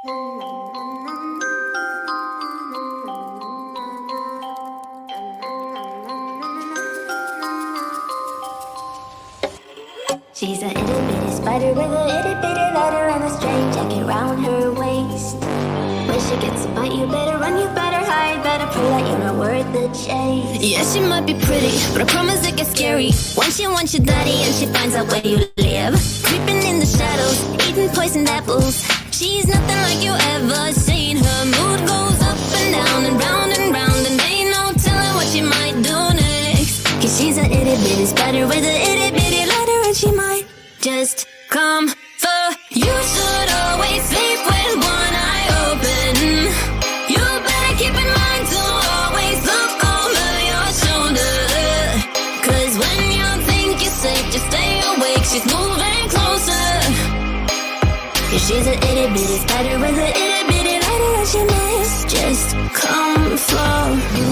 She's a itty bitty spider with a itty bitty ladder and a straight jacket round her waist. When she gets a bite, you better run, you better hide, better prove that you're not worth the chase. Yeah, she might be pretty, but I promise it gets scary once she wants your daddy and she finds out where you live. Creeping in the shadows, eating poisoned apples. She's nothing like you ever seen. Her mood goes up and down and round and round, and ain't no telling what she might do next. Cause she's a itty bitty spider with a itty bitty ladder, and she might just come for you. Should always sleep with one eye open. You better keep in mind to always look over your shoulder. Cause when you think you're safe, just stay awake. She's moving closer. Yeah, she's an itty bitty spider with an itty bitty ladder, and she might just come for you.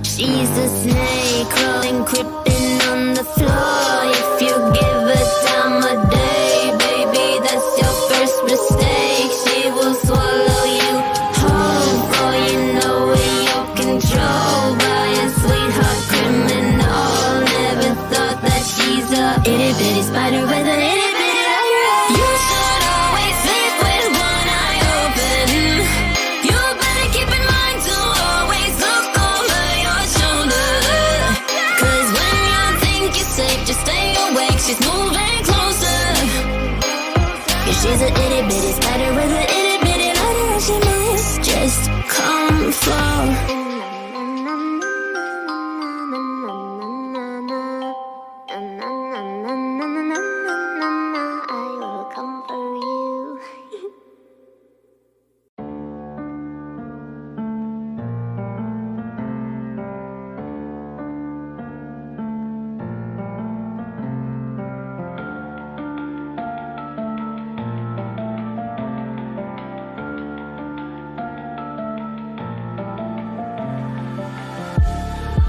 She's a snake crawling, creeping on the floor. If you give her time of day, baby, that's your first mistake. She will swallow you whole, for you know in your control by a sweetheart criminal. Never thought that she's a itty bitty spider with an itty bitty ladder. You should always sleep with one eye open. You better keep in mind to always look over your shoulder. Cause when you think you're safe, just stay awake. She's moving closer. Yeah, she's an itty bitty spider with an itty bitty ladder, and she must just come for. I will come for you.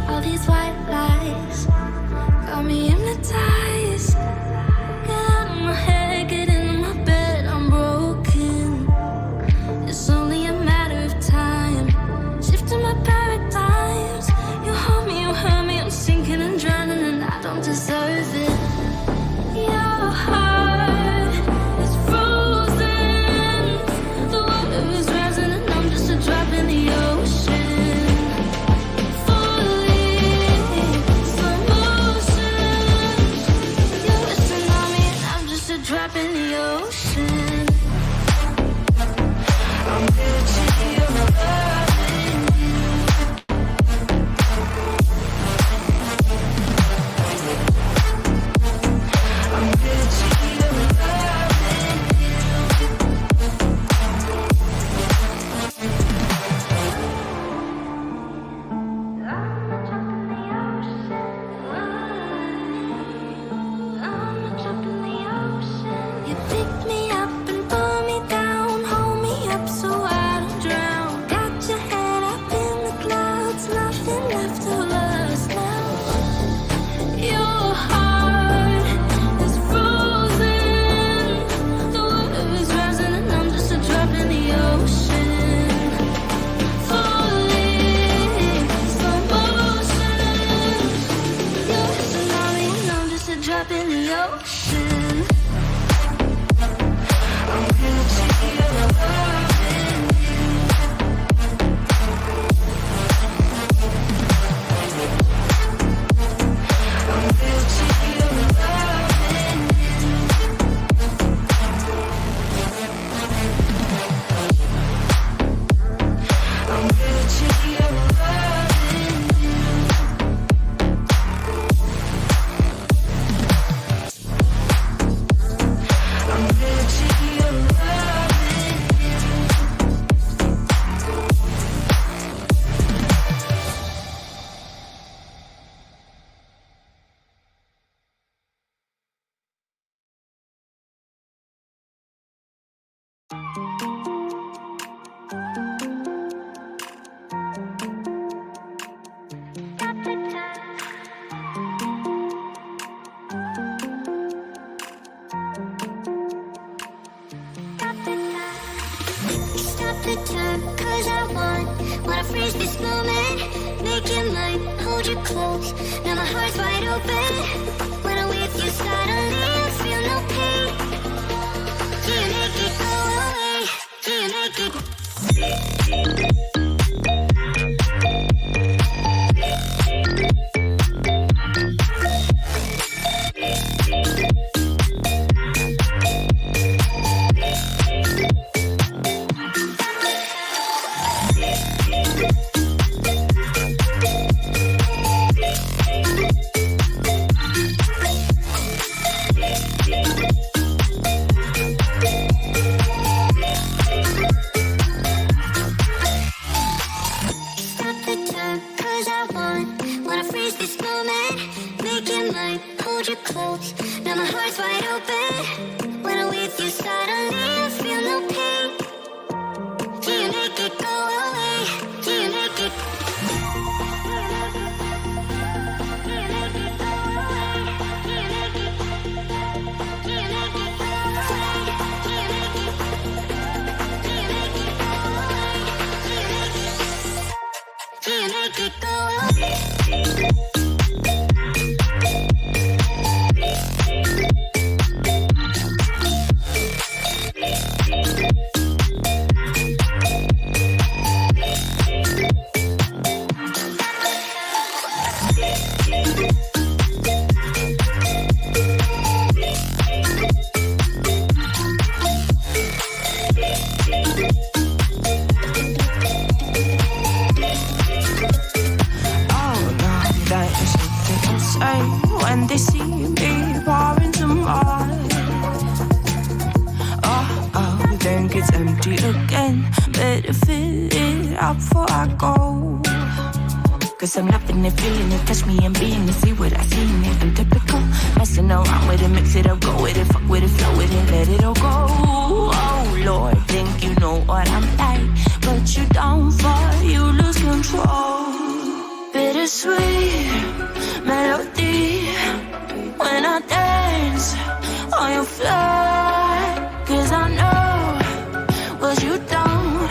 All these white lies got me hypnotized. Get out of my head, get into my bed, I'm broken. It's only a matter of time, shifting my paradigms. You hold me, you hurt me, I'm sinking and drowning, and I don't deserve it. Your heart is frozen, the water is rising, and I'm just a drop in the ocean. Falling the time, cause I wanna freeze this moment. Make it mine, hold you close. Now my heart's wide open. When I'm with you, suddenly I feel no pain. Do you make it go away? Do you make it? Cause I'm loving it, feeling it, touch me and being it, see what I see in it, I'm typical, messing around with it, mix it up, go with it, fuck with it, flow with it, let it all go, oh Lord, think you know what I'm like, but you don't fall, you lose control, bittersweet melody, when I dance on your floor, cause I know what you don't,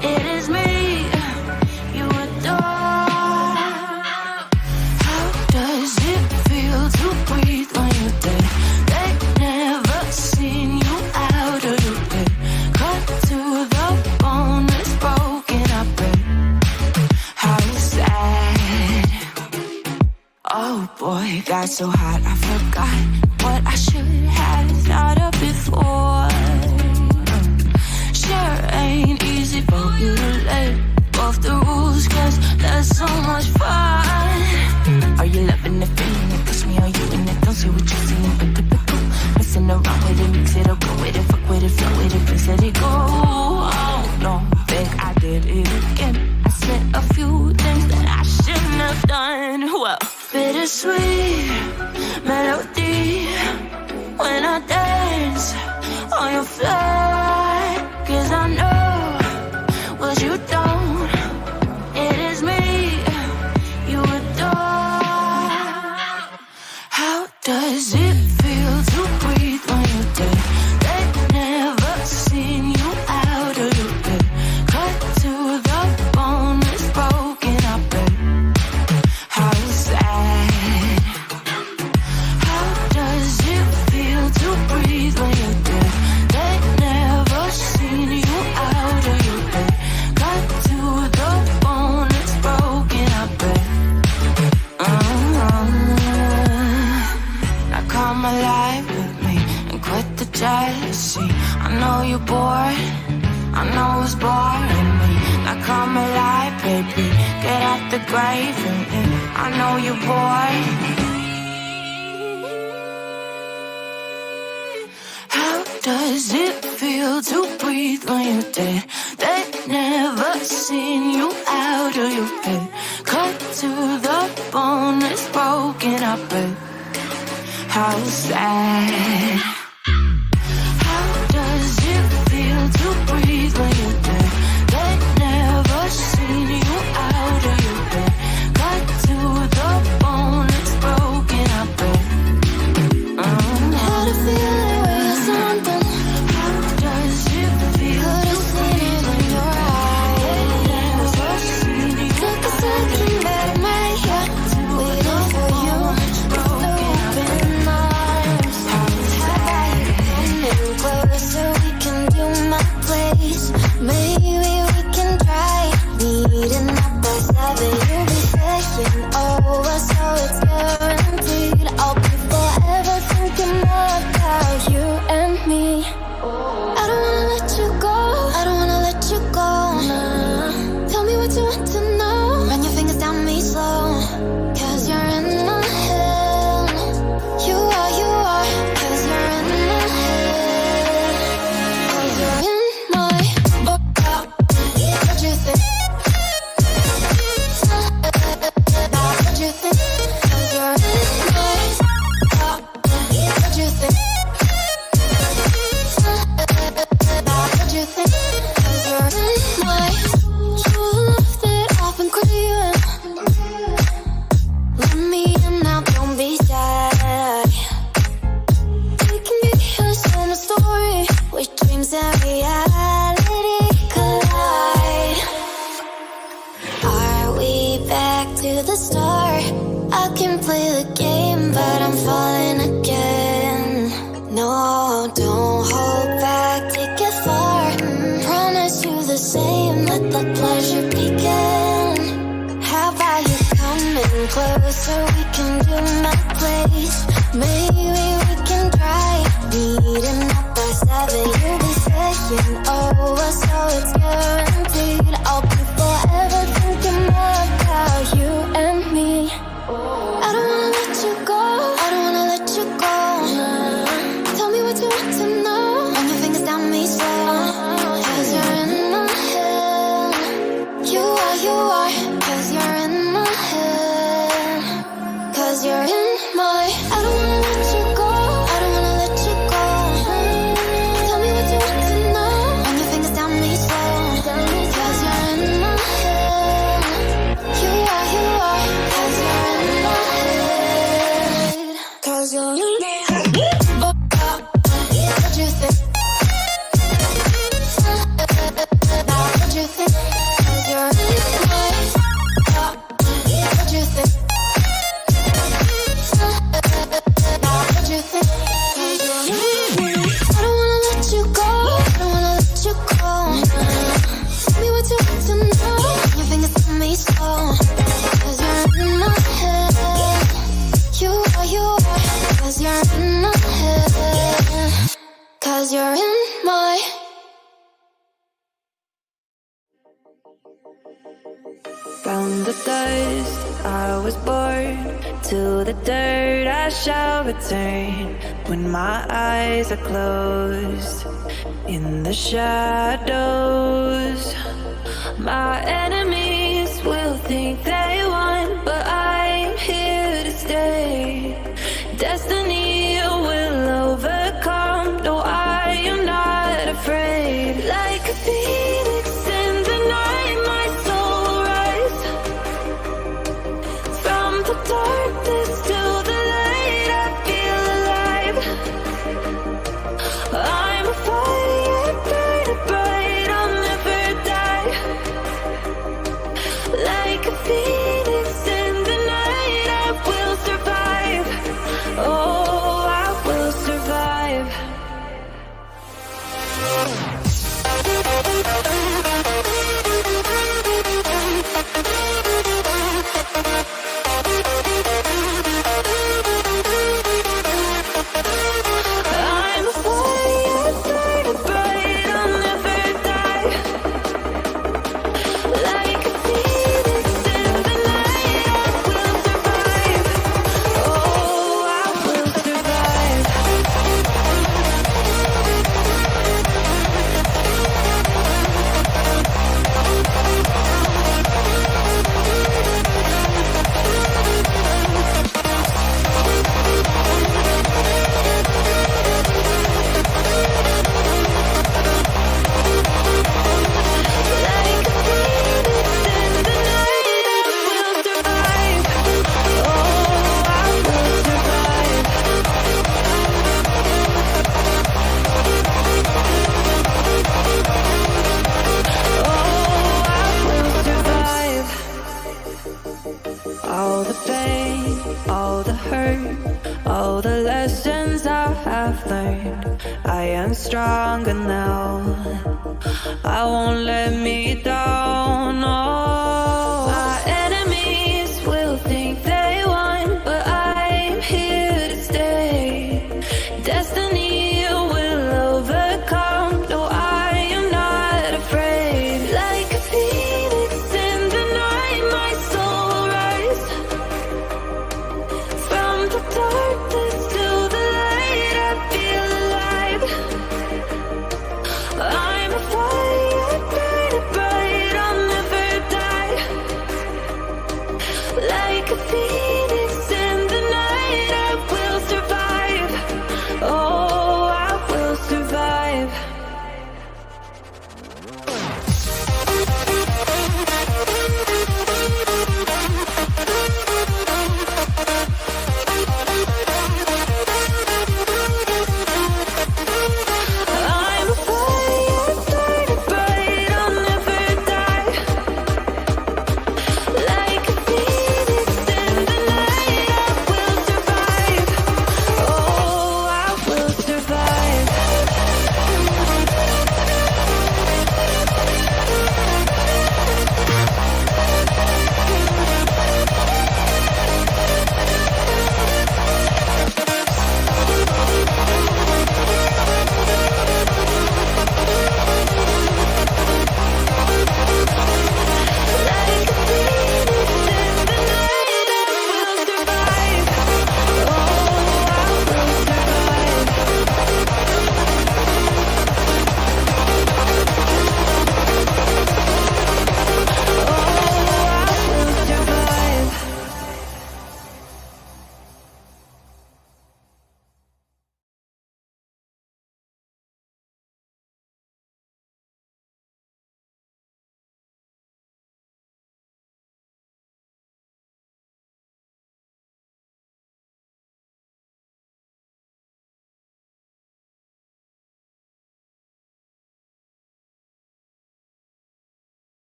it is me, you adore. To breathe when you're dead. They never seen you out of your bed. Cut to the bone, it's broken, I bet. How sad. Oh boy, got so hot I forgot what I should have thought of before. Sure ain't easy for you to let off the rules, cause there's so much fun. Are you loving the feeling it? Push me, are you in it? Don't see what you're seeing, but typical. Messing around with it, mix it up, go with it, fuck with it, flow with it, please let it go. Oh, no, think I did it again. I said a few things that I shouldn't have done. Well, bittersweet melody when I dance on your floor, cause I know what you don't, it is me you adore. How does it feel to breathe when you're dead? They've never seen you out of your bed. Cut to the bone, it's broken, I bet. How sad. How does it feel to breathe when you're dead? They've never seen you out of your bed. Cut to the bone, it's broken, I bet. Now come alive with me and quit the jealousy. I know you're bored, I know it's boring me. Now come alive, baby, get out the grave with me. I know you're bored. How does it feel to breathe when you're dead? They've never seen you out of your bed. Cut to the bone, it's broken, I bet. How sad. How does it feel to breathe when you're dead? They've never seen you out of your bed. Cut to the bone, it's broken, I bet. Had a feeling we're something. How does it feel to breathe when to the start. I can play the game, but I'm falling again. No, don't hold back, take it far. Promise you the same, let the pleasure begin. How about you coming closer, we can do my place. Maybe we can try meeting up by 7. You'll be saying over, so it's guaranteed. I'll be forever thinking about you and me. I don't wanna let you go, I don't wanna let you go. Tell me what you want to know. Run your fingers down me slow, 'cause you're in my head. You are, 'cause you're in my head. 'Cause you're in my, I don't wanna let you go, I don't wanna let you go. Tell me what you want to know. Run your fingers down me slow, 'cause you're in my head. You are, 'cause you're in my head. 'Cause you're in my head. Oh, what you think? Now what you think? 'Cause you're in my head. What you think? Now what you think? 'Cause you're in my head. I don't wanna let you go, I don't wanna let you go. Tell me what you want to know. Your fingers on me slow, 'cause you're in my head. You are, 'cause you're in my head. 'Cause you're in my. From the dust I was born, to the dirt I shall return. When my eyes are closed, in the shadows, my enemies will think they won, but I'm here to stay. Destiny will overcome, no, I am not afraid. Like a phoenix in the night, my soul rise. From the darkness to the light, I feel alive. I'm a fire, burning bright, I'll never die. Like a phoenix in the night, I will survive. Oh, I will survive. I'm a fire, burning bright, I'll never die. Like a phoenix in the night, I will survive. Oh, I will survive. Like a phoenix in the night, I will survive. Oh, I will survive. Oh, I will survive. All the pain, all the hurt, all the lessons I have learned, I am stronger now. I won't let me down. Oh, my enemies will think they won, but I'm here to stay. Destiny will overcome, no, I am not afraid. Like a phoenix in the night, my soul rise. From the darkness to the light, I feel alive. I'm a fire, burning bright, I'll never die. Like a phoenix in the night, I will survive. Oh, I will survive. I'm a fire, burning bright, I'll never die. Like a phoenix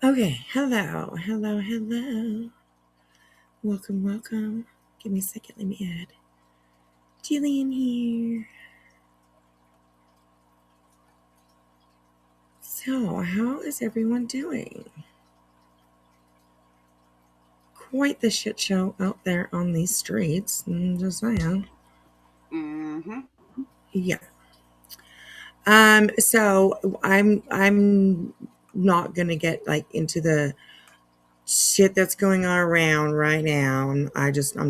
Okay, hello. Welcome. Give me a second, let me add Jillian here. So, how is everyone doing? Quite the shit show out there on these streets, just saying. Mm-hmm. Yeah. So I'm not gonna get like into the shit that's going on around right now. I'm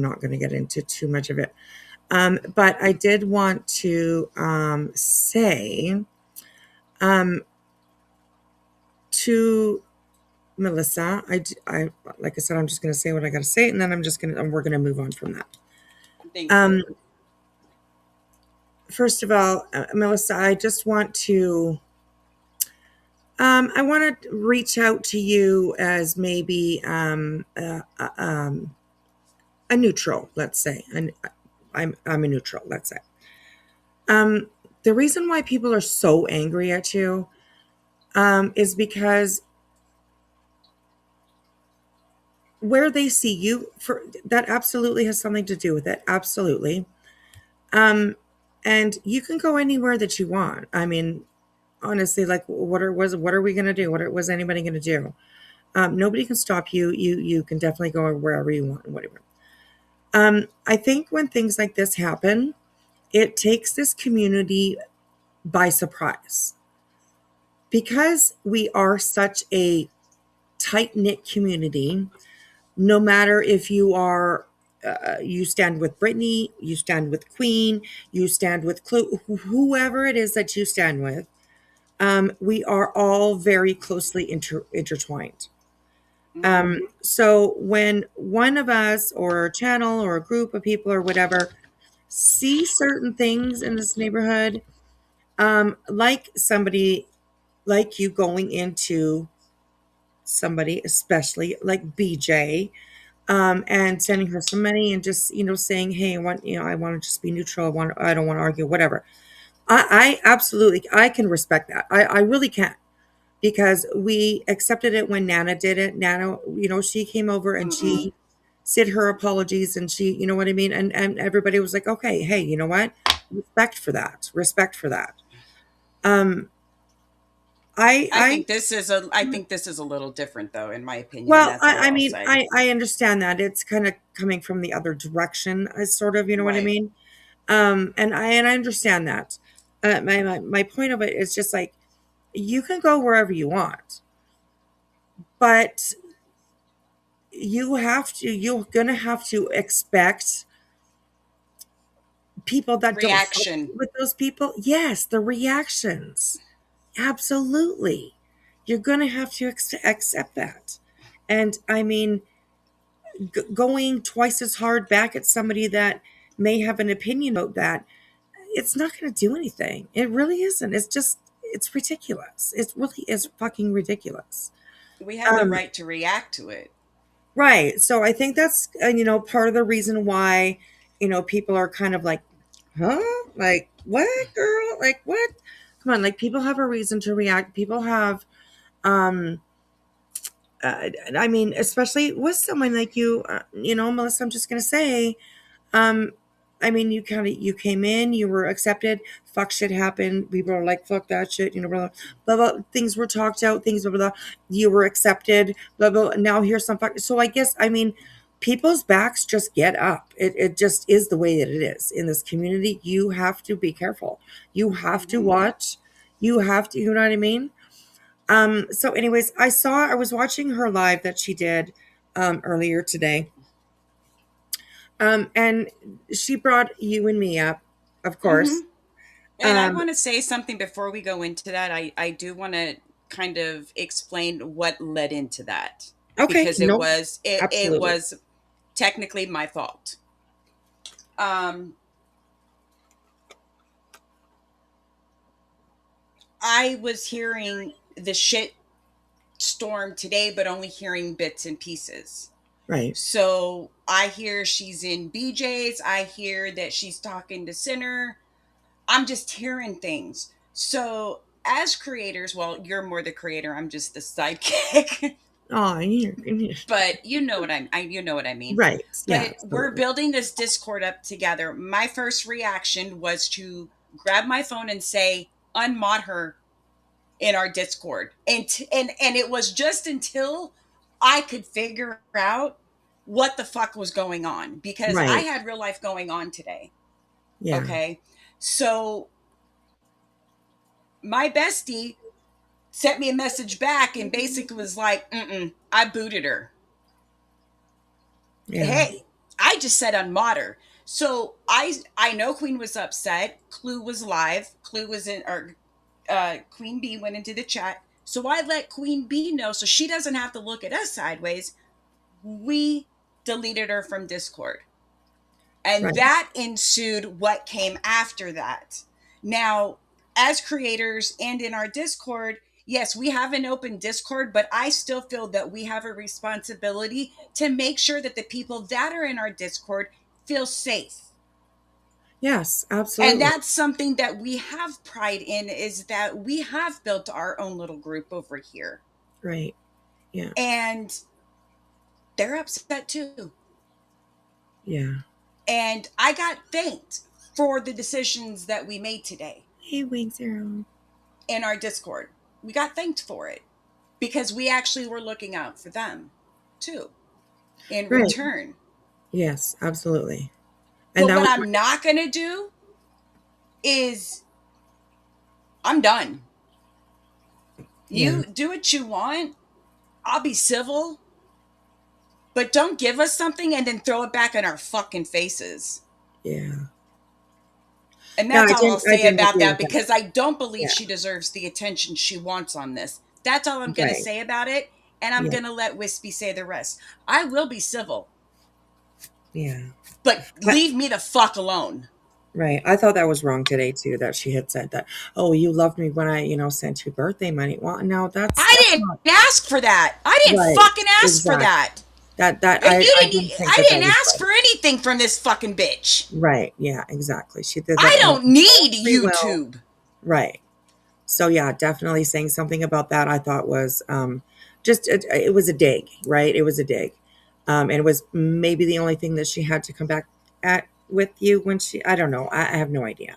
not gonna get into too much of it. But I did want to say to Melissa, I like I said, I'm just gonna say what I gotta say, and then we're gonna move on from that. Thank you. First of all, Melissa, I just want to I want to reach out to you as maybe a neutral, let's say. And I'm a neutral, let's say. The reason why people are so angry at you is because where they see you, that absolutely has something to do with it. Absolutely. And you can go anywhere that you want. I mean, honestly, like what are we going to do? What was anybody going to do? Nobody can stop you. You can definitely go wherever you want and whatever. I think when things like this happen, it takes this community by surprise. Because we are such a tight-knit community, no matter if you are, you stand with Britney, you stand with Queen, you stand with whoever it is that you stand with, we are all very closely intertwined. So when one of us or a channel or a group of people or whatever see certain things in this neighborhood, like somebody like you going into somebody, especially like BJ, and sending her some money and just, saying, hey, I want to just be neutral. I don't want to argue, whatever. I absolutely, I can respect that. I really can. Because we accepted it when Nana did it. Nana, she came over and she said her apologies and she, you know what I mean? And everybody was like, okay, hey, you know what? Respect for that. I I think this is a little different though, in my opinion, and well, that's all I I'll mean, say. I understand that it's kind of coming from the other direction, sort of, you know what I Right. mean? And I understand that. My point of it is just like, you can go wherever you want, but you're gonna have to expect people that don't fuck Reaction. with those people. Yes, the reactions. Absolutely. You're gonna have to accept that. And I mean, going twice as hard back at somebody that may have an opinion about that, it's not gonna do anything. It really isn't. It's ridiculous. It really is fucking ridiculous. We have the right to react to it. Right. So I think that's, part of the reason why, people are kind of like, huh? Like, what, girl? Like, what? Come on. Like, people have a reason to react. People have, um, I mean, especially with someone like you, Melissa, I'm just going to say, um, I mean, you came in, you were accepted. Fuck shit happened. People are like, fuck that shit. Blah, blah, blah. Things were talked out. Things blah blah. Blah. You were accepted. Blah blah. Now here's some fuck. So I guess people's backs just get up. It just is the way that it is in this community. You have to be careful. You have to watch. You have to. You know what I mean? So anyways, I was watching her live that she did earlier today. And she brought you and me up, of course. And I want to say something before we go into that. I do want to kind of explain what led into that, Okay, because no, it absolutely. was technically my fault. I was hearing the shit storm today, but only hearing bits and pieces. Right. So I hear she's in BJ's. I hear that she's talking to Sinner. I'm just hearing things. So as creators, well, you're more the creator. I'm just the sidekick. Oh, But you know what you know what I mean. right. Yeah, But we're absolutely. building this Discord up together. My first reaction was to grab my phone and say, unmod her in our Discord. And it was just until I could figure out what the fuck was going on, because I Right. had real life going on today. Yeah. Okay. So my bestie sent me a message back and basically was like, I booted her. Yeah. Hey, I just said unmod her. So I know Queen was upset. Clue was live. Clue was in, or Queen Bee went into the chat. So I let Queen Bee know so she doesn't have to look at us sideways. We deleted her from Discord. And Right. that ensued what came after that. Now, as creators and in our Discord, yes, we have an open Discord, but I still feel that we have a responsibility to make sure that the people that are in our Discord feel safe. Yes, And absolutely. that's something that we have pride in, is that we have built our own little group over here. Right. Yeah. And they're upset too. Yeah. And I got thanked for the decisions that we made today Hey, Wing Zero. in our Discord. We got thanked for it because we actually were looking out for them too in Right. return. Yes, absolutely. And But that what was I'm not going to do is, I'm done. You Yeah. do what you want. I'll be civil. But don't give us something and then throw it back in our fucking faces. Yeah. And No, that's all I'll I say didn't about agree that, with that. because I don't believe Yeah. she deserves the attention she wants on this. That's all I'm going to Right. say about it. And I'm Yeah. going to let Wispy say the rest. I will be civil, Yeah. but leave me the fuck alone. Right. I thought that was wrong today too, that she had said that, oh, you loved me when I, sent you birthday money. Well, no, I that's didn't not ask for that. I didn't right. fucking ask for Exactly. that. That And you I didn't, didn't think I that didn't was ask right. for anything from this fucking bitch. Right. Yeah, exactly. She did I that don't on need free will. YouTube. Right. So yeah, definitely saying something about that I thought was just it was a dig, right? It was a dig. And it was maybe the only thing that she had to come back at with you when I don't know. I have no idea.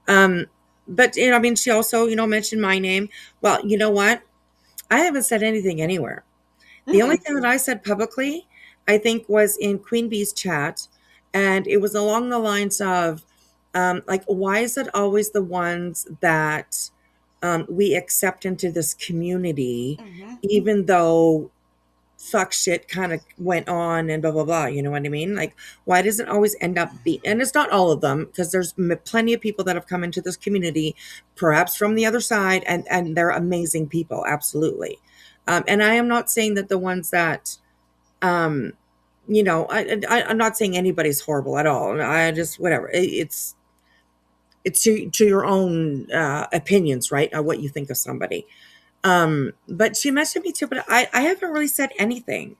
But I mean, she also, mentioned my name. Well, you know what? I haven't said anything anywhere. The only thing that I said publicly, I think, was in Queen Bee's chat, and it was along the lines of, like, why is it always the ones that we accept into this community, even though fuck shit kind of went on and blah blah blah, you know what I mean? Like, why does it always end up being, and it's not all of them, because there's plenty of people that have come into this community perhaps from the other side, and they're amazing people, absolutely. And I am not saying that the ones that I'm not saying anybody's horrible at all. I just, whatever, it's to your own opinions, right? What you think of somebody. But she mentioned me too, but I haven't really said anything.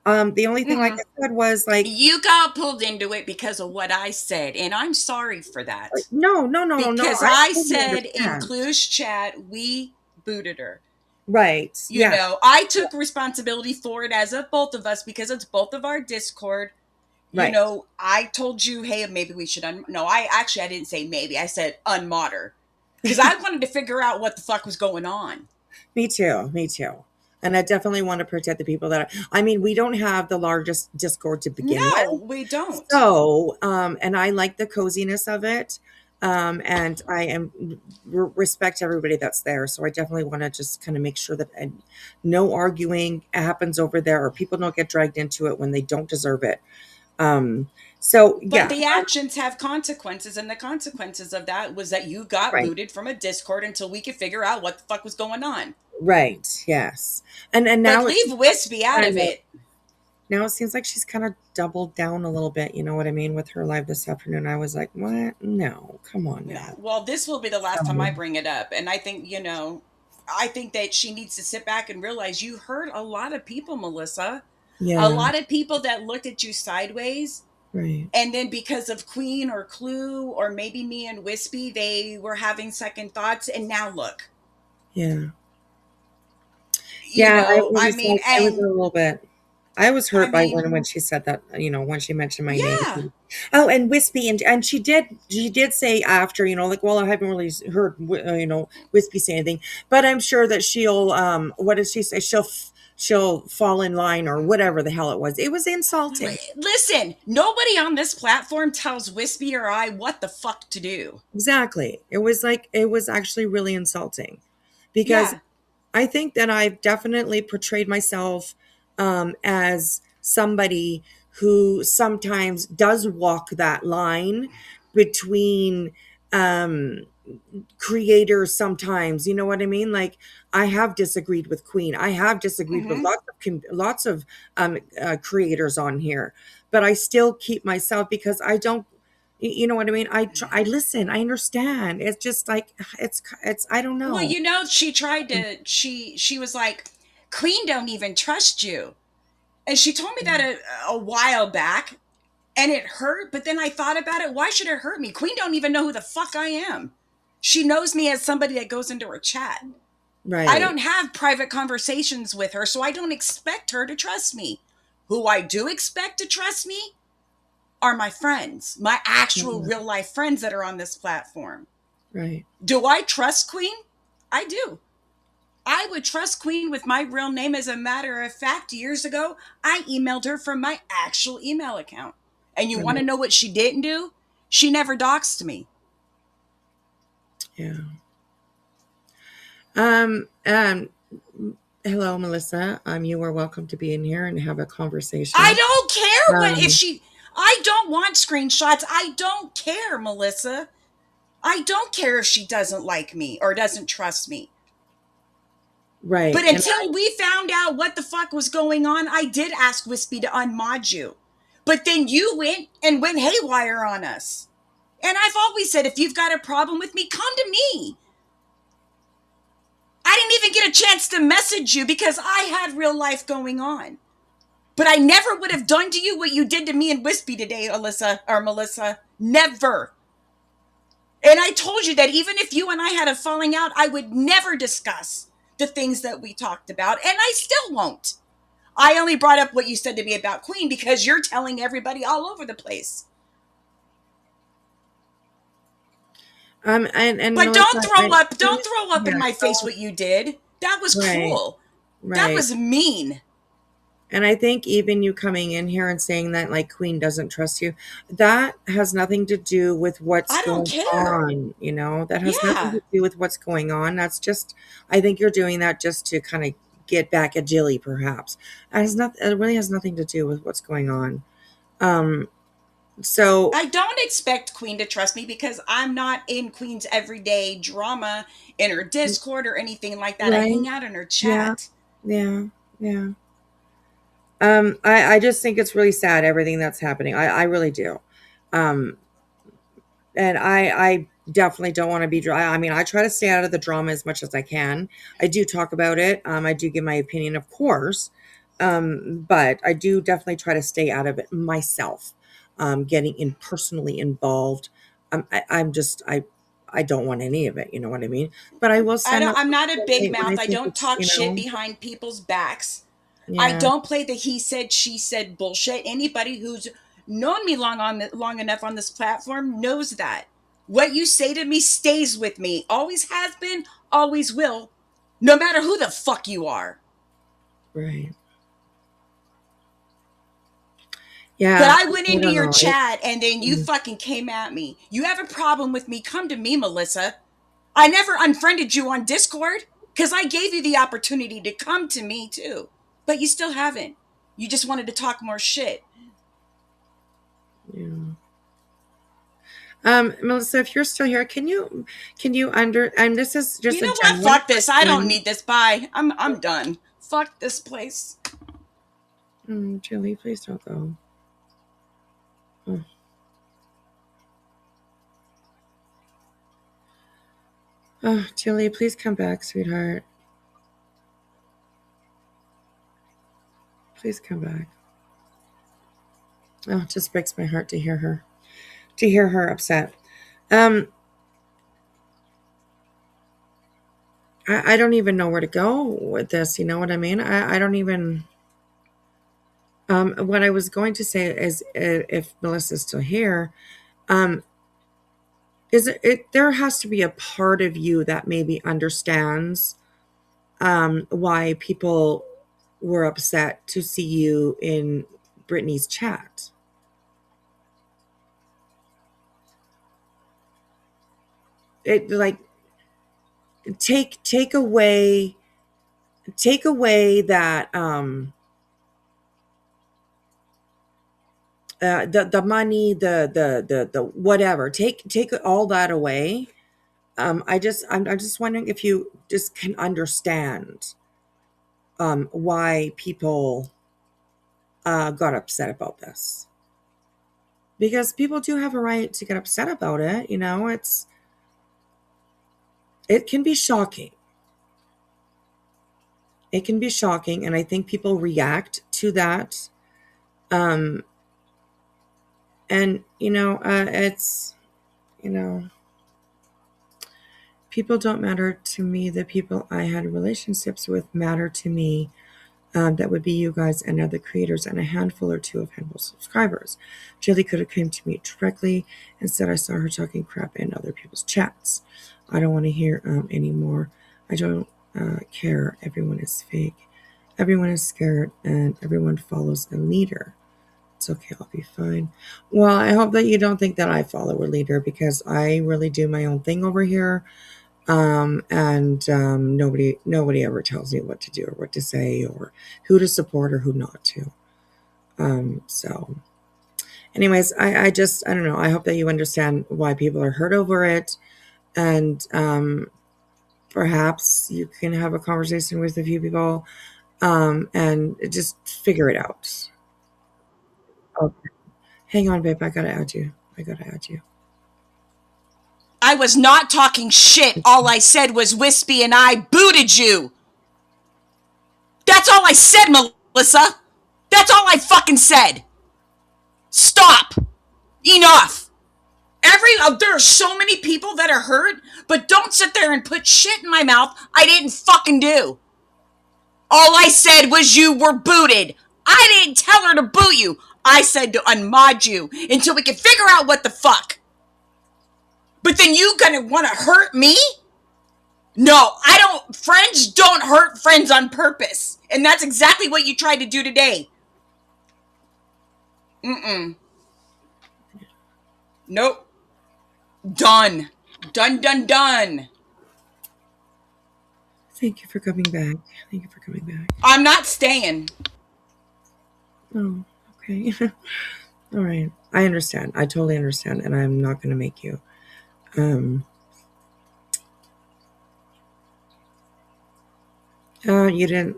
The only thing, like I said, was like, You got pulled into it because of what I said, and I'm sorry for that. no, Because I I totally said in understand. Clue's chat, we booted her. Right. Yeah. I took responsibility for it, as of both of us, because it's both of our Discord. Right. I told you, hey, maybe we should I didn't say maybe. I said unmod her. Because I wanted to figure out what the fuck was going on. Me too. And I definitely want to protect the people I mean, we don't have the largest Discord to begin No, with. we don't. So, and I like the coziness of it. And I respect everybody that's there. So I definitely want to just kind of make sure that no arguing happens over there, or people don't get dragged into it when they don't deserve it. So yeah. But the actions have consequences, and the consequences of that was that you got Right. booted from a Discord until we could figure out what the fuck was going on. Right. Yes. And now But leave Wispy out of it. Now it seems like she's kind of doubled down a little bit. You know what I mean? With her live this afternoon, I was like, what? No, come on now. Well, this will be the last time I bring it up. And I think, I think that she needs to sit back and realize you hurt a lot of people, Melissa. Yeah. A lot of people that looked at you sideways. Right. And then because of Queen or Clue or maybe me and Wispy, they were having second thoughts. And now look. Yeah. You Yeah, I know, I was mean, like, I was a and little bit. I was I hurt by mean, when she said that, when she mentioned my name. yeah. Oh, and Wispy, and she did say after, like, well, I haven't really heard, Wispy say anything, but I'm sure that she'll, what did she say? She'll fall in line or whatever the hell it was. It was insulting. Listen, nobody on this platform tells Wispy or I what the fuck to do. Exactly. It was actually really insulting because Yeah. I think that I've definitely portrayed myself as somebody who sometimes does walk that line between um, creators sometimes, you know what I mean? Like, I have disagreed with Queen. I have disagreed with Hmm. lots of creators on here, but I still keep myself because I don't. You know what I mean? I listen. I understand. It's just like it's. I don't Well, know. she tried to. She was like, Queen don't even trust you, and she told me that a while back, and it hurt. But then I thought about it. Why should it hurt me? Queen don't even know who the fuck I am. She knows me as somebody that goes into her chat. I Right. don't have private conversations with her, so I don't expect her to trust me. Who I do expect to trust me are my friends, my actual Yeah, real life friends that are on this platform. right. Do I trust Queen? I do. I would trust Queen with my real name. As a matter of fact, years ago, I emailed her from my actual email account. And you want to Right. know what she didn't do? She never doxed me. Yeah. Um, um, Hello, Melissa. You are welcome to be in here and have a I conversation. don't care what if Um, she. I don't want screenshots. I don't care, Melissa. I don't care if she doesn't like me or doesn't trust me. right. But And until we found out what the fuck was going on, I did ask Wispy to unmod you. But then you went haywire on us. And I've always said, if you've got a problem with me, come to me. I didn't even get a chance to message you because I had real life going on. But I never would have done to you what you did to me and Wispy today, Alyssa or Melissa. Never. And I told you that even if you and I had a falling out, I would never discuss the things that we talked about, and I still won't. I only brought up what you said to me about Queen because you're telling everybody all over the place. and But Melissa, don't throw up in yeah, my face what you did. That was right, cruel. That right. was mean. And I think even you coming in here and saying that like Queen doesn't trust you, that has nothing to do with what's I don't going care. on, that has nothing Yeah. to do with what's going on. That's just, I think you're doing that just to kind of get back at Jilly, perhaps. It really has nothing to do with what's going on. Um, so I don't expect Queen to trust me because I'm not in Queen's everyday drama in her Discord or anything like that. I right, hang out in her yeah, chat. yeah, yeah. I just think it's really sad everything that's happening. I really do. Um, and I definitely don't want to be dry. I mean, I try to stay out of the drama as much as I can. I do talk about it. I do give my opinion, of course, but I do definitely try to stay out of it myself. Getting in personally involved. I'm just I don't want any of it. You know what I mean? But I will stand up I'm for not a big when I mouth. I think don't it's talk shit behind people's backs. I yeah, don't play the he said she said bullshit. Anybody who's known me long enough on this platform knows that. What you say to me stays with me. Always has been, always will, no matter who the fuck you are. right, But yeah. I went I into don't your know. chat and then you fucking came at me. You have a problem with me, come to me, Melissa. I never unfriended you on Discord because I gave you the opportunity to come to me too. But you still haven't. You just wanted to talk more shit. Yeah. Melissa, if you're still here, can you and this is just You a know what? genuine Fuck this. I don't question. need this. Bye. I'm done. Fuck this place. Julie, please don't go. Oh. Oh, Julie, please come back, sweetheart. Please come back. Oh, it just breaks my heart to hear her upset. Um, I don't even know where to go with this. You know what I mean? I don't even. What I was going to say is, if Melissa's still here, um, is it there has to be a part of you that maybe understands why people were upset to see you in Brittany's chat. It like take away that the money, the whatever. Take all that away. I'm just wondering if you just can understand why people got upset about this, because people do have a right to get upset about it. You know, it can be shocking. It can be shocking, and I think people react to that. And it's people don't matter to me. The people I had relationships with matter to me. That would be you guys and other creators and a handful or two of handful subscribers. Jilly could have come to me directly. Instead, I saw her talking crap in other people's chats. I don't want to hear anymore. I don't care. Everyone is fake. Everyone is scared, and everyone follows a leader. It's okay. I'll be fine. Well, I hope that you don't think that I follow a leader, because I really do my own thing over here. Nobody ever tells me what to do or what to say or who to support or who not to. So anyways, I don't know. I hope that you understand why people are hurt over it. And, perhaps you can have a conversation with a few people, and just figure it out. Okay. Hang on, babe. I gotta add you. I was not talking shit. All I said was Wispy and I booted you. That's all I said, Melissa. That's all I fucking said. Stop. Enough. There are so many people that are hurt, but don't sit there and put shit in my mouth I didn't fucking do. All I said was you were booted. I didn't tell her to boot you. I said to unmod you until we can figure out what the fuck. But then you gonna want to hurt me? No, I don't. Friends don't hurt friends on purpose. And that's exactly what you tried to do today. Nope. Done. Done. Thank you for coming back. I'm not staying. Oh, okay. All right. I understand. I totally understand. And I'm not going to make you. You didn't.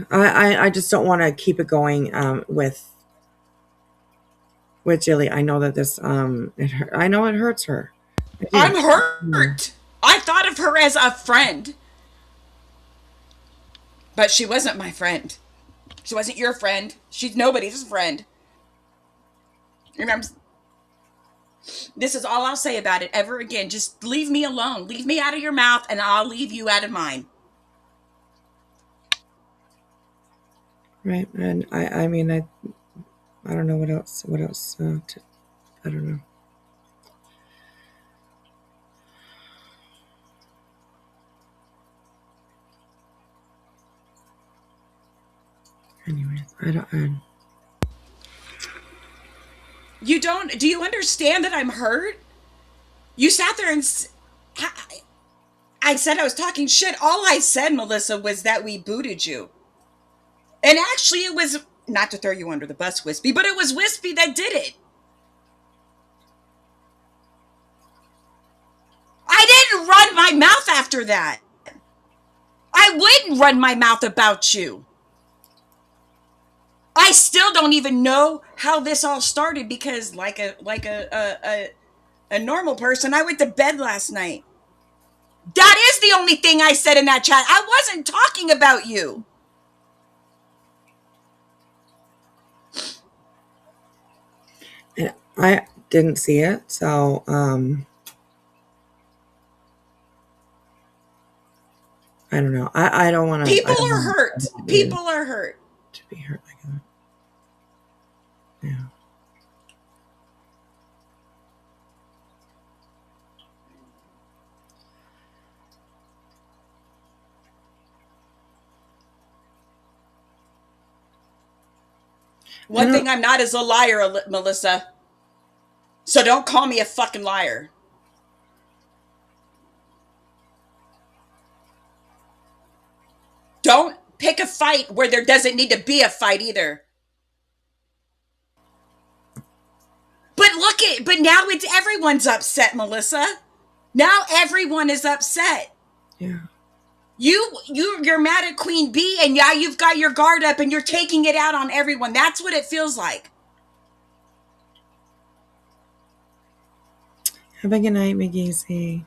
I just don't want to keep it going with Jilly. I know that this I know it hurts her. I'm hurt. I thought of her as a friend. But she wasn't my friend. She wasn't your friend. She's nobody's friend. Remember, this is all I'll say about it ever again. Just leave me alone. Leave me out of your mouth, and I'll leave you out of mine. Right. And I mean, I don't know what else, I don't know. Anyways, Do you understand that I'm hurt? You sat there and I said I was talking shit. All I said, Melissa, was that we booted you. And actually it was, not to throw you under the bus, Wispy, but it was Wispy that did it. I didn't run my mouth after that. I wouldn't run my mouth about you. I still don't even know how this all started, because like a normal person, I went to bed last night. That is the only thing I said in that chat. I wasn't talking about you. And I didn't see it, so I don't know. I don't want to. People are hurt. People are hurt. To be hurt like that. Yeah. One thing I'm not is a liar, Melissa. So don't call me a fucking liar. Don't pick a fight where there doesn't need to be a fight either. But now it's everyone's upset, Melissa. Now everyone is upset. Yeah. You're mad at Queen Bee, and now you've got your guard up and you're taking it out on everyone. That's what it feels like. Have a good night, McGeezy.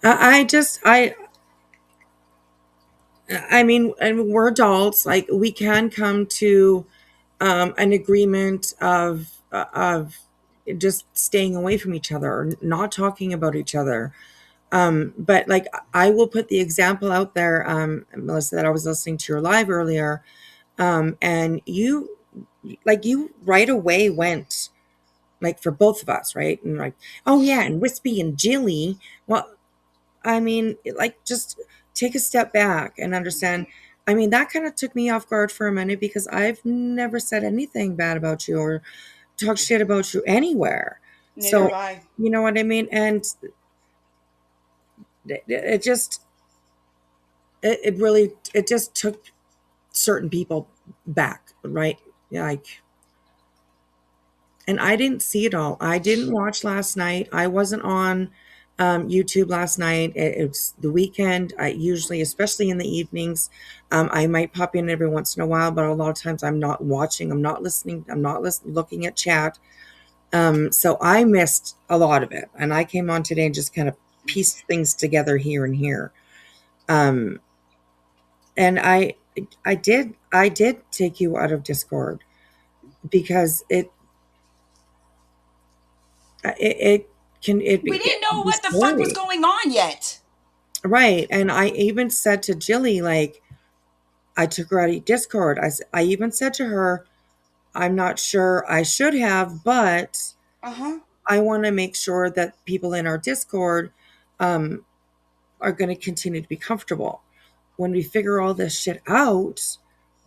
I mean, and we're adults. Like, we can come to an agreement of just staying away from each other, or not talking about each other. But like, I will put the example out there, Melissa, that I was listening to your live earlier, and you right away went, like, for both of us, right? And like, oh yeah, and Wispy and Jilly. Well, I mean, like, just take a step back and understand. I mean, that kind of took me off guard for a minute, because I've never said anything bad about you or talked shit about you anywhere. Neither So, have I. you know what I mean? And it just, it really, it just took certain people back, right? Like, and I didn't see it all. I didn't watch last night. I wasn't on YouTube last night. It's the weekend. I usually, especially in the evenings, I might pop in every once in a while, but a lot of times I'm not watching. I'm not listening. I'm not looking at chat. So I missed a lot of it. And I came on today and just kind of pieced things together here and here. And I did take you out of Discord, because it can We didn't know what the fuck was going on yet. Right. And I even said to Jilly, like, I took her out of Discord. I even said to her, I'm not sure I should have, but I want to make sure that people in our Discord are going to continue to be comfortable. When we figure all this shit out,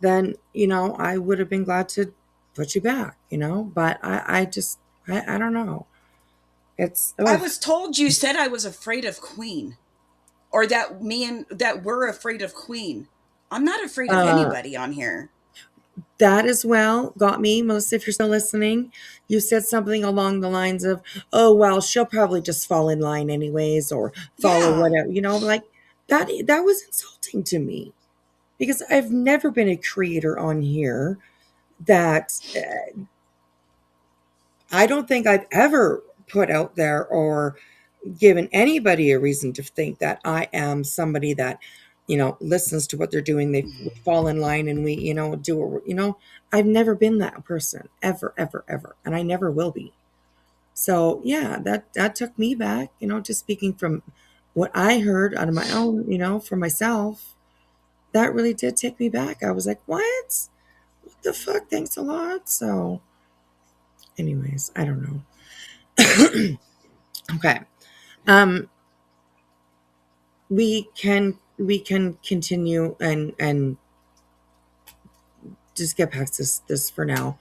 then, you know, I would have been glad to put you back, you know, but I don't know. I was told you said I was afraid of Queen, or that we're afraid of Queen. I'm not afraid of anybody on here. That as well got me, Melissa, if you're still listening. You said something along the lines of, oh, well, she'll probably just fall in line anyways, or follow whatever, you know, like that was insulting to me, because I've never been a creator on here that I don't think I've ever put out there or given anybody a reason to think that I am somebody that, you know, listens to what they're doing. They fall in line and we, you know, do what you know, I've never been that person, ever, ever, ever. And I never will be. So yeah, that took me back, you know, just speaking from what I heard out of my own, you know, for myself, that really did take me back. I was like, what the fuck? Thanks a lot. So anyways, I don't know. Okay. We can continue and just get past this for now.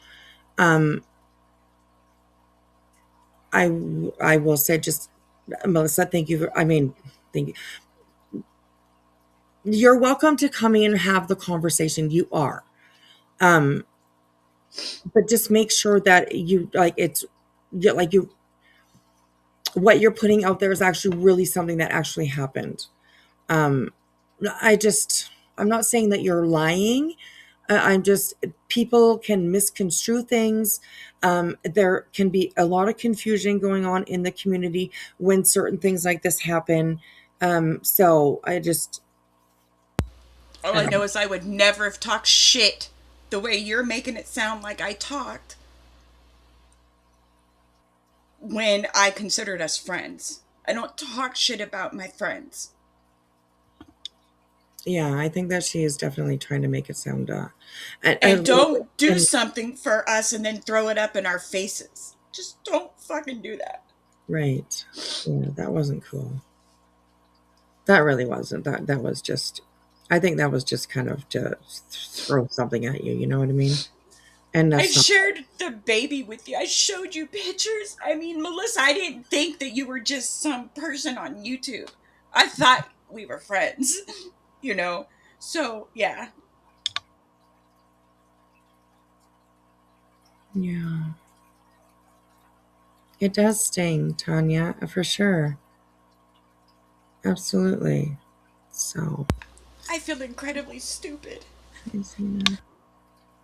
I will say, just, Melissa, thank you. Thank you. You're welcome to come in and have the conversation. You are. But just make sure that you, like, what you're putting out there is actually really something that actually happened. I'm not saying that you're lying. People can misconstrue things. There can be a lot of confusion going on in the community when certain things like this happen. So all I know is I would never have talked shit the way you're making it sound like I talked when I considered us friends. I don't talk shit about my friends. Yeah, I think that she is definitely trying to make it sound And don't do and something for us and then throw it up in our faces. Just don't fucking do that. right. Yeah, that wasn't cool. That really wasn't. That was just, I think that was just kind of to throw something at you, you know what I mean? And I that's not shared the baby with you. I showed you pictures. I mean, Melissa, I didn't think that you were just some person on YouTube. I thought we were friends, you know? So, yeah. yeah. It does sting, Tanya, for sure. Absolutely. So, I feel incredibly stupid.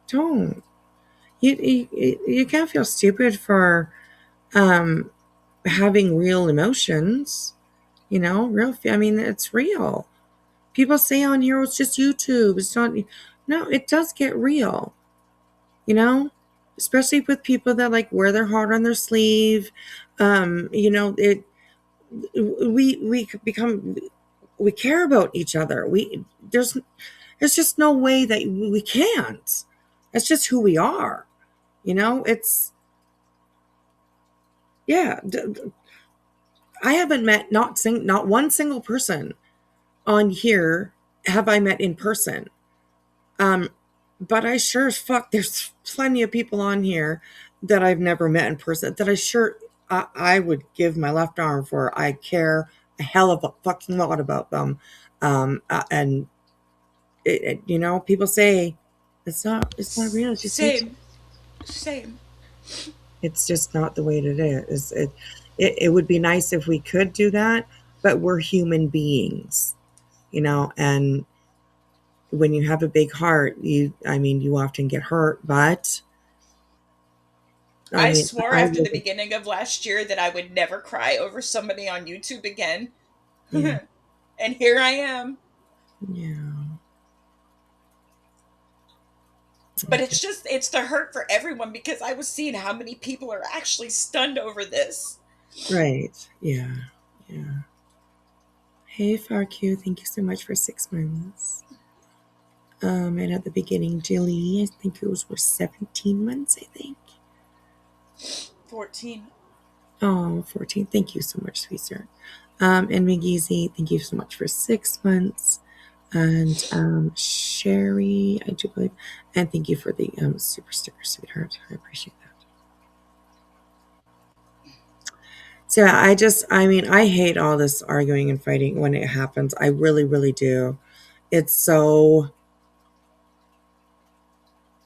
don't. You can't feel stupid for um having real emotions, you know, I mean, it's real. People say on here, "Oh, it's just YouTube. It's not," no, it does get real, you know, especially with people that like wear their heart on their sleeve. You know, we become, we care about each other. There's just no way that we can't. It's just who we are, you know. It's yeah. I haven't met not one single person on here have I met in person. Um, but I sure as fuck, there's plenty of people on here that I've never met in person that I would give my left arm for. I care a hell of a fucking lot about them. And you know, people say it's not real. It's just YouTube. Same. Same. It's just not the way it is. It would be nice if we could do that, but we're human beings, you know, and when you have a big heart, I mean, you often get hurt, but I I mean, swore I after the really, beginning of last year that I would never cry over somebody on YouTube again. yeah, And here I am. yeah, But it's the hurt for everyone because I was seeing how many people are actually stunned over this. right, yeah, yeah. Hey, FarQ, thank you so much for 6 months. And at the beginning, Jilly, I think it was for 17 months, I think. 14. Oh, 14. Thank you so much, sweet sir. And McGeezy, thank you so much for 6 months. And Sherry, I do believe, and thank you for the super sticker, sweetheart. I appreciate that. So I mean, I hate all this arguing and fighting when it happens. I really, really do. It's so,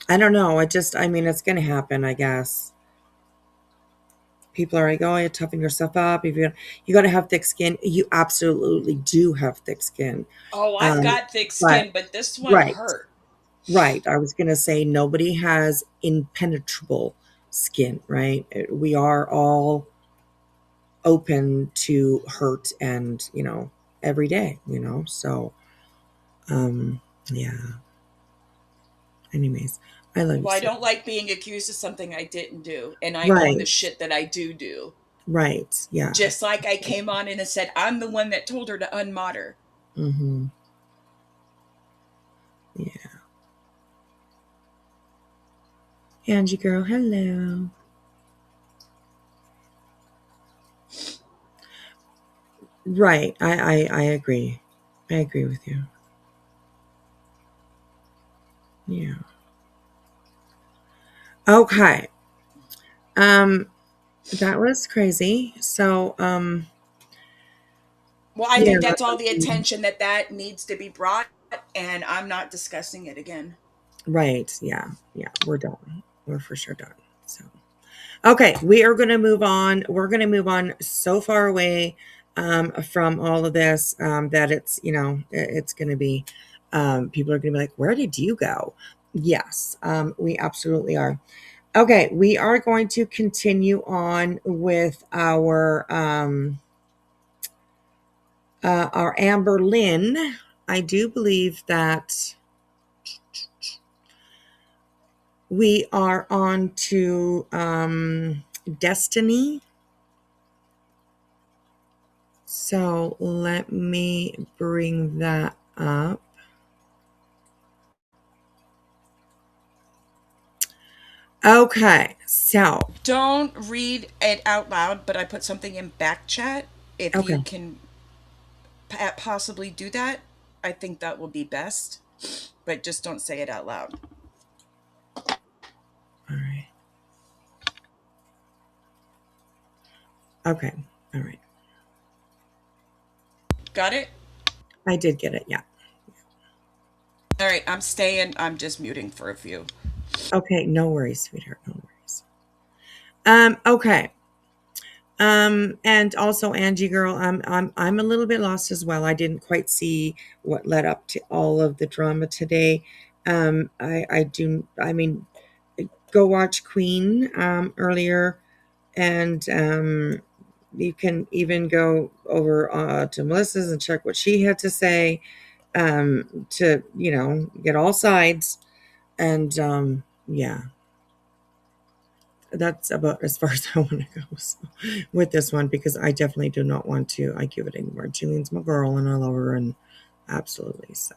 I don't know. I mean, it's going to happen, I guess. People are like, oh, you toughen yourself up. If you got to have thick skin. You absolutely do have thick skin. Oh, I've Um, got thick but skin, but this one right, hurt. right. I was going to say nobody has impenetrable skin, right? We are all open to hurt and, you know, every day, you know? So, um, yeah. Anyways, I love you Well, I so don't like being accused of something I didn't do, and I own the right, shit that I do. right. Yeah. Just like I came on and said, I'm the one that told her to unmod her. Mm-hmm. Yeah. Angie girl, hello. Right. I agree. I agree with you. Yeah. Okay. That was crazy. So, Well, I yeah. think that's all the attention that needs to be brought, and I'm not discussing it again. Right. Yeah. Yeah. We're done. We're for sure done. So, okay. We are going to move on. We're going to move on so far away from all of this that it's, you know, it's going to be, people are going to be like, where did you go? Yes, we absolutely are. Okay. We are going to continue on with our Amberlynn. I do believe that we are on to Destiny. So let me bring that up. Okay, so Don't read it out loud, but I put something in back chat. If okay. you can possibly do that, I think that will be best. But just don't say it out loud. All right. Okay. All right. Got it? I did get it. Yeah. All right, I'm staying. I'm just muting for a few. Okay. No worries, sweetheart. No worries. Okay. And also Angie girl, I'm a little bit lost as well. I didn't quite see what led up to all of the drama today. I mean, go watch Queen earlier, and you can even go over to Melissa's and check what she had to say, to get all sides. And yeah, that's about as far as I want to go with this one, because I definitely do not want to give it anymore. Julian's my girl and I love her, and absolutely. So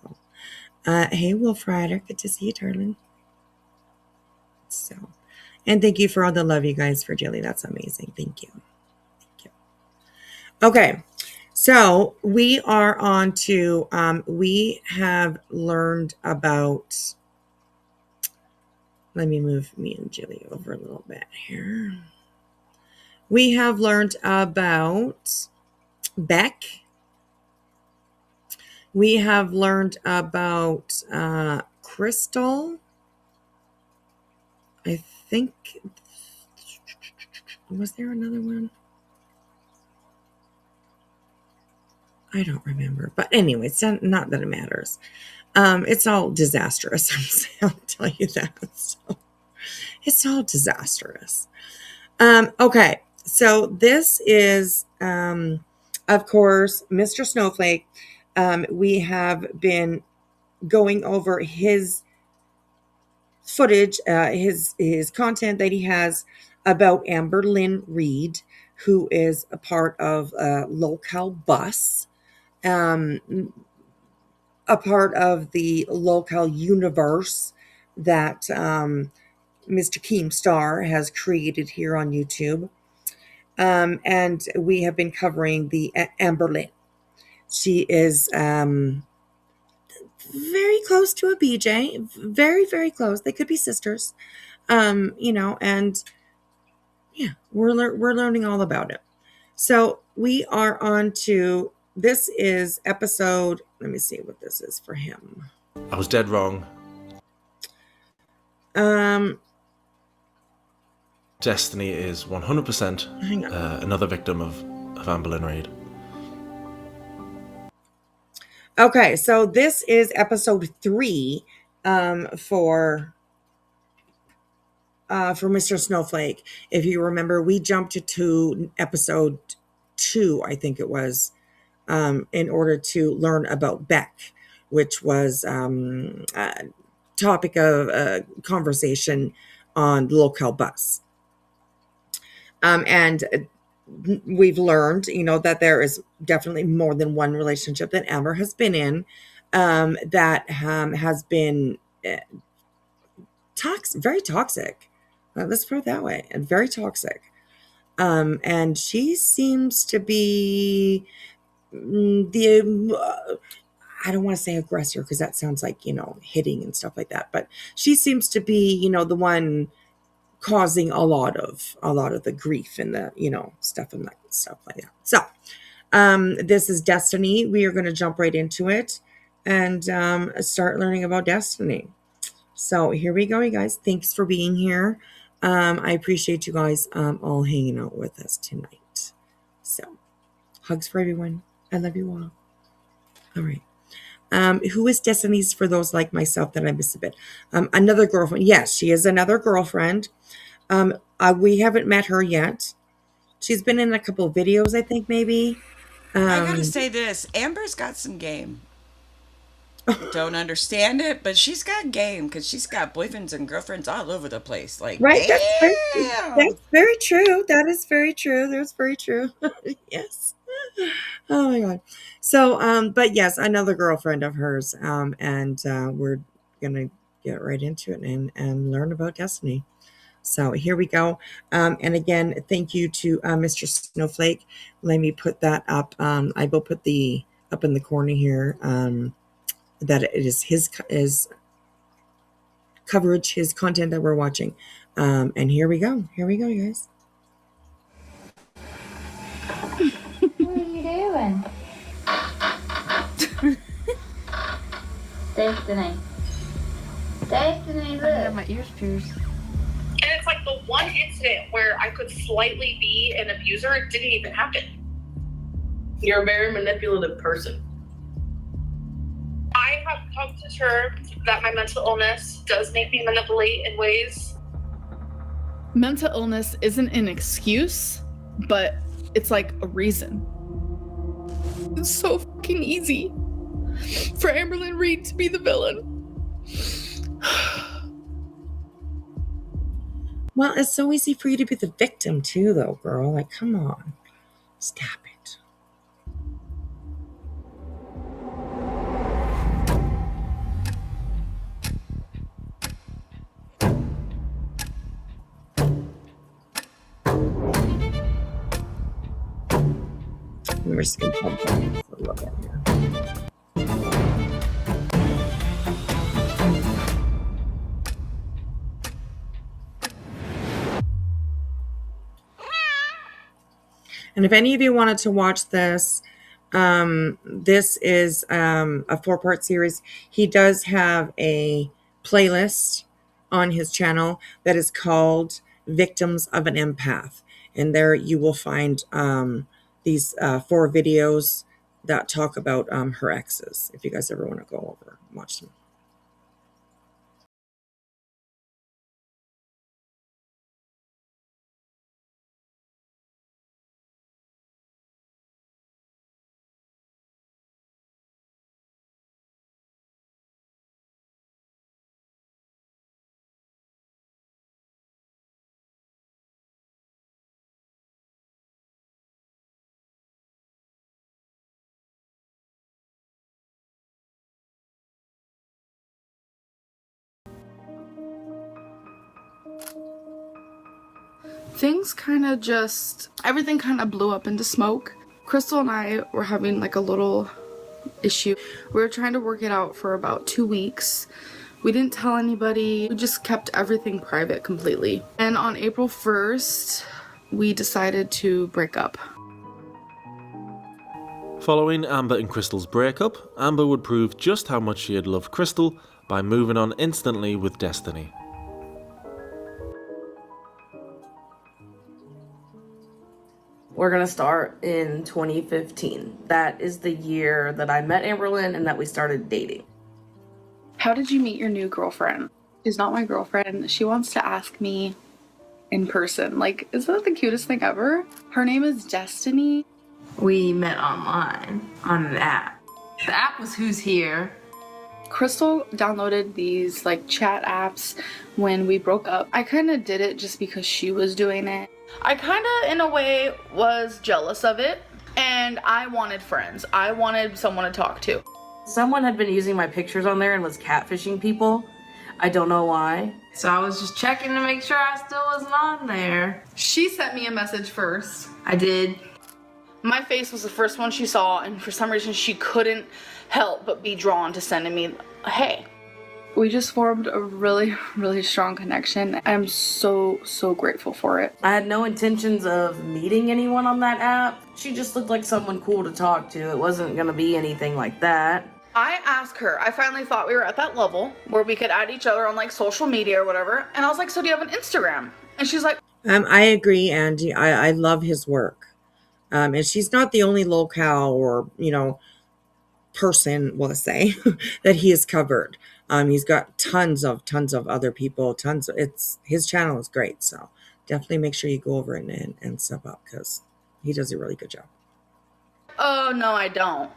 hey Wolf Rider, good to see you, darling. So, and thank you for all the love you guys for Jilly. That's amazing. Thank you. Okay, so we are on to we have learned about, let me move me and Jilly over a little bit here. We have learned about Beck. We have learned about Crystal. I think, was there another one? I don't remember. But anyway, it's not that it matters. It's all disastrous. I'll tell you that. So, it's all disastrous. Okay, so this is, of course, Mr. Snowflake. We have been going over his footage, his content that he has about Amberlynn Reid, who is a part of Local Bus, a part of the Local universe that Mr. Keemstar has created here on YouTube. And we have been covering the Amberlynn. She is very close to a BJ, very, very close. They could be sisters, and yeah, we're learning all about it. So we are on to, this is episode, let me see what this is for him. I was dead wrong. Destiny is 100% another victim of Amberlynn Reid. Okay, so this is episode 3 for Mr. Snowflake. If you remember, we jumped to episode 2, I think it was, in order to learn about Beck, which was a topic of conversation on the Local Bus. And we've learned, that there is definitely more than one relationship that Amber has been in, that has been very toxic. Let's put it that way, and very toxic. And she seems to be the I don't want to say aggressor, because that sounds like, hitting and stuff like that. But she seems to be, the one causing a lot of the grief and the, stuff and stuff like that. So, this is Destiny. We are going to jump right into it and start learning about Destiny. So here we go, you guys. Thanks for being here. I appreciate you guys all hanging out with us tonight. So, hugs for everyone. I love you all. All right. Who is Destiny's, for those like myself that I missed a bit? Another girlfriend. Yes, she is another girlfriend. We haven't met her yet. She's been in a couple of videos, I think, maybe. I gotta say this. Amber's got some game. Don't understand it, but she's got game, because she's got boyfriends and girlfriends all over the place. Like, right? Damn. That's very true. That is very true. That's very true. Yes. Oh my god. So, but yes, another girlfriend of hers. And we're gonna get right into it and learn about Destiny. So here we go. And again, thank you to Mr. Snowflake. Let me put that up. I will put the up in the corner here. That it is his coverage, his content that we're watching. And here we go. Here we go, you guys. What are you doing? Destiny, look. My ears pierced. And it's like the one incident where I could slightly be an abuser, it didn't even happen. You're a very manipulative person. I have come to terms that my mental illness does make me manipulate in ways. Mental illness isn't an excuse, but it's like a reason. It's so fucking easy for Amberlynn Reid to be the villain. Well, it's so easy for you to be the victim too, though, girl. Like, come on. Stop it. We're just going to pump that for a little bit here. And if any of you wanted to watch this, this is a 4-part series. He does have a playlist on his channel that is called Victims of an Empath. And there you will find these 4 videos that talk about her exes, if you guys ever want to go over and watch them. Things kind of everything kind of blew up into smoke. Crystal and I were having like a little issue. We were trying to work it out for about 2 weeks. We didn't tell anybody. We just kept everything private completely. And on April 1st, we decided to break up. Following Amber and Crystal's breakup, Amber would prove just how much she had loved Crystal by moving on instantly with Destiny. We're gonna start in 2015. That is the year that I met Amberlynn and that we started dating. How did you meet your new girlfriend? She's not my girlfriend. She wants to ask me in person. Like, isn't that the cutest thing ever? Her name is Destiny. We met online on an app. The app was Who's Here. Crystal downloaded these like chat apps when we broke up. I kind of did it just because she was doing it. I kind of, in a way, was jealous of it, and I wanted friends. I wanted someone to talk to. Someone had been using my pictures on there and was catfishing people. I don't know why. So I was just checking to make sure I still wasn't on there. She sent me a message first. I did. My face was the first one she saw, and for some reason she couldn't help but be drawn to sending me a hey. We just formed a really, really strong connection. I'm so, so grateful for it. I had no intentions of meeting anyone on that app. She just looked like someone cool to talk to. It wasn't gonna be anything like that. I asked her, I finally thought we were at that level where we could add each other on like social media or whatever. And I was like, so do you have an Instagram? And she's like, I agree, Angie. I love his work. And she's not the only locale or, person, let's say, that he has covered. He's got tons of other people, his channel is great. So definitely make sure you go over and sub up because he does a really good job. oh, no, I don't.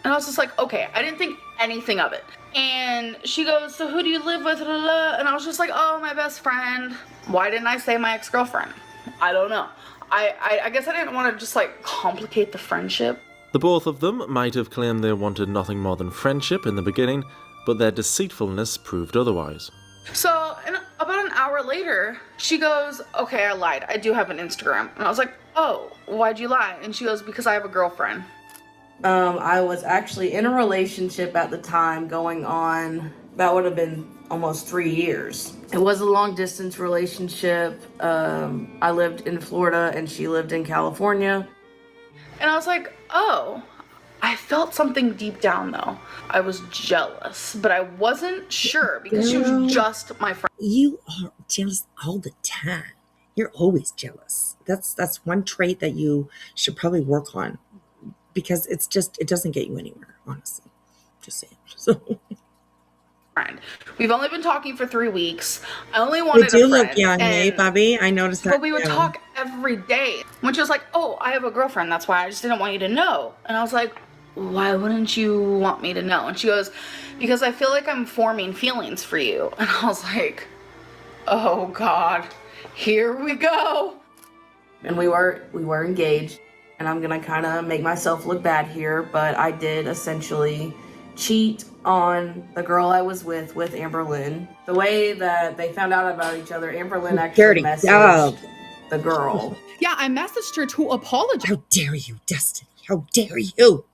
And I was just like, okay, I didn't think anything of it. And she goes, so who do you live with? And I was just like, oh, my best friend. Why didn't I say my ex-girlfriend? I don't know. I guess I didn't want to just like complicate the friendship. The both of them might have claimed they wanted nothing more than friendship in the beginning, but their deceitfulness proved otherwise. So, about an hour later, she goes, okay, I lied. I do have an Instagram. And I was like, oh, why'd you lie? And she goes, because I have a girlfriend. I was actually in a relationship at the time going on, that would have been almost 3 years. It was a long distance relationship. I lived in Florida and she lived in California. And I was like, oh, I felt something deep down though. I was jealous, but I wasn't sure because she was just my friend. You are jealous all the time. You're always jealous. That's one trait that you should probably work on, because it doesn't get you anywhere, honestly. Just saying. So. We've only been talking for 3 weeks. I only wanted You do a friend. look young, eh, Bobby? I noticed that. But we would talk every day. When she was like, oh, I have a girlfriend, that's why I just didn't want you to know. And I was like, why wouldn't you want me to know? And she goes, because I feel like I'm forming feelings for you. And I was like, oh God, here we go. And we were engaged. And I'm gonna kind of make myself look bad here, but I did essentially cheat on the girl I was with Amberlynn. The way that they found out about each other, Amberlyn actually messaged the girl. Yeah, I messaged her to apologize. How dare you, Destiny? How dare you?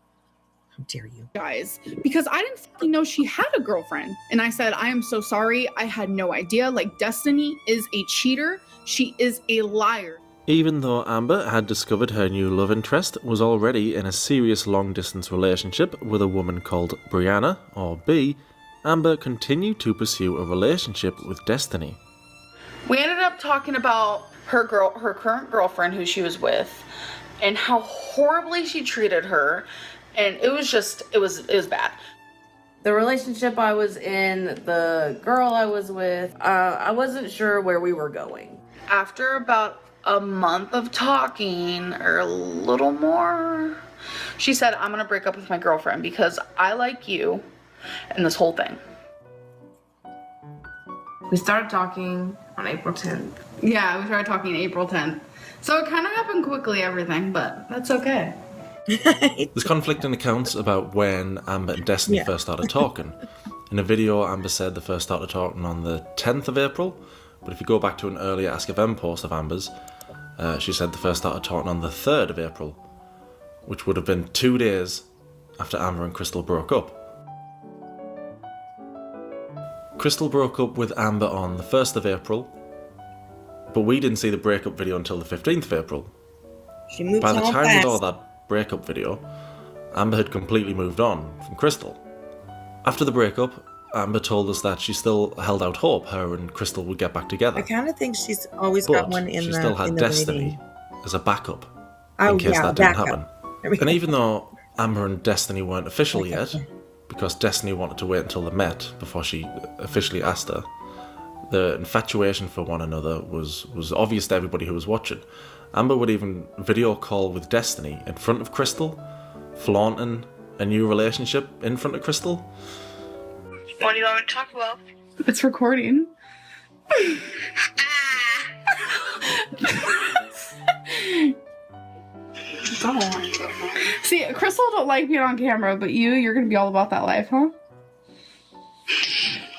How dare you? Guys, because I didn't fucking know she had a girlfriend. And I said, I am so sorry. I had no idea. Like, Destiny is a cheater. She is a liar. Even though Amber had discovered her new love interest was already in a serious long-distance relationship with a woman called Brianna, or B, Amber continued to pursue a relationship with Destiny. We ended up talking about her current girlfriend who she was with, and how horribly she treated her, and it was bad. The relationship I was in, the girl I was with, I wasn't sure where we were going. After about a month of talking, or a little more, she said, I'm gonna break up with my girlfriend because I like you and this whole thing. We started talking on April 10th. Yeah, we started talking April 10th. So it kind of happened quickly, everything, but that's okay. There's conflicting accounts about when Amber and Destiny first started talking. In a video, Amber said they first started talking on the 10th of April, but if you go back to an earlier Ask FM post of Amber's, she said they first started talking on the 3rd of April, which would have been 2 days after Amber and Crystal broke up. Crystal broke up with Amber on the 1st of April, but we didn't see the breakup video until the 15th of April. She moved By the on time we fast. saw that breakup video, Amber had completely moved on from Crystal. After the breakup, Amber told us that she still held out hope her and Crystal would get back together. I kind of think she's always got one in she the still had in the Destiny waiting. as a backup Oh, in case yeah, that didn't backup. happen. And even though Amber and Destiny weren't official yet, because Destiny wanted to wait until they met before she officially asked her, the infatuation for one another was obvious to everybody who was watching. Amber would even video call with Destiny in front of Crystal, flaunting a new relationship in front of Crystal. What do you want me to talk about? It's recording. See, Crystal don't like being on camera, but you're gonna be all about that life, huh?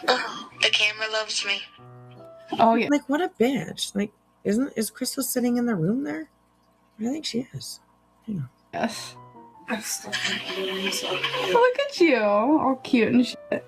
Oh, the camera loves me. Oh yeah. Like, what a bitch. Like, is Crystal sitting in the room there? I think she is. Hang on. Yes. Look at you, all cute and shit.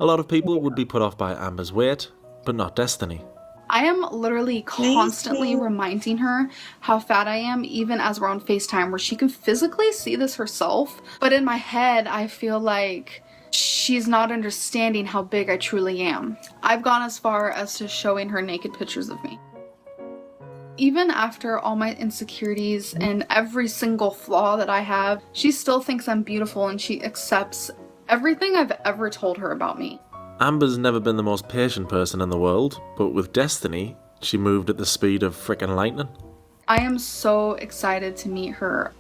A lot of people would be put off by Amber's weight, but not Destiny. I am literally constantly reminding her how fat I am, even as we're on FaceTime, where she can physically see this herself. But in my head, I feel like she's not understanding how big I truly am. I've gone as far as to showing her naked pictures of me. Even after all my insecurities and every single flaw that I have, she still thinks I'm beautiful and she accepts everything I've ever told her about me. Amber's never been the most patient person in the world, but with Destiny, she moved at the speed of frickin' lightning. I am so excited to meet her.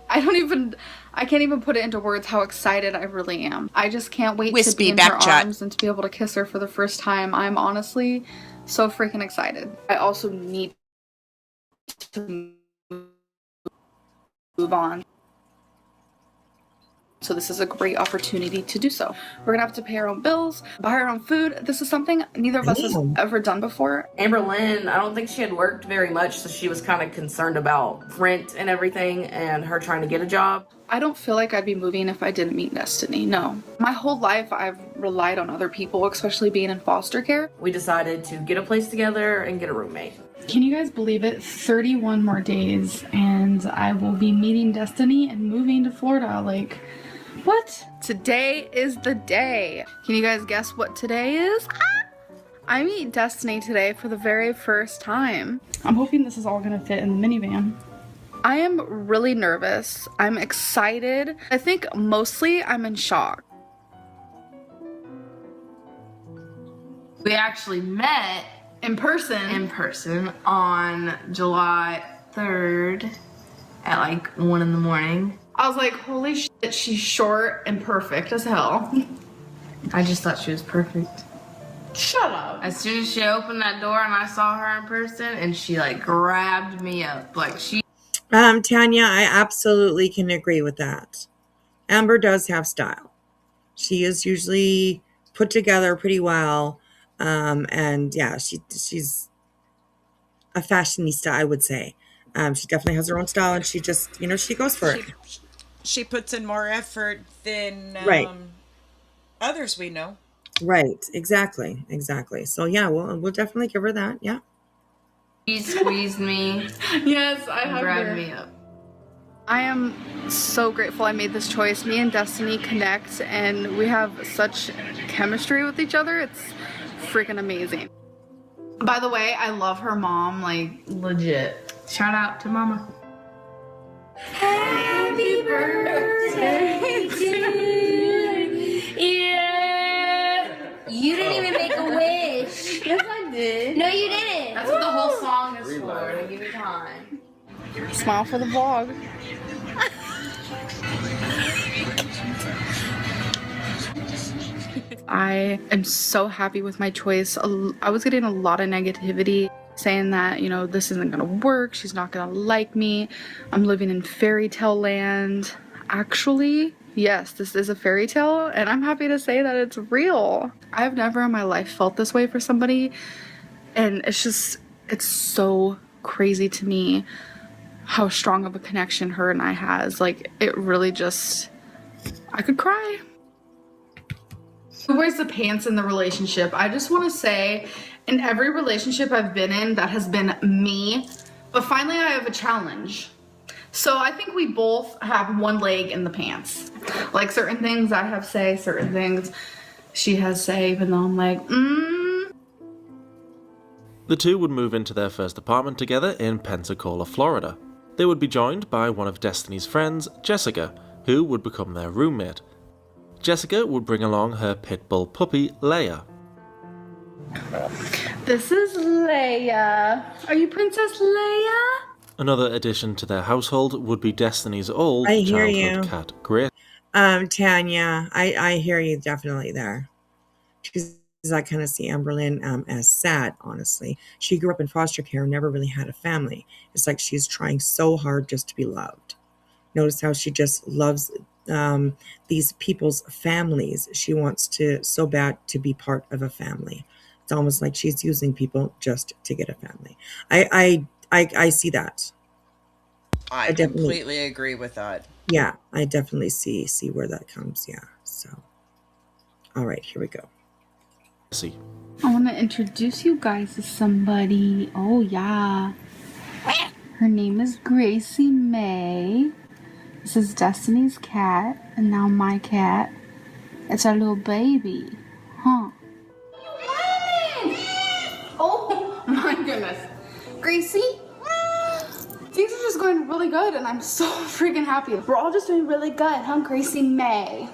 I can't even put it into words how excited I really am. I just can't wait to be in her arms and to be able to kiss her for the first time. I'm honestly So freaking excited. I also need to move on. So this is a great opportunity to do so. We're gonna have to pay our own bills, buy our own food. This is something neither of us has ever done before. Amberlynn, I don't think she had worked very much, so she was kind of concerned about rent and everything and her trying to get a job. I don't feel like I'd be moving if I didn't meet Destiny, no. My whole life I've relied on other people, especially being in foster care. We decided to get a place together and get a roommate. Can you guys believe it? 31 more days and I will be meeting Destiny and moving to Florida. Like, what? Today is the day. Can you guys guess what today is? I meet Destiny today for the very first time. I'm hoping this is all gonna fit in the minivan. I am really nervous. I'm excited. I think mostly I'm in shock. We actually met In person on July 3rd at like 1 in the morning. I was like, holy shit, she's short and perfect as hell. I just thought she was perfect. Shut up. As soon as she opened that door and I saw her in person, and she like grabbed me up, like she. Tanya, I absolutely can agree with that. Amber does have style. She is usually put together pretty well. And yeah, she's a fashionista, I would say. She definitely has her own style, and she just, she goes for it. She puts in more effort than Right. Others we know. Right. Exactly. So yeah, we'll definitely give her that. Yeah. She squeezed me. Yes, I have grabbed her. me up. I am so grateful I made this choice. Me and Destiny connect and we have such chemistry with each other. It's freaking amazing. By the way, I love her mom, like Legit. Shout out to Mama. Happy birthday to you. Yeah. You didn't even make a wish. Yes, I did. No, you didn't. That's what the whole song is for, to give you time. smile for the vlog. I am so happy with my choice. I was getting a lot of negativity saying that, this isn't gonna work, she's not gonna like me, I'm living in fairy tale land. Actually, yes, this is a fairy tale, and I'm happy to say that it's real. I've never in my life felt this way for somebody, and it's so crazy to me how strong of a connection her and I has. Like, it really just, I could cry. Who wears the pants in the relationship? I just want to say, in every relationship I've been in, that has been me, but finally I have a challenge. So I think we both have one leg in the pants. Like, certain things I have say, certain things she has say, even though I'm like, The two would move into their first apartment together in Pensacola, Florida. They would be joined by one of Destiny's friends, Jessica, who would become their roommate. Jessica would bring along her pit bull puppy, Leia. This is Leia. Are you Princess Leia? Another addition to their household would be Destiny's old I hear childhood you. cat, Grace. Tanya, I hear you definitely there. Because I kind of see Amberlynn as sad, honestly. She grew up in foster care and never really had a family. It's like she's trying so hard just to be loved. Notice how she just loves these people's families. She wants to so bad to be part of a family. It's almost like she's using people just to get a family. I see that. I completely agree with that. Yeah, I definitely see where that comes. Yeah. So, all right, here we go. See. I want to introduce you guys to somebody. Oh, yeah. Her name is Gracie May. This is Destiny's cat, and now my cat. It's our little baby. Huh? Oh, my goodness. Gracie? Things are just going really good, and I'm so freaking happy. We're all just doing really good, huh, Gracie May?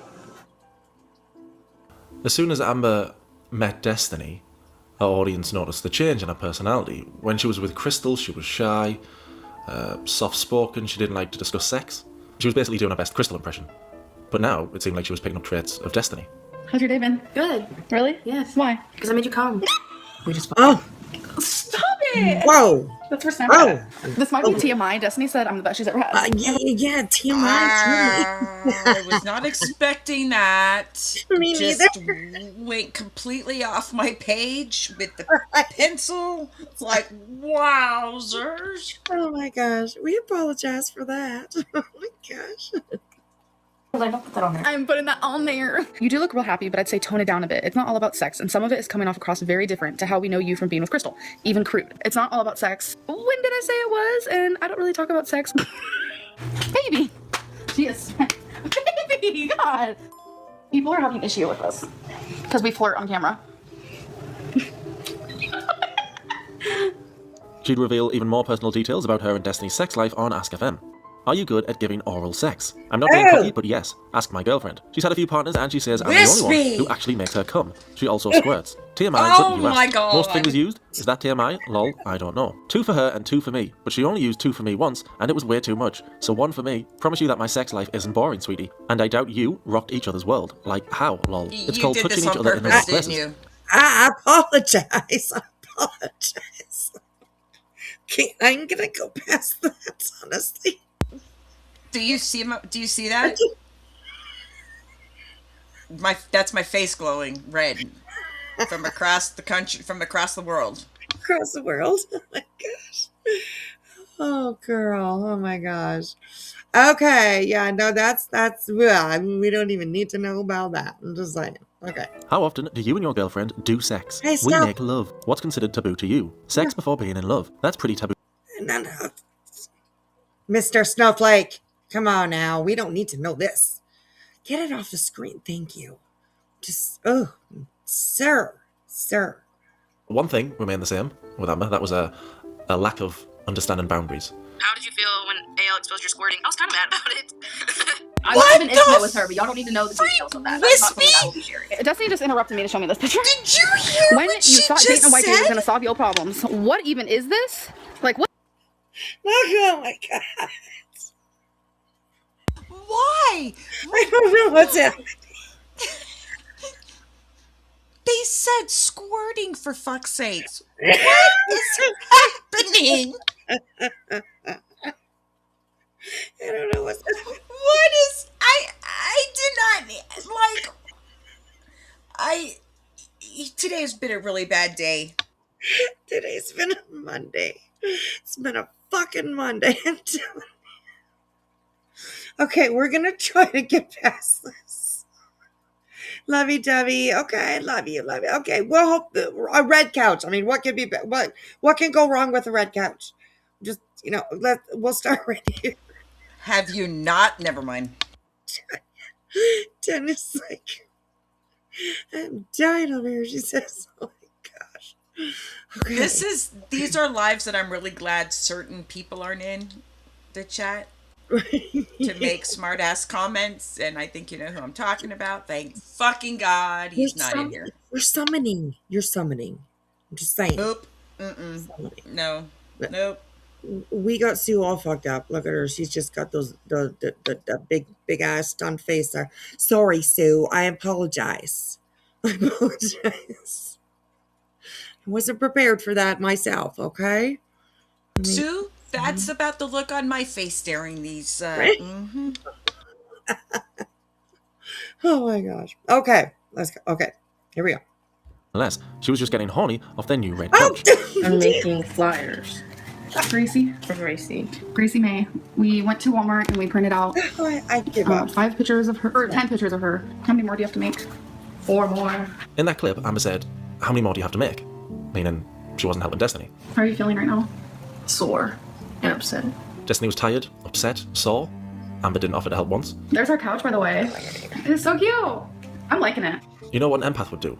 As soon as Amber met Destiny, our audience noticed the change in her personality. When she was with Crystal, she was shy, soft-spoken, she didn't like to discuss sex. She was basically doing her best Crystal impression. But now, it seemed like she was picking up traits of Destiny. How's your day been? Good. Really? Yes. Why? Because I made you come. We just. Oh, Whoa. That's for Oh. Snapchat. This might be TMI. Destiny said I'm the best she's ever had. Yeah, TMI. I was not expecting that. Me Just went completely off my page with the pencil. It's like, wowzers. Oh my gosh. We apologize for that. Oh my gosh. I don't put that on there. I'm putting that on there. You do look real happy, but I'd say tone it down a bit. It's not all about sex, and some of it is coming off across very different to how we know you from being with Crystal, even crude. It's not all about sex. When did I say it was? And I don't really talk about sex. Baby. She is. Baby, God. People are having issue with us because we flirt on camera. She'd reveal even more personal details about her and Destiny's sex life on Ask FM. Are you good at giving oral sex? I'm not being cocky, but yes. Ask my girlfriend. She's had a few partners and she says I'm the only one who actually makes her come. She also squirts. TMI, Oh you my ask. God. Most fingers used? Is that TMI? Lol, I don't know. 2 for her and 2 for me, but she only used 2 for me once, and it was way too much. So 1 for me. Promise you that my sex life isn't boring, sweetie. And I doubt you rocked each other's world. Like how, lol? It's called touching each other in the right places. You? I apologize. I apologize. Okay, I'm gonna go past that, honestly. Do you see that? That's my face glowing red from across the country, from across the world. Across the world. Oh my gosh. Oh girl. Oh my gosh. Okay. Yeah. No. That's. I mean, we don't even need to know about that. I'm just saying. Okay. How often do you and your girlfriend do sex? Hey, We stop. make love. What's considered taboo to you? Sex before being in love. That's pretty taboo. No. Mr. Snowflake. Come on now. We don't need to know this. Get it off the screen. Thank you. Just. Oh, sir. One thing remained the same with Amber. That was a lack of understanding boundaries. How did you feel when AL exposed your squirting? I was kind of mad about it. I'm not even intimate with her, but y'all don't need to know the details of that. That's not something I will be sharing. Destiny just interrupted me to show me this picture. Did you hear When what you she thought just dating a white dude was said? gonna solve your problems, what even is this? Like what? Oh my god. Why? I don't know what's happening. They said squirting, for fuck's sakes. What is happening? I don't know what's happening. What is I did not like today has been a really bad day. Today's been a Monday. It's been a fucking Monday. I'm telling you. Okay, we're gonna try to get past this. Lovey-dovey. Okay, love you. Okay, we'll hope a red couch. I mean, what can be what can go wrong with a red couch? Just we'll start right here. Have you not? Never mind. Dennis, like, I'm dying over here. She says, "Oh my gosh." Okay. These are lives that I'm really glad certain people aren't in the chat to make smart ass comments, and I think you know who I'm talking about. Thank fucking God he's not in here. You're summoning. I'm just saying. Nope. No. Nope. We got Sue all fucked up. Look at her. She's just got the big ass stunned face there. Sorry, Sue. I apologize. I wasn't prepared for that myself, okay? Sue, that's about the look on my face during these. Right? Oh my gosh. Okay, let's go. Okay, here we go. Unless she was just getting horny off their new red couch. I'm making flyers. Gracie May. We went to Walmart and we printed out I give up. 5 pictures of her, or 10 pictures of her. How many more do you have to make? 4 more. In that clip, Amber said, "How many more do you have to make?" Meaning she wasn't helping Destiny. How are you feeling right now? Sore and upset. Destiny was tired, upset, sore. Amber didn't offer to help once. There's our couch, by the way. It's so cute. I'm liking it. You know what an empath would do?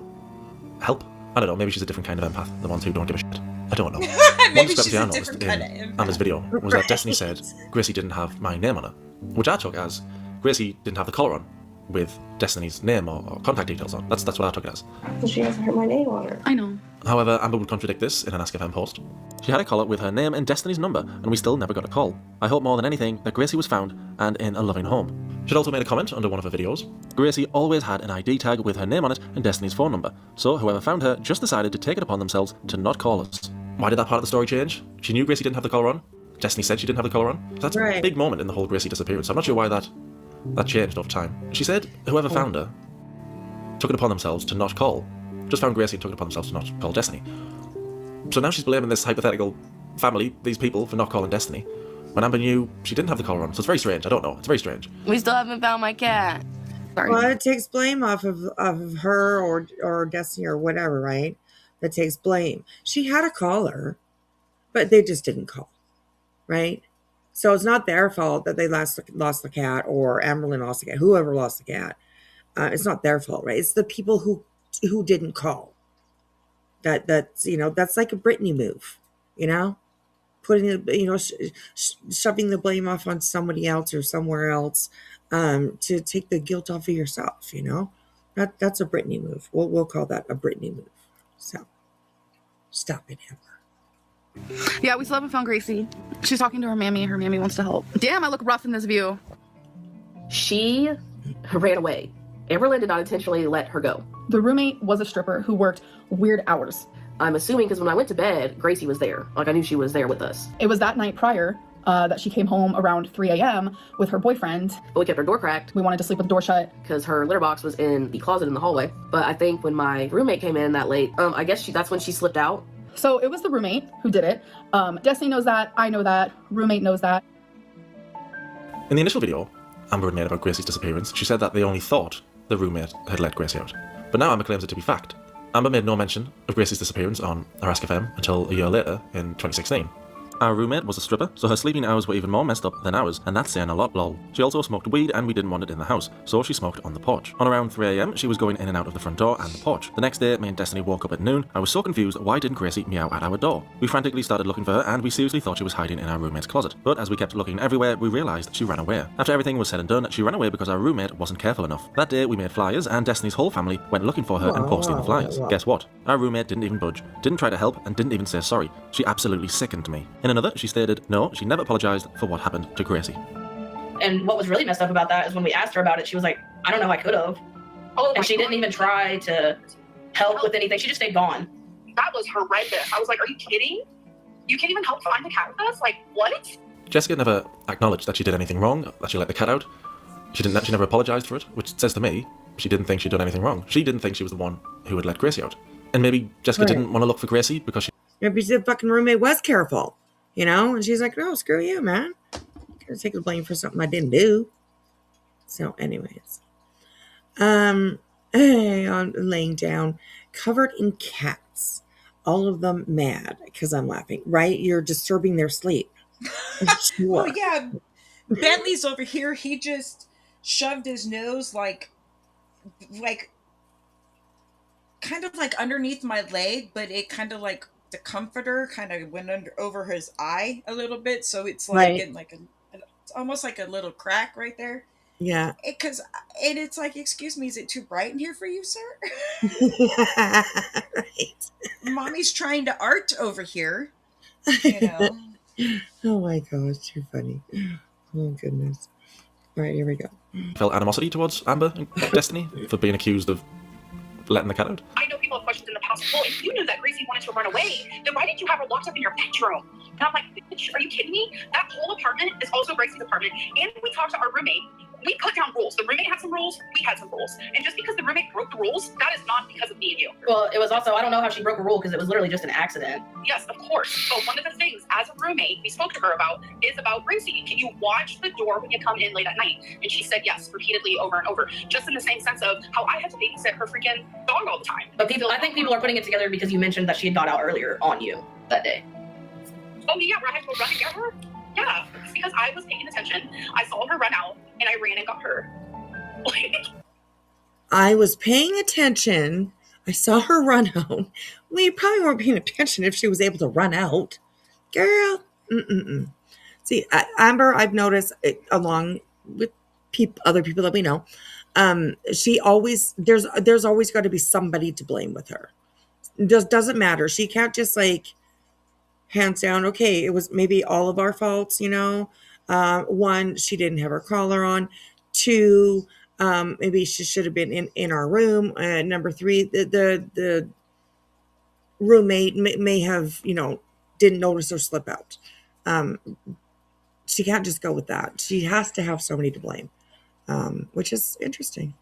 Help? I don't know, maybe she's a different kind of empath. The ones who don't give a shit. I don't know. One Maybe discrepancy she's a I noticed different in kind of empath. Amber's video was that Destiny said Gracie didn't have my name on her, which I took as Gracie didn't have the collar on with Destiny's name or contact details on. That's what I took it as. So she hasn't heard my name on her. I know. However, Amber would contradict this in an Ask FM post. She had a collar with her name and Destiny's number, and we still never got a call. I hope more than anything that Gracie was found and in a loving home. She'd also made a comment under one of her videos. Gracie always had an ID tag with her name on it and Destiny's phone number, so whoever found her just decided to take it upon themselves to not call us. Why did that part of the story change? She knew Gracie didn't have the collar on. Destiny said she didn't have the collar on. So that's a big moment in the whole Gracie disappearance. I'm not sure why that changed over time. She said whoever found her took it upon themselves to not call. Just found Gracie and took it upon themselves to not call Destiny. So now she's blaming this hypothetical family, these people, for not calling Destiny, when Amber knew she didn't have the collar on. So it's very strange. I don't know. It's very strange. We still haven't found my cat. Sorry. Well, it takes blame off of her or Destiny or whatever, right? That takes blame. She had a caller, but they just didn't call, right? So it's not their fault that they lost the cat, or Amberlynn lost the cat, whoever lost the cat. It's not their fault, right? It's the people who didn't call. That's that's like a Britney move, putting shoving the blame off on somebody else or somewhere else, to take the guilt off of yourself. That's a Britney move. We'll call that a Britney move. So stop it, Amber. Yeah, we still haven't found Gracie. She's talking to her mammy. Her mammy wants to help. Damn, I look rough in this view. She ran away. Amberlynn did not intentionally let her go. The roommate was a stripper who worked weird hours. I'm assuming because when I went to bed, Gracie was there. Like, I knew she was there with us. It was that night prior that she came home around 3 a.m. with her boyfriend. But we kept her door cracked. We wanted to sleep with the door shut. Because her litter box was in the closet in the hallway. But I think when my roommate came in that late, I guess that's when she slipped out. So it was the roommate who did it. Destiny knows that. I know that. Roommate knows that. In the initial video Amber had made about Gracie's disappearance, she said that they only thought the roommate had let Gracie out. But now Amber claims it to be fact. Amber made no mention of Gracie's disappearance on her Ask FM until a year later in 2016. Our roommate was a stripper, so her sleeping hours were even more messed up than ours, and that's saying a lot, lol. She also smoked weed, and we didn't want it in the house, so she smoked on the porch. On around 3 AM, she was going in and out of the front door and the porch. The next day, me and Destiny woke up at noon. I was so confused, why didn't Gracie meow at our door? We frantically started looking for her, and we seriously thought she was hiding in our roommate's closet. But as we kept looking everywhere, we realised she ran away. After everything was said and done, she ran away because our roommate wasn't careful enough. That day, we made flyers, and Destiny's whole family went looking for her and posting the flyers. Guess what? Our roommate didn't even budge, didn't try to help, and didn't even say sorry. She absolutely sickened me. In another, she stated, no, she never apologised for what happened to Gracie. And what was really messed up about that is when we asked her about it, she was like, I don't know, I could have. And she didn't even try to help with anything. She just stayed gone. That was horrendous. I was like, are you kidding? You can't even help find the cat with us? Like, what? Jessica never acknowledged that she did anything wrong, that she let the cat out. She never apologised for it, which says to me she didn't think she'd done anything wrong. She didn't think she was the one who had let Gracie out. And maybe Jessica didn't want to look for Gracie because she... Maybe the fucking roommate was careful, and she's like, no, screw you, man. I'm gonna take the blame for something I didn't do. So anyways, I'm laying down, covered in cats, all of them mad because I'm laughing, right? You're disturbing their sleep. Sure. Oh yeah, Bentley's over here. He just shoved his nose like kind of like underneath my leg, but it kind of like the comforter kind of went over his eye a little bit, so it's like in like it's almost like a little crack right there. Yeah. It's like, excuse me, is it too bright in here for you, sir? Right. Mommy's trying to art over here. Oh my gosh, you're funny. Oh goodness. All right, here we go. Felt animosity towards Amber and Destiny for being accused of letting the cat out. I know people have questions in the past. Well, if you knew that Gracie wanted to run away, then why didn't you have her locked up in your bedroom? And I'm like, bitch, are you kidding me? That whole apartment is also Gracie's apartment. And we talked to our roommate. We put down rules. The roommate had some rules. We had some rules. And just because the roommate broke the rules, that is not because of me and you. Well, it was also, I don't know how she broke a rule because it was literally just an accident. Yes, of course. But one of the things as a roommate we spoke to her about is about Gracie. Can you watch the door when you come in late at night? And she said yes, repeatedly over and over. Just in the same sense of how I had to babysit her freaking dog all the time. But I think people are putting it together because you mentioned that she had got out earlier on you that day. Oh yeah, where I had to go run and get her? Yeah, it's because I was paying attention. I saw her run out and I ran and got her. I was paying attention. I saw her run out. Well, you probably weren't paying attention if she was able to run out. Girl. See, Amber, I've noticed along with other people that we know, she always, there's always got to be somebody to blame with her. It doesn't matter. She can't just like, hands down, okay, it was maybe all of our faults, one, she didn't have her collar on. Two, maybe she should have been in our room. Number three, the roommate may have, didn't notice her slip out. She can't just go with that. She has to have somebody to blame, which is interesting.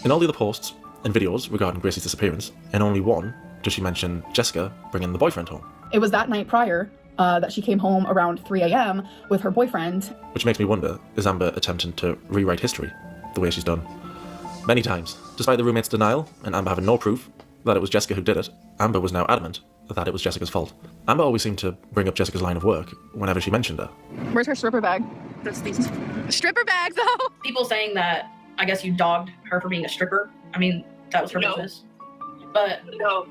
In all the other posts and videos regarding Gracie's disappearance, in only one does she mention Jessica bringing the boyfriend home. It was that night prior that she came home around 3 a.m. with her boyfriend. Which makes me wonder, is Amber attempting to rewrite history the way she's done many times? Despite the roommate's denial and Amber having no proof that it was Jessica who did it, Amber was now adamant that it was Jessica's fault. Amber always seemed to bring up Jessica's line of work whenever she mentioned her. Where's her stripper bag? That's these stripper bags, though. People saying that, I guess you dogged her for being a stripper. I mean, that was her business. But No.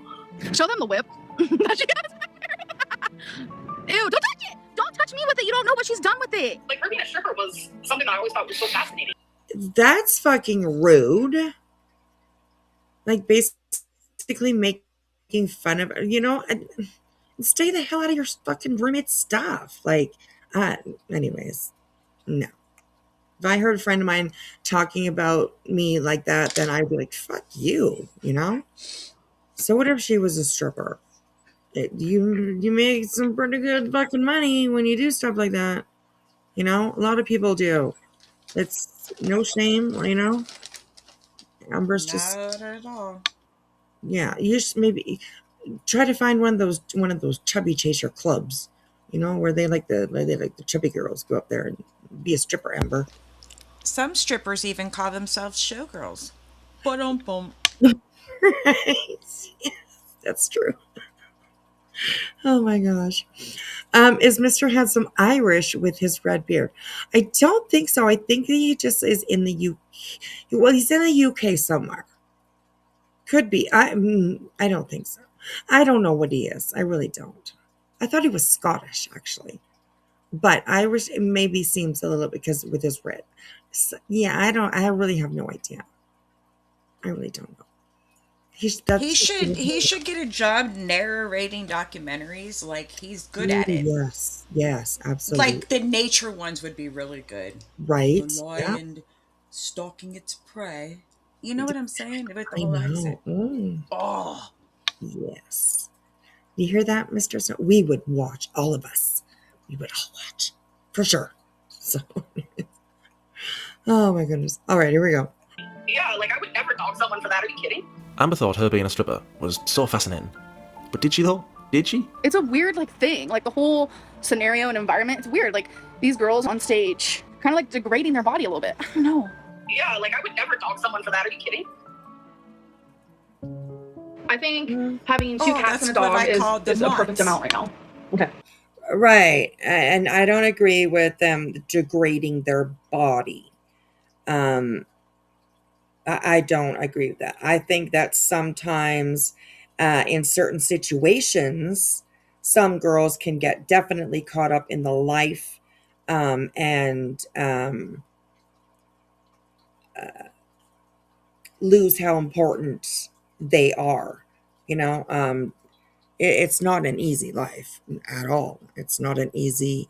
Show them the whip. That she has. Ew, don't touch it. Don't touch me with it. You don't know what she's done with it. Like, her being a stripper was something I always thought was so fascinating. That's fucking rude. Like, basically making fun of, and stay the hell out of your fucking roommate's stuff. Like, anyways, no. If I heard a friend of mine talking about me like that, then I'd be like, fuck you, So what if she was a stripper? You make some pretty good fucking money when you do stuff like that. A lot of people do. It's no shame, Amber's just Not at all. Yeah, you just maybe try to find one of those chubby chaser clubs, where they like the chubby girls go up there and be a stripper, Amber. Some strippers even call themselves showgirls. Ba-dum-bum. Right. Yes, that's true. Oh my gosh. Is Mr. Handsome Irish with his red beard? I don't think so. I think he just is in the UK. Well, he's in the UK somewhere. Could be. I don't think so. I don't know what he is. I really don't. I thought he was Scottish, actually. But Irish, it maybe seems a little, because with his red. So, yeah, I really have no idea. I really don't know. He should get a job narrating documentaries. Like, he's good at it. Yes, absolutely. Like, the nature ones would be really good. Right. The lion stalking its prey. You know what I'm saying? With the whole accent. Oh. Yes. You hear that, Mr. Snow? We would watch, all of us. We would all watch. For sure. So, oh my goodness. All right, here we go. Yeah, like, I would never dog someone for that. Are you kidding? Amber thought her being a stripper was so fascinating. But did she though? Did she? It's a weird thing. Like, the whole scenario and environment, it's weird. Like, these girls on stage kind of like degrading their body a little bit. I don't know. Yeah, like, I would never dog someone for that. Are you kidding? I think having two cats and a dog is a perfect amount right now. Okay. Right. And I don't agree with them degrading their body. I don't agree with that. I think that sometimes in certain situations, some girls can get definitely caught up in the life and lose how important they are. It's not an easy life at all. It's not an easy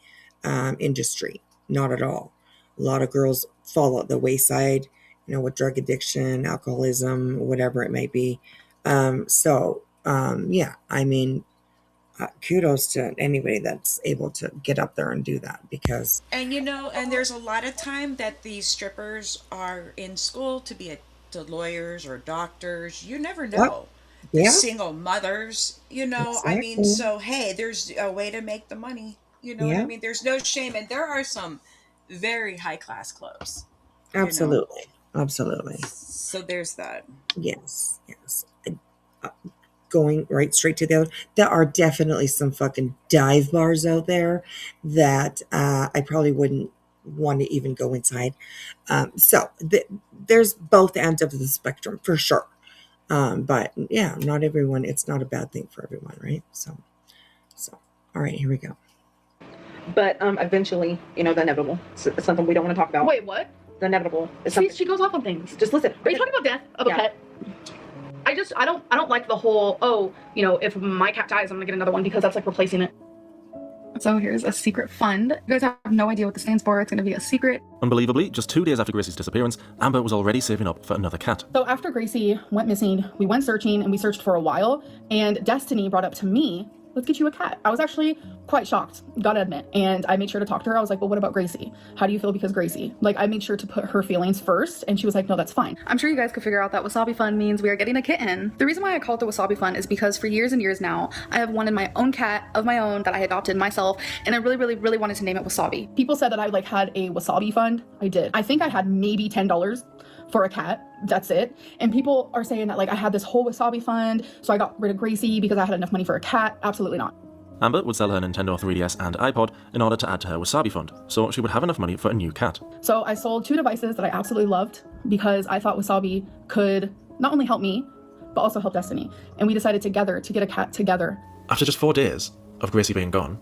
industry. Not at all. A lot of girls fall at the wayside, with drug addiction, alcoholism, whatever it may be. Yeah, I mean, kudos to anybody that's able to get up there and do that, because... And, and there's a lot of time that these strippers are in school to be to lawyers or doctors. You never know. Yeah. Single mothers, Exactly. I mean, so, hey, there's a way to make the money. What I mean? There's no shame. And there are some very high-class clubs. Absolutely. Absolutely. So there's that. Yes. Going right straight to the other, there are definitely some fucking dive bars out there that I probably wouldn't want to even go inside. There's both ends of the spectrum for sure. But yeah, not everyone, it's not a bad thing for everyone, right? So all right, here we go. But eventually, the inevitable. It's something we don't want to talk about. Wait, what? The inevitable. She goes off on things. Just listen. Are you talking about death of a pet? I don't like the whole, if my cat dies, I'm gonna get another one, because that's like replacing it. So here's a secret fund. You guys have no idea what this stands for. It's gonna be a secret. Unbelievably, just 2 days after Gracie's disappearance, Amber was already saving up for another cat. So after Gracie went missing, we went searching, and we searched for a while, and Destiny brought up to me, let's get you a cat. I was actually quite shocked, gotta admit. And I made sure to talk to her. I was like, well, what about Gracie? How do you feel because Gracie? Like, I made sure to put her feelings first, and she was like, no, that's fine. I'm sure you guys could figure out that Wasabi Fun means we are getting a kitten. The reason why I call it the Wasabi Fun is because for years and years now, I have wanted my own cat of my own that I adopted myself, and I really wanted to name it Wasabi. People said that I like had a Wasabi fund. I did. I think I had maybe $10 for a cat. That's it. And people are saying that like I had this whole Wasabi fund, so I got rid of Gracie because I had enough money for a cat. Absolutely not. Amber would sell her Nintendo 3DS and iPod in order to add to her Wasabi fund, so she would have enough money for a new cat. So I sold 2 devices that I absolutely loved because I thought Wasabi could not only help me, but also help Destiny. And we decided together to get a cat together. After just 4 days of Gracie being gone,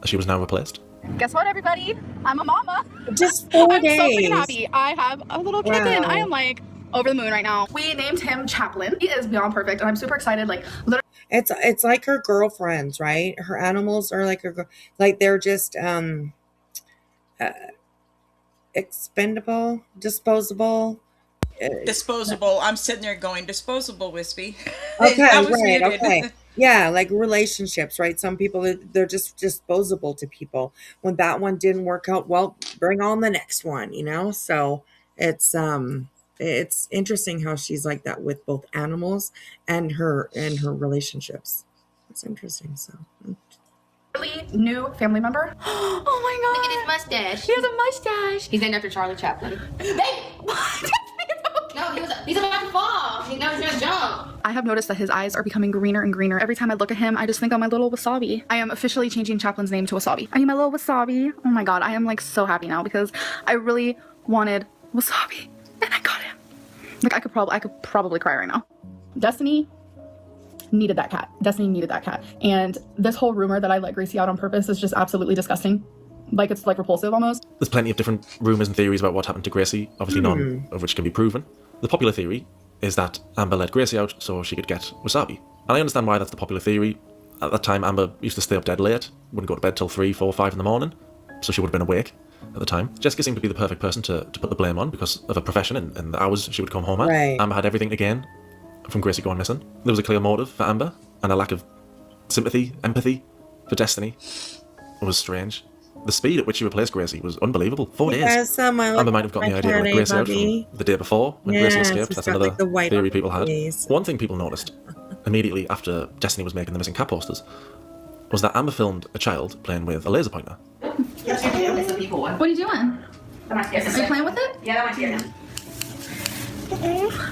she was now replaced. Guess what, everybody? I'm a mama. Just 4 days. I'm so freaking happy. I have a little kitten. Wow. I am like over the moon right now. We named him Chaplin. He is beyond perfect, and I'm super excited. Like, literally. It's like her girlfriends, right? Her animals are like like they're just expendable, disposable. Disposable. I'm sitting there going, disposable, Wispy. Okay, That was right, muted. okay. Yeah, like relationships, right? Some people, they're just disposable to people. When that one didn't work out, well, bring on the next one, you know? So it's interesting how she's like that with both animals and her relationships. It's interesting. So Really new family member. Oh my god. Look at his mustache. He has a mustache. He's named after Charlie Chaplin. No, he's about to fall. He knows he's gonna jump. I have noticed that his eyes are becoming greener and greener. Every time I look at him, I just think of my little Wasabi. I am officially changing Chaplin's name to Wasabi. I need my little Wasabi. Oh my god, I am like so happy now because I really wanted Wasabi and I got him. Like I could probably cry right now. Destiny needed that cat. Destiny needed that cat. And this whole rumor that I let Gracie out on purpose is just absolutely disgusting. Like, it's like repulsive almost. There's plenty of different rumours and theories about what happened to Gracie, obviously none of which can be proven. The popular theory is that Amber let Gracie out so she could get Wasabi. And I understand why that's the popular theory. At that time, Amber used to stay up dead late, wouldn't go to bed till 3, 4, 5 in the morning, so she would have been awake at the time. Jessica seemed to be the perfect person to put the blame on because of her profession and the hours she would come home at. Right. Amber had everything to gain from Gracie going missing. There was a clear motive for Amber, and a lack of sympathy, empathy for Destiny. It was strange. The speed at which she replaced Gracie was unbelievable. 4 days. Yes, Amber might have gotten the idea to let Gracie out from the day before when Gracie Yes, escaped. it's That's got, another like, the white theory on people the had. face. One thing people noticed immediately after Destiny was making the missing cat posters was that Amber filmed a child playing with a laser pointer. Yes, you do. It's a people one. What are you doing? That might scare him. Are you playing with it? Yeah, that might scare him.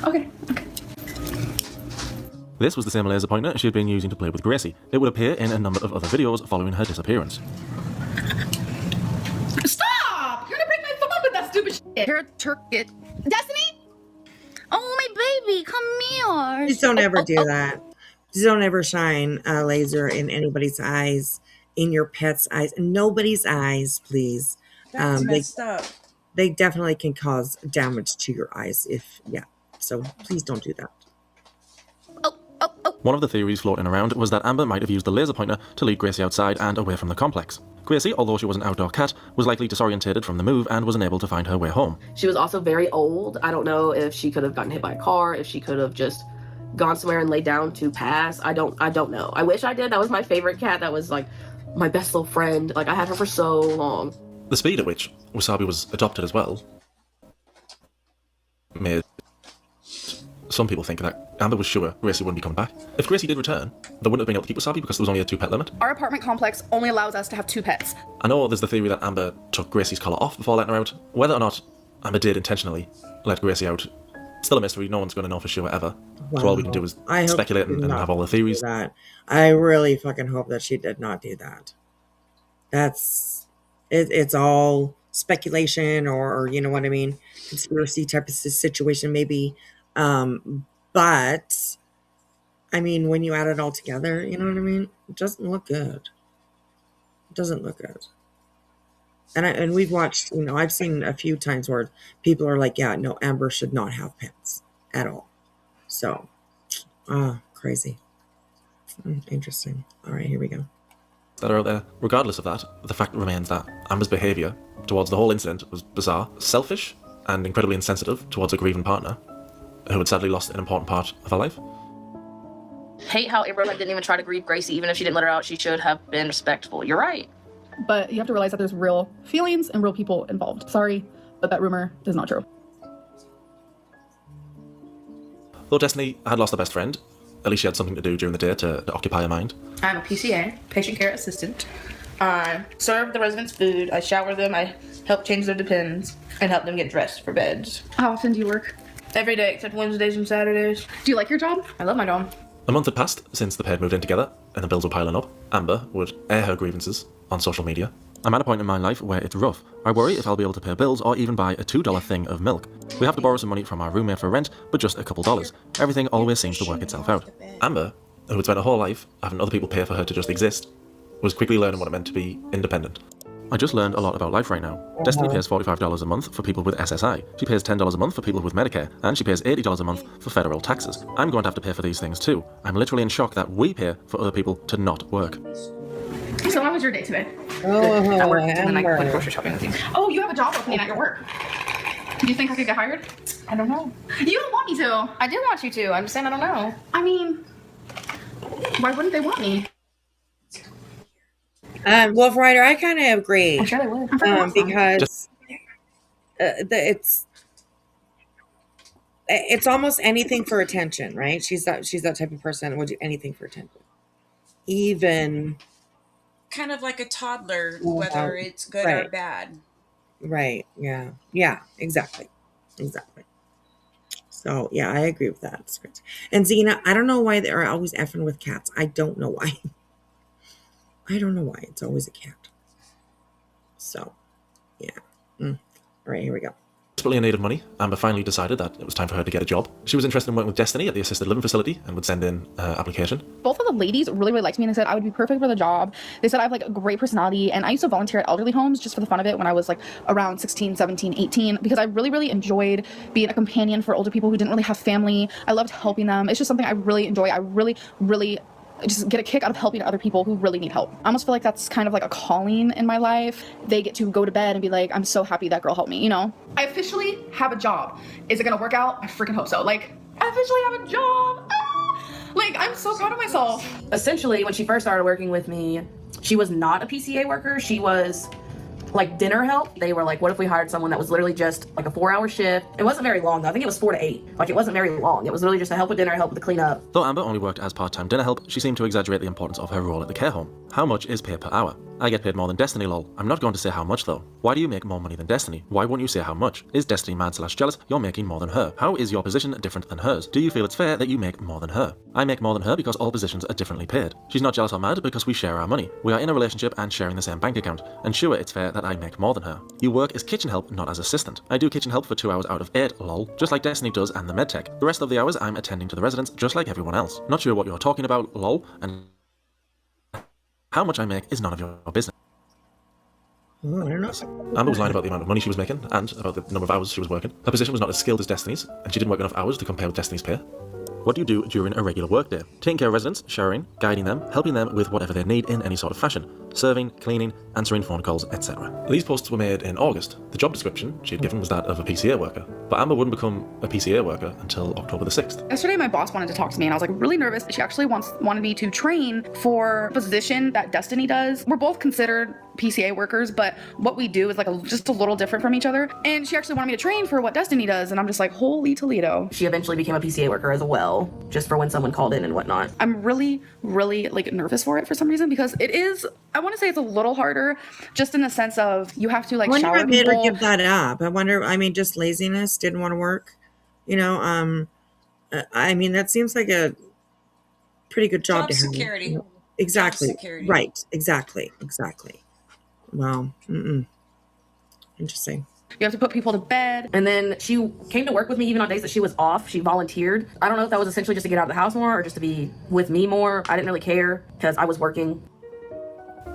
Okay. This was the same laser pointer she had been using to play with Gracie. It would appear in a number of other videos following her disappearance. Stop! You're gonna break my phone with that stupid shit. You're a turket. Destiny? Oh, my baby, come here. Just don't ever do that. Just don't ever shine a laser in anybody's eyes, in your pet's eyes, and nobody's eyes, please. That's messed up. They definitely can cause damage to your eyes so please don't do that. One of the theories floating around was that Amber might have used the laser pointer to lead Gracie outside and away from the complex. Gracie, although she was an outdoor cat, was likely disorientated from the move and was unable to find her way home. She was also very old. I don't know if she could have gotten hit by a car, if she could have just gone somewhere and laid down to pass. I don't know. I wish I did. That was my favorite cat. That was like my best little friend. Like I had her for so long. The speed at which Wasabi was adopted as well made some people think that Amber was sure Gracie wouldn't be coming back. If Gracie did return, they wouldn't have been able to keep Wasabi because there was only a 2-pet limit. Our apartment complex only allows us to have 2 pets. I know there's the theory that Amber took Gracie's collar off before letting her out. Whether or not Amber did intentionally let Gracie out, still a mystery. No one's going to know for sure ever. Wow. So all we can do is speculate and have all the theories. That. I really fucking hope that she did not do that. It's all speculation or you know what I mean, conspiracy type of situation maybe. But I mean, when you add it all together, you know what I mean? It doesn't look good. It doesn't look good. And we've watched, I've seen a few times where people are like, yeah, no, Amber should not have pets at all. So, crazy. Interesting. All right, here we go. That are out there. Regardless of that, the fact remains that Amber's behaviour towards the whole incident was bizarre, selfish, and incredibly insensitive towards a grieving partner who had sadly lost an important part of her life. hate how Amberlynn didn't even try to grieve Gracie. Even if she didn't let her out, she should have been respectful. You're right. But you have to realize that there's real feelings and real people involved. Sorry, but that rumor is not true. Though Destiny had lost her best friend, at least she had something to do during the day to occupy her mind. I'm a PCA, patient care assistant. I serve the residents food, I shower them, I help change their Depends, and help them get dressed for beds. How often do you work? Every day except Wednesdays and Saturdays. Do you like your job? I love my job. A month had passed since the pair had moved in together, and the bills were piling up. Amber would air her grievances on social media. I'm at a point in my life where it's rough. I worry if I'll be able to pay bills or even buy a $2 thing of milk. We have to borrow some money from our roommate for rent, but just a couple dollars. Everything always seems to work itself out. Amber, who had spent her whole life having other people pay for her to just exist, was quickly learning what it meant to be independent. I just learned a lot about life right now. Destiny pays $45 a month for people with SSI. She pays $10 a month for people with Medicare, and she pays $80 a month for federal taxes. I'm going to have to pay for these things too. I'm literally in shock that we pay for other people to not work. So how was your day today? I work and then I went grocery shopping with you. Oh, you have a job opening at your work. Do you think I could get hired? I don't know. You don't want me to. I do want you to. I'm just saying I don't know. I mean, why wouldn't they want me? Wolf Rider, I kind of agree. I'm sure they would. Because it's almost anything for attention, right? She's that type of person that would do anything for attention. Even kind of like a toddler, whether it's good or bad. Right. Yeah. Yeah. Exactly. So yeah, I agree with that. It's great. And Zena, I don't know why they're always effing with cats. I don't know why. It's always a cat. So, yeah. All right, here we go. Desperately in need of money, Amber finally decided that it was time for her to get a job. She was interested in working with Destiny at the assisted living facility and would send in an application. Both of the ladies really liked me and they said I would be perfect for the job. They said I have like a great personality, and I used to volunteer at elderly homes just for the fun of it when I was like around 16, 17, 18, because I really enjoyed being a companion for older people who didn't really have family. I loved helping them. It's just something I really enjoy. I really just get a kick out of helping other people who really need help. I almost feel like that's kind of like a calling in my life. They get to go to bed and be like, I'm so happy that girl helped me, you know? I officially have a job. Is it gonna work out? I freaking hope so. Like, I officially have a job. Like, I'm so proud of myself. Essentially, when she first started working with me, she was not a PCA worker. She was like dinner help. They were like, what if we hired someone that was literally just like a 4-hour shift? It wasn't very long though. I think it was 4 to 8. Like, it wasn't very long. It was really just to help with dinner, help with the cleanup. Though Amber only worked as part-time dinner help, she seemed to exaggerate the importance of her role at the care home. How much is pay per hour? I get paid more than Destiny, lol. I'm not going to say how much though. Why do you make more money than Destiny? Why won't you say how much? Is Destiny mad/jealous? You're making more than her. How is your position different than hers? Do you feel it's fair that you make more than her? I make more than her because all positions are differently paid. She's not jealous or mad because we share our money. We are in a relationship and sharing the same bank account. And sure, it's fair that I make more than her. You work as kitchen help, not as assistant. I do kitchen help for 2 hours out of 8, lol. Just like Destiny does and the medtech. The rest of the hours I'm attending to the residents just like everyone else. Not sure what you're talking about, lol. And how much I make is none of your business. Oh, I don't know. Amber was lying about the amount of money she was making and about the number of hours she was working. Her position was not as skilled as Destiny's, and she didn't work enough hours to compare with Destiny's pay. What do you do during a regular workday? Taking care of residents, showering, guiding them, helping them with whatever they need in any sort of fashion. Serving, cleaning, answering phone calls, etc. These posts were made in August. The job description she had given was that of a PCA worker, but Amber wouldn't become a PCA worker until October the 6th. Yesterday my boss wanted to talk to me and I was like really nervous. She actually wanted me to train for a position that Destiny does. We're both considered PCA workers, but what we do is like just a little different from each other. And she actually wanted me to train for what Destiny does, and I'm just like, holy Toledo. She eventually became a PCA worker as well, just for when someone called in and whatnot. I'm really like nervous for it for some reason, because it is, I want to say it's a little harder, just in the sense of you have to like shower people. I wonder if I made her give that up. I wonder, I mean, just laziness, didn't want to work, you know. I mean, that seems like a pretty good job to have. Security. You know? Exactly. Job security. Right. Exactly. Wow. Interesting. You have to put people to bed. And then she came to work with me even on days that she was off. She volunteered. I don't know if that was essentially just to get out of the house more or just to be with me more. I didn't really care because I was working.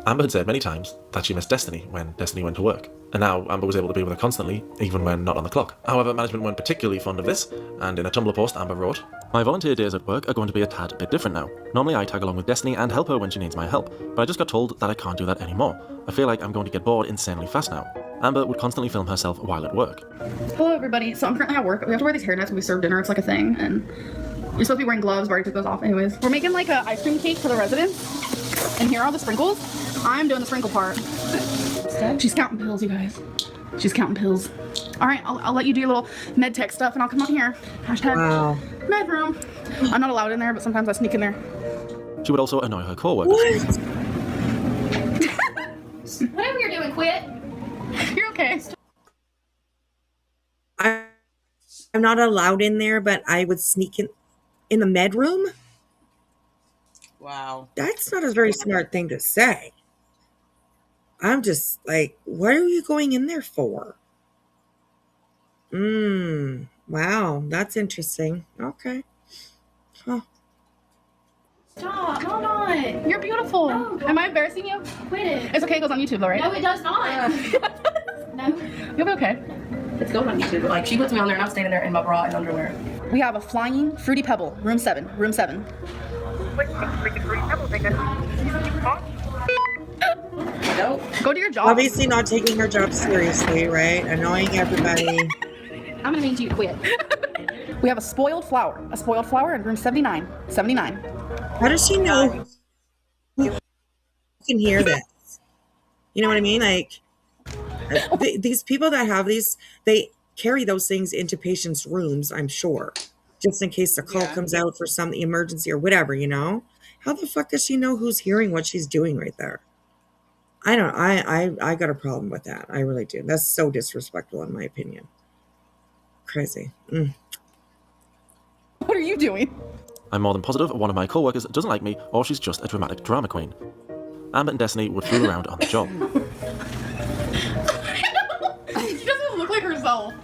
Amber had said many times that she missed Destiny when Destiny went to work, and now Amber was able to be with her constantly, even when not on the clock. However, management weren't particularly fond of this, and in a Tumblr post Amber wrote, "My volunteer days at work are going to be a tad bit different now. Normally I tag along with Destiny and help her when she needs my help, but I just got told that I can't do that anymore. I feel like I'm going to get bored insanely fast now. Amber would constantly film herself while at work. Hello everybody. So I'm currently at work. We have to wear these hairnets when we serve dinner. It's like a thing, and you're supposed to be wearing gloves, but I already took those off anyways. We're making like a ice cream cake for the residents, and here are all the sprinkles. I'm doing the sprinkle part. She's counting pills, you guys. She's counting pills. All right, I'll let you do your little med tech stuff, and I'll come up here. Hashtag med room. I'm not allowed in there, but sometimes I sneak in there. She would also annoy her co-workers. Whatever you're doing, quit. You're okay. I'm not allowed in there, but I would sneak in the med room. Wow. That's not a very smart thing to say. I'm just like, what are you going in there for? Wow, that's interesting. Okay. Huh. Stop, no, not. You're beautiful. No, am I embarrassing you? Quit it. It's okay, it goes on YouTube though, right? No, it does not. No. You'll be okay. It's going on YouTube. Like, she puts me on there and I'm standing there in my bra and underwear. We have a flying fruity pebble, room 7. Room 7. Nope. Go to your job. Obviously not taking her job seriously, right? Annoying everybody. I'm gonna need you to quit. We have a spoiled flower in room 79. 79. How does she know you can hear this? You know what I mean? Like, these people that have these, they carry those things into patients' rooms, I'm sure, just in case the call comes out for some emergency or whatever, you know? How the fuck does she know who's hearing what she's doing right there? I don't. I got a problem with that. I really do. That's so disrespectful, in my opinion. Crazy. What are you doing? I'm more than positive one of my co-workers doesn't like me, or she's just a dramatic drama queen. Amber and Destiny would fool around on the job. She doesn't look like herself.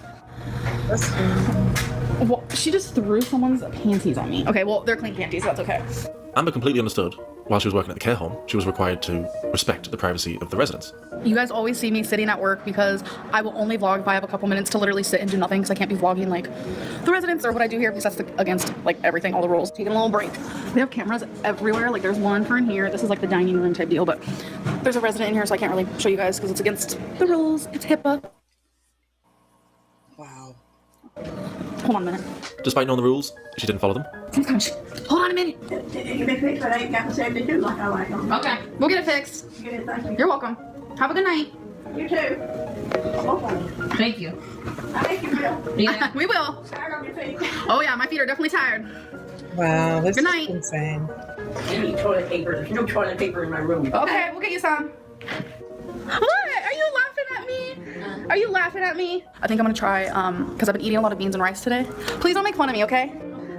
Well, she just threw someone's panties at me. Okay, well, they're clean panties, so that's okay. Amber completely understood. While she was working at the care home, she was required to respect the privacy of the residents. You guys always see me sitting at work because I will only vlog if I have a couple minutes to literally sit and do nothing, because I can't be vlogging like the residents or what I do here, because that's against like everything, all the rules. Taking a little break. We have cameras everywhere. Like there's one for in here. This is like the dining room type deal, but there's a resident in here, so I can't really show you guys because it's against the rules. It's HIPAA. Wow. Hold on a minute. Despite knowing the rules, she didn't follow them. Sometimes. Hold on a minute. Okay, we'll get it fixed. You're welcome. Have a good night. You too. Thank you. I think you will. Yeah. We will. Tired on your feet. Oh yeah, my feet are definitely tired. Wow, this Good is night. insane. I need toilet paper. There's no toilet paper in my room. Okay, we'll get you some. What? Are you laughing at me? Are you laughing at me? I think I'm gonna try, because I've been eating a lot of beans and rice today. Please don't make fun of me, okay?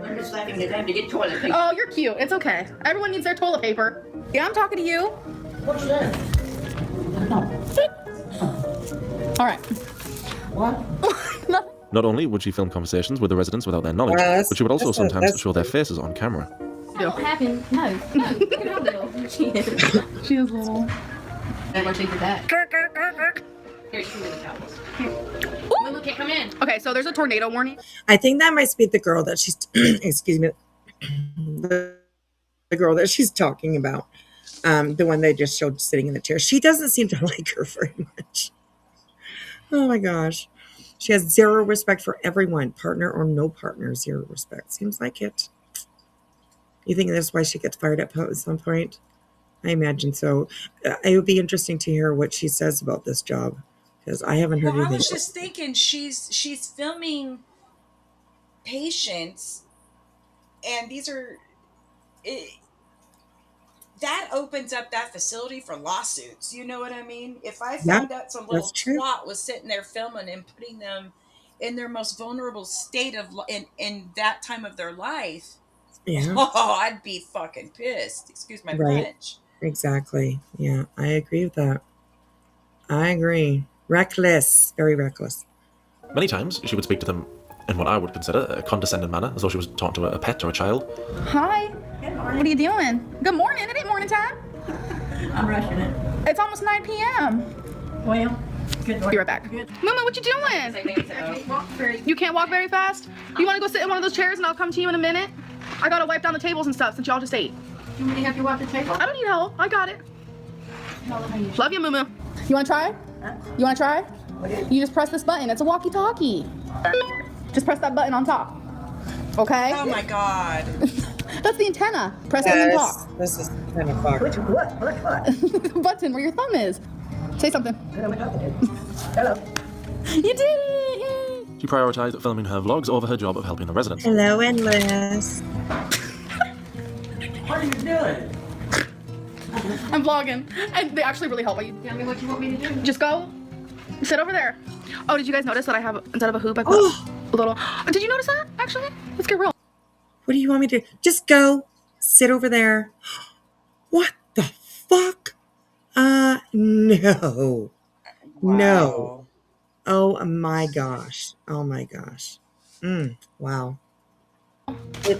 I'm just laughing at them to get toilet paper. Oh, you're cute. It's okay. Everyone needs their toilet paper. Yeah, I'm talking to you. What's that? All right. What? Nothing. Not only would she film conversations with the residents without their knowledge, but she would also sometimes show their faces on camera. What happened? No. Look at how little she is. She is little. I'm gonna take your back. Here, you can do the towels. Lulu can't come in. Okay, so there's a tornado warning. I think that might be the girl that she's, excuse me, the girl that she's talking about. The one they just showed sitting in the chair. She doesn't seem to like her very much. Oh my gosh. She has zero respect for everyone, partner or no partner, zero respect. Seems like it. You think that's why she gets fired up at some point? I imagine so. It would be interesting to hear what she says about this job, because I haven't heard Well, I anything. was just thinking she's filming patients, and these are that opens up that facility for lawsuits. You know what I mean? If I found out some little twat was sitting there filming and putting them in their most vulnerable state of in that time of their life, oh, I'd be fucking pissed. Excuse my French. Exactly. Yeah, I agree with that. I agree. Reckless. Very reckless. Many times, she would speak to them in what I would consider a condescending manner, as though she was talking to a pet or a child. Hi. What are you doing? Good morning. It ain't morning time. I'm rushing it. It's almost 9 p.m. Well, good. Be right back. Good. Mama, what you doing? You can't walk very fast? You want to go sit in one of those chairs and I'll come to you in a minute? I gotta wipe down the tables and stuff since y'all just ate. You want me to help you wipe the table? I don't need help. I got it. Love you, Moo. You want to try? You want to try? You just press this button. It's a walkie-talkie. Just press that button on top. Okay? Oh my god. That's the antenna. Press it and then talk. This is kind of fucked. The button where your thumb is. Say something. Hello. You did it! Yay! She prioritised filming her vlogs over her job of helping the residents. Hello, Endless. What are you doing? I'm vlogging. And they actually really help. Tell me what you want me to do. Just go. Sit over there. Oh, did you guys notice that I have, instead of a hoop, I put a little... Did you notice that, actually? Let's get real. What do you want me to do? Just go. Sit over there. What the fuck? No. Wow. No. Oh my gosh. Oh my gosh. Wow.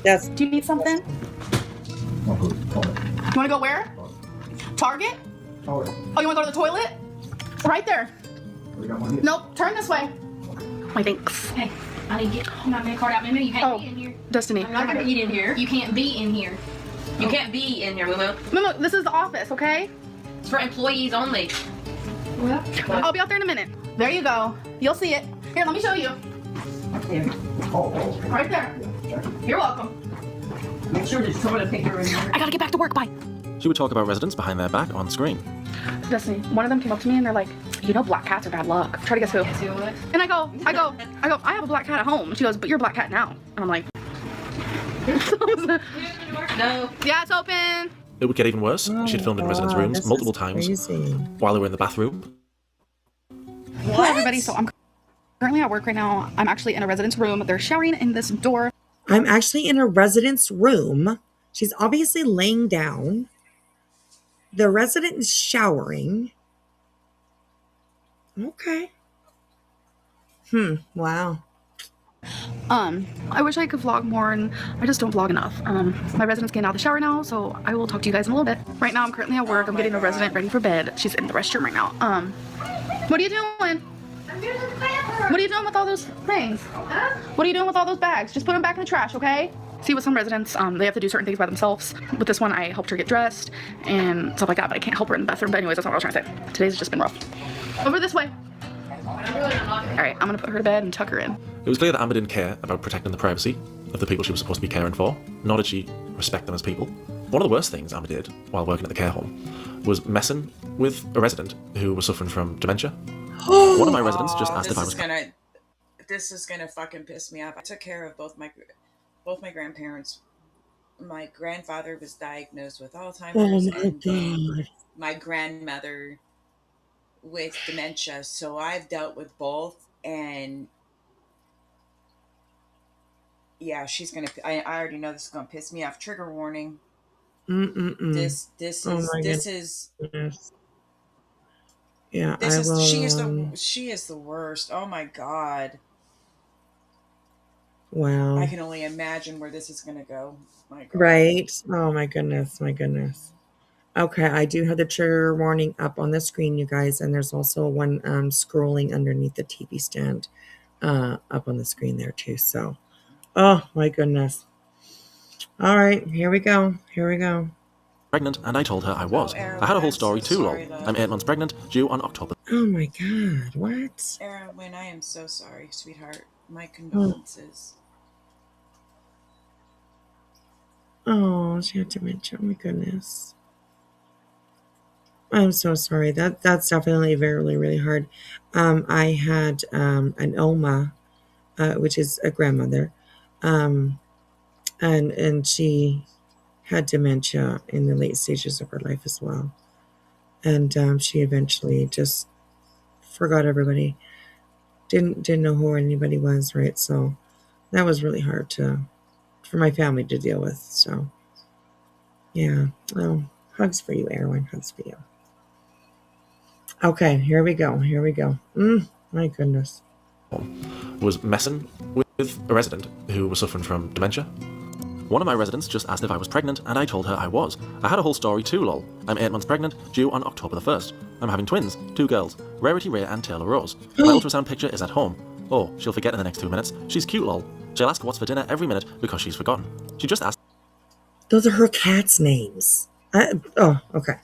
That's... Do you need something? You want to go where? Target? Oh, you want to go to the toilet? Right there. Nope, turn this way. My thanks. Hey, I need to get my card out. Maybe you can't be in here. Destiny. I'm not gonna eat in here. You can't be in here. You can't be in here, Moo. Momo, this is the office, okay? It's for employees only. Well, I'll be out there in a minute. There you go. You'll see it. Here, let me show you. Right there. You're welcome. Make sure there's toilet paper in there. I gotta get back to work. Bye. She would talk about residents behind their back on screen. Destiny, one of them came up to me and they're like, you know black cats are bad luck. Try to guess who. And I go, I have a black cat at home. And she goes, but you're a black cat now. And I'm like, no. Yeah, it's open. It would get even worse. She'd filmed in residents' rooms multiple times while they were in the bathroom. Hello, everybody. So I'm currently at work right now. I'm actually in a resident's room. They're showering in this door. I'm actually in a resident's room. She's obviously laying down. The resident is showering. Okay. Wow. I wish I could vlog more, and I just don't vlog enough. My resident's getting out of the shower now, so I will talk to you guys in a little bit. Right now, I'm currently at work. I'm getting a resident ready for bed. She's in the restroom right now. What are you doing? What are you doing with all those things? What are you doing with all those bags? Just put them back in the trash, okay? See, with some residents, they have to do certain things by themselves. With this one, I helped her get dressed and stuff like that, but I can't help her in the bathroom. But anyways, that's not what I was trying to say. Today's just been rough. Over this way. Alright, I'm gonna put her to bed and tuck her in. It was clear that Amber didn't care about protecting the privacy of the people she was supposed to be caring for, nor did she respect them as people. One of the worst things Amber did while working at the care home was messing with a resident who was suffering from dementia. One of my residents just asked if I was... This is gonna fucking piss me off. I took care of both my grandparents. My grandfather was diagnosed with Alzheimer's, and my grandmother with dementia. So I've dealt with both, and yeah, she's gonna. I already know this is gonna piss me off. Trigger warning. This is. Yeah, she is the worst. Oh my god. Wow. I can only imagine where this is going to go. My God. Right. Oh my goodness. My goodness. Okay. I do have the trigger warning up on the screen, you guys. And there's also one scrolling underneath the TV stand up on the screen there too. So, oh my goodness. All right. Here we go. Pregnant, and I told her I was. I had a whole story too, lol. I'm 8 months pregnant, due on October. Oh my God. What? Erwin, I am so sorry, sweetheart. My condolences. Oh, she had dementia. Oh my goodness. I'm so sorry. That's definitely really, really hard. I had an Oma, which is a grandmother, and she had dementia in the late stages of her life as well. And she eventually just forgot everybody. Didn't know who anybody was, right? So that was really hard for my family to deal with. So yeah. Well, hugs for you, Erwin. Hugs for you. Okay, here we go. My goodness. Was messing with a resident who was suffering from dementia. One of my residents just asked if I was pregnant, and I told her I was. I had a whole story too, lol. I'm 8 months pregnant, due on October the 1st. I'm having twins, 2 girls, Rarity Ray and Taylor Rose. My ultrasound picture is at home. Oh, she'll forget in the next 2 minutes. She's cute, lol. She'll ask what's for dinner every minute because she's forgotten. She just asked... Those are her cats' names. Okay.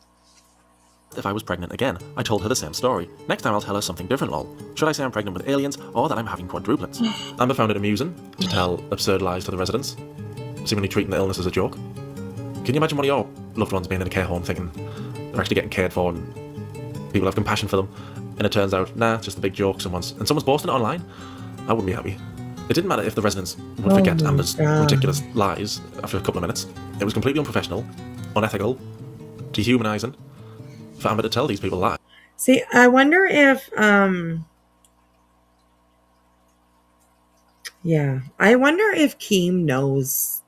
if I was pregnant again. I told her the same story. Next time I'll tell her something different, lol. Should I say I'm pregnant with aliens, or that I'm having quadruplets? Amber found it amusing to tell absurd lies to the residents, seemingly treating the illness as a joke. Can you imagine one of your loved ones being in a care home thinking they're actually getting cared for and people have compassion for them, and it turns out, nah, it's just a big joke, someone's posting it online? I wouldn't be happy. It didn't matter if the residents would forget Amber's ridiculous lies after a couple of minutes. It was completely unprofessional, unethical, dehumanising for Amber to tell these people lies. See, I wonder if, I wonder if Keem knows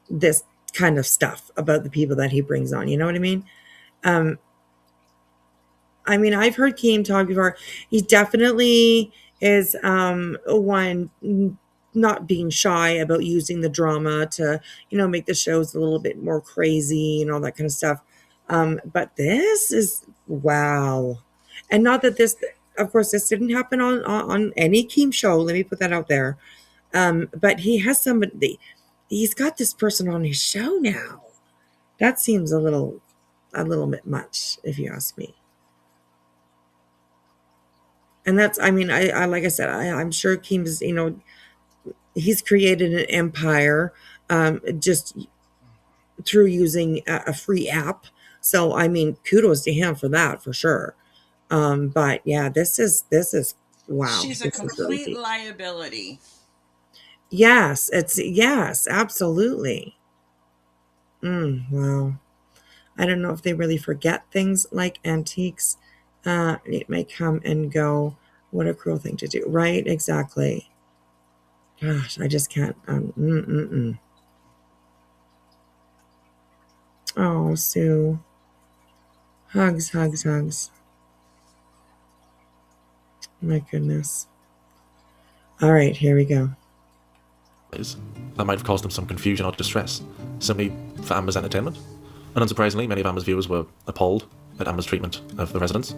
this kind of stuff about the people that he brings on. You know what I mean? I mean, I've heard Keem talk before. He definitely is one not being shy about using the drama to, make the shows a little bit more crazy and all that kind of stuff. But this is wow. And not that this, of course, this didn't happen on any Keem show. Let me put that out there. But he has somebody, he's got this person on his show now. That seems a little bit much, if you ask me. And that's, I mean, I like I said, I'm sure Keem's, he's created an empire just through using a free app. So, I mean, kudos to him for that, for sure. But yeah, this is wow. She's a complete liability. Yes, absolutely. Wow. I don't know if they really forget things like antiques. It may come and go. What a cruel thing to do. Right? Exactly. Gosh, I just can't. Oh, Sue. Hugs. My goodness. All right, here we go. That might have caused them some confusion or distress, simply for Amber's entertainment. And unsurprisingly, many of Amber's viewers were appalled at Amber's treatment of the residents.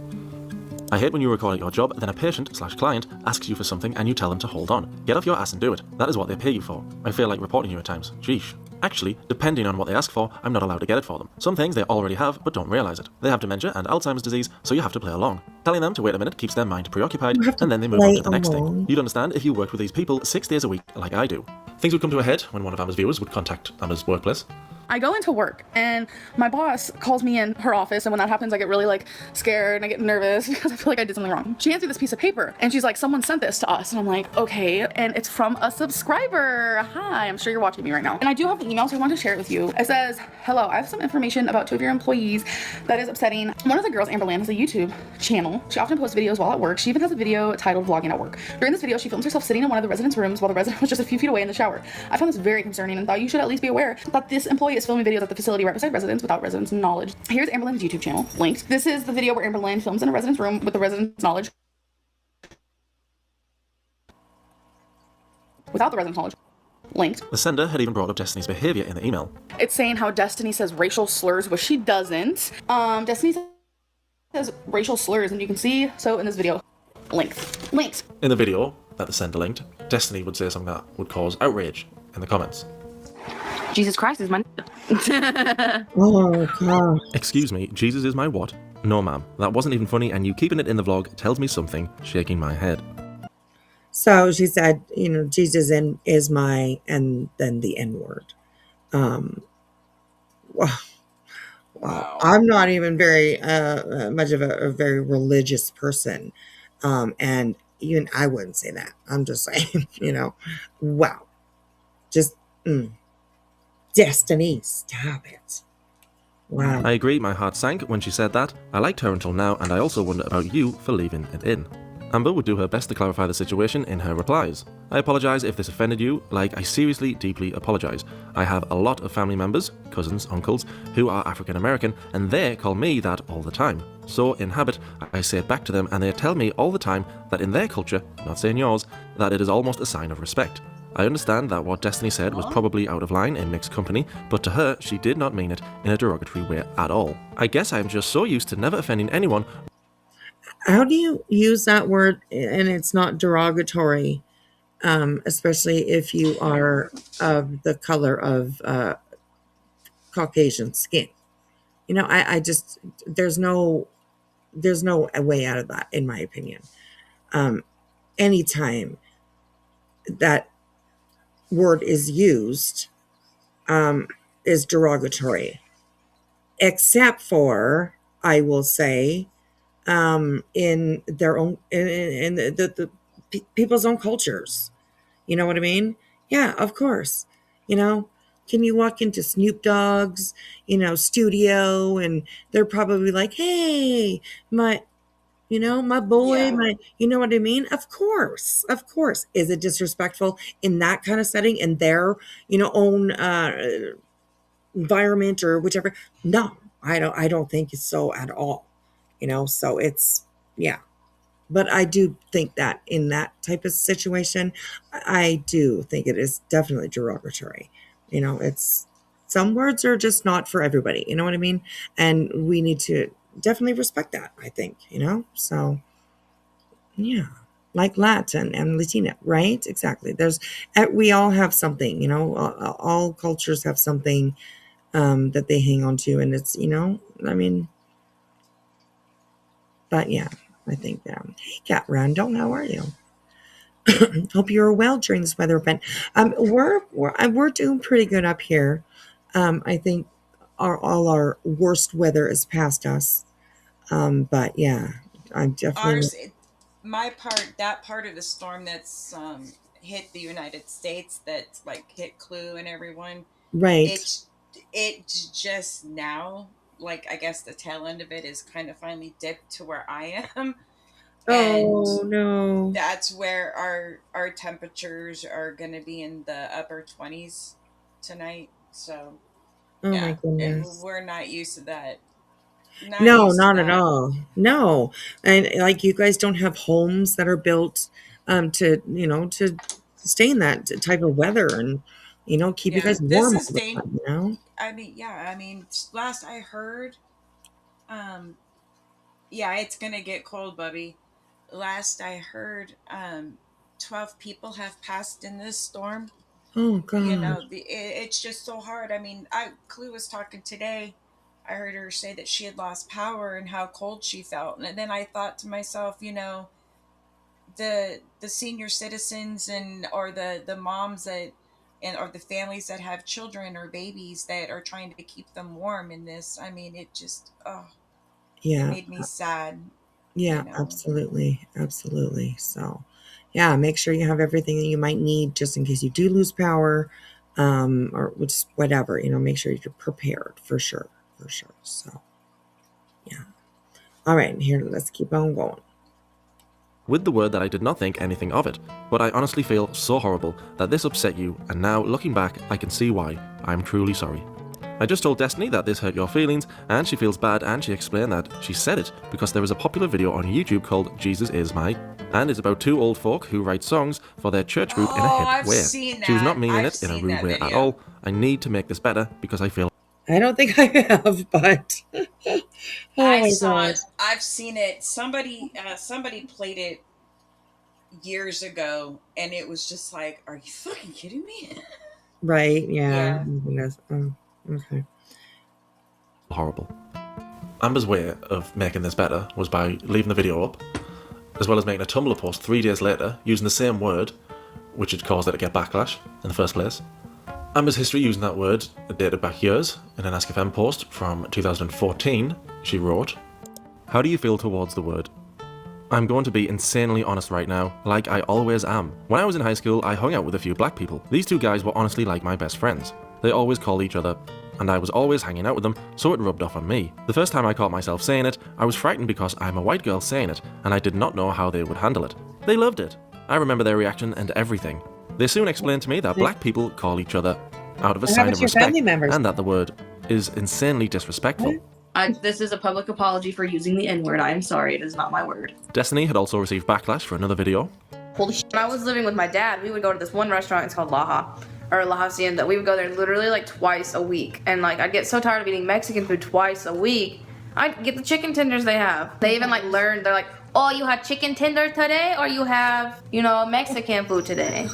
I hate when you record at your job, then a patient/client asks you for something and you tell them to hold on. Get off your ass and do it. That is what they pay you for. I feel like reporting you at times. Sheesh. Actually, depending on what they ask for, I'm not allowed to get it for them. Some things they already have, but don't realise it. They have dementia and Alzheimer's disease, so you have to play along. Telling them to wait a minute keeps their mind preoccupied, and then they move on to the next thing. You'd understand if you worked with these people 6 days a week, like I do. Things would come to a head when one of Amber's viewers would contact Amber's workplace. I go into work and my boss calls me in her office, and when that happens I get really scared and I get nervous because I feel like I did something wrong. She hands me this piece of paper and she's like, someone sent this to us, and I'm like, okay, and it's from a subscriber. Hi, I'm sure you're watching me right now. And I do have the email, so I want to share it with you. It says, hello, I have some information about 2 of your employees that is upsetting. One of the girls, Amberlynn, has a YouTube channel. She often posts videos while at work. She even has a video titled Vlogging at Work. During this video, she films herself sitting in one of the residents' rooms while the resident was just a few feet away in the shower. I found this very concerning and thought you should at least be aware that this employee is filming videos at the facility right beside residents without residents' knowledge. Here's Amberlynn's YouTube channel, linked. This is the video where Amberlynn films in a resident's room with the resident's knowledge. Without the resident's knowledge. Linked. The sender had even brought up Destiny's behaviour in the email. It's saying how Destiny says racial slurs, which she doesn't. Destiny says racial slurs, and you can see so in this video. Linked. In the video that the sender linked, Destiny would say something that would cause outrage in the comments. Jesus Christ is my... Oh, God. Excuse me, Jesus is my what? No, ma'am. That wasn't even funny, and you keeping it in the vlog tells me something, shaking my head. So she said, Jesus is my, and then the N-word. Wow. I'm not even very much of a very religious person. And even I wouldn't say that. I'm just saying, wow. Just, Destiny, stop it. Wow. I agree, my heart sank when she said that. I liked her until now, and I also wonder about you for leaving it in. Amber would do her best to clarify the situation in her replies. I apologise if this offended you, I seriously, deeply apologise. I have a lot of family members, cousins, uncles, who are African American, and they call me that all the time. So, in habit, I say it back to them, and they tell me all the time that in their culture, not saying yours, that it is almost a sign of respect. I understand that what Destiny said was probably out of line in mixed company, but to her, she did not mean it in a derogatory way at all. I guess I am just so used to never offending anyone. How do you use that word and it's not derogatory, especially if you are of the color of Caucasian skin? You know, I just, there's no way out of that, in my opinion. Anytime that word is used, is derogatory, except for, I will say, in their own, in the people's own cultures. You know what I mean? Yeah, of course. You know, can you walk into Snoop Dogg's, studio, and they're probably like, hey, my boy, Yeah. you know what I mean? Of course. Of course. Is it disrespectful in that kind of setting, in their, own environment or whichever? No, I don't think it's so at all. So it's, yeah. But I do think that in that type of situation, I do think it is definitely derogatory. It's, some words are just not for everybody. You know what I mean? And we need to definitely respect that, I think, so yeah, like Latin and Latina, right? Exactly. We all have something, all cultures have something that they hang on to, and it's, I mean, but yeah, I think, hey, Cat Randall, how are you? Hope you're well during this weather event. We're doing pretty good up here. I think all our worst weather is past us. But yeah, I'm definitely that part of the storm that's hit the United States, that like hit Clue and everyone. right. It just now, like, I guess the tail end of it is kind of finally dipped to where I am. Oh And no. that's where our temperatures are going to be in the upper 20s tonight. So Oh my yeah, and goodness. we're not used to that. Not No, used to not at that. all. No. And like, you guys don't have homes that are built to stay in that type of weather, and keep you Yeah, guys this warm is all the time. I mean, last I heard, um, yeah, it's gonna get cold, Bubby. Last I heard, 12 people have passed in this storm. Oh gosh. It's just so hard. I mean, Clue was talking today. I heard her say that she had lost power and how cold she felt, and then I thought to myself, the senior citizens or the moms or the families that have children or babies that are trying to keep them warm in this. I mean, it just it Yeah. made me sad. Yeah, absolutely. Absolutely. So, yeah, make sure you have everything that you might need just in case you do lose power, or just whatever, make sure you're prepared for sure. For sure. So, yeah. All right. Here, let's keep on going. With the word that I did not think anything of it, but I honestly feel so horrible that this upset you, and now, looking back, I can see why. I'm truly sorry. I just told Destiny that this hurt your feelings, and she feels bad, and she explained that she said it because there is a popular video on YouTube called Jesus Is My, and it's about two old folk who write songs for their church group in a hip I've way. seen She was that. not meaning I've it in a seen rude that way at video. all. I need to make this better because I feel I don't think I have, but I saw it. I've seen it. Somebody played it years ago, and it was just like, are you fucking kidding me? Right. Yeah. Okay. horrible. Amber's way of making this better was by leaving the video up, as well as making a Tumblr post 3 days later using the same word, which had caused her to get backlash in the first place. Amber's history using that word dated back years. In an AskFM post from 2014, she wrote, "How do you feel towards the word? I'm going to be insanely honest right now, like I always am. When I was in high school, I hung out with a few black people. These two guys were honestly like my best friends. They always called each other, and I was always hanging out with them, so it rubbed off on me. The first time I caught myself saying it, I was frightened because I'm a white girl saying it, and I did not know how they would handle it. They loved it. I remember their reaction and everything. They soon explained to me that black people call each other out of a sign of respect, and that the word is insanely disrespectful." This is a public apology for using the N-word. I am sorry, it is not my word. Destiny had also received backlash for another video. Holy shit. When I was living with my dad, we would go to this one restaurant, it's called La Hacienda. We would go there literally like twice a week. And like, I'd get so tired of eating Mexican food twice a week, I'd get the chicken tenders they have. They even like learned, they're like, oh, you had chicken tender today? Or you have, Mexican food today?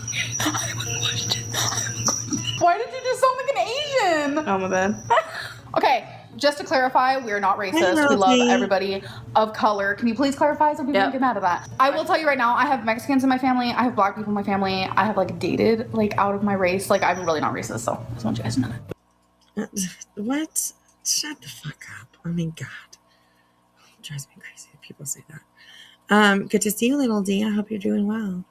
Why did you just sound like an Asian? Oh, my bad. Okay, just to clarify, we are not racist. Hey, We love Melody. everybody of color. Can you please clarify so people don't get mad at that? I will tell you right now, I have Mexicans in my family. I have black people in my family. I have like dated like out of my race. Like I'm really not racist, so I just want you guys to know that. What? Shut the fuck up. I mean, God. It drives me crazy if people say that. Good to see you, little D. I hope you're doing well.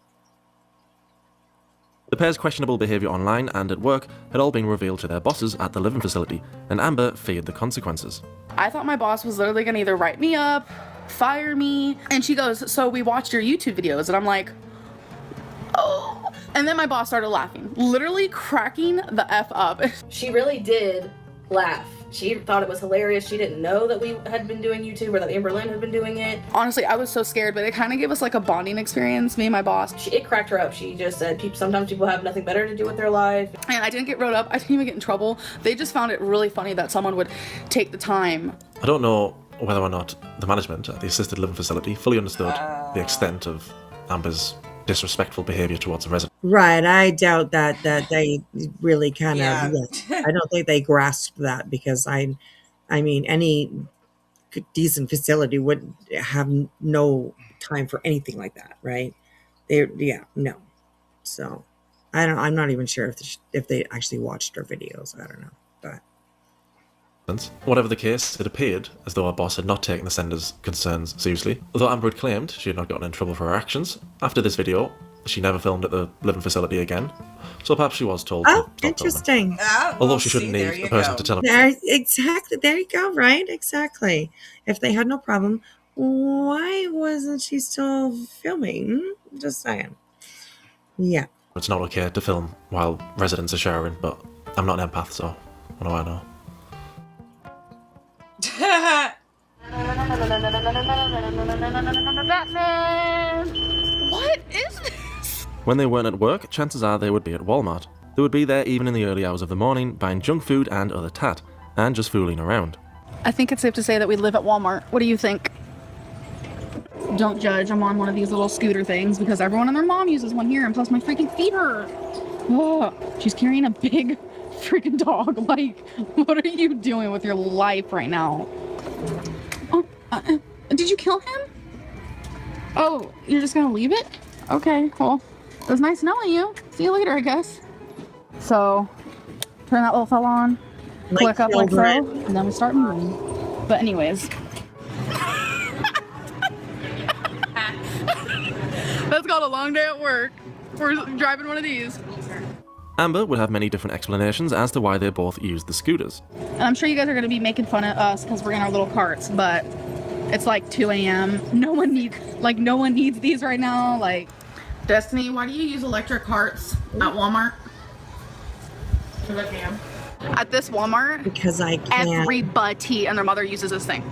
The pair's questionable behaviour online and at work had all been revealed to their bosses at the living facility, and Amber feared the consequences. I thought my boss was literally gonna either write me up, fire me, and she goes, so we watched your YouTube videos, and I'm like, oh. And then my boss started laughing, literally cracking the F up. She really did laugh. She thought it was hilarious. She didn't know that we had been doing YouTube or that Amberlynn had been doing it. Honestly, I was so scared, but it kind of gave us like a bonding experience, me and my boss. It cracked her up. She just said sometimes people have nothing better to do with their life. And I didn't get wrote up. I didn't even get in trouble. They just found it really funny that someone would take the time. I don't know whether or not the management at the assisted living facility fully understood the extent of Amber's disrespectful behaviour towards a resident. Right. I doubt that they really kind of, Yeah. I don't think they grasped that, because I mean, any decent facility would have no time for anything like that, right? No. So I'm not even sure if they actually watched our videos. I don't know, but. Whatever the case, it appeared as though our boss had not taken the sender's concerns seriously. Although Amber had claimed she had not gotten in trouble for her actions, after this video, she never filmed at the living facility again. So perhaps she was told to stop Interesting. Although she shouldn't need a person to tell her. Exactly. There you go. Right. Exactly. If they had no problem, why wasn't she still filming? Just saying. Yeah. It's not okay to film while residents are showering, but I'm not an empath, so what do I know? What is this? When they weren't at work, chances are they would be at Walmart. They would be there even in the early hours of the morning, buying junk food and other tat, and just fooling around. I think it's safe to say that we live at Walmart. What do you think? Don't judge. I'm on one of these little scooter things because everyone and their mom uses one here, and plus my freaking feet hurt. Oh, she's carrying a big freaking dog. Like, what are you doing with your life right now? Oh, did you kill him? Oh, you're just gonna leave it? Okay, cool. It was nice knowing you. See you later, I guess. So, turn that little fella on, click up like so, and then we start moving. But anyways. That's called a long day at work. We're driving one of these. Amber would have many different explanations as to why they both used the scooters. And I'm sure you guys are going to be making fun of us because we're in our little carts, but it's like 2 a.m. No one needs these right now. Like, Destiny, why do you use electric carts at Walmart? Because I can. At this Walmart, because I can. Everybody and their mother uses this thing.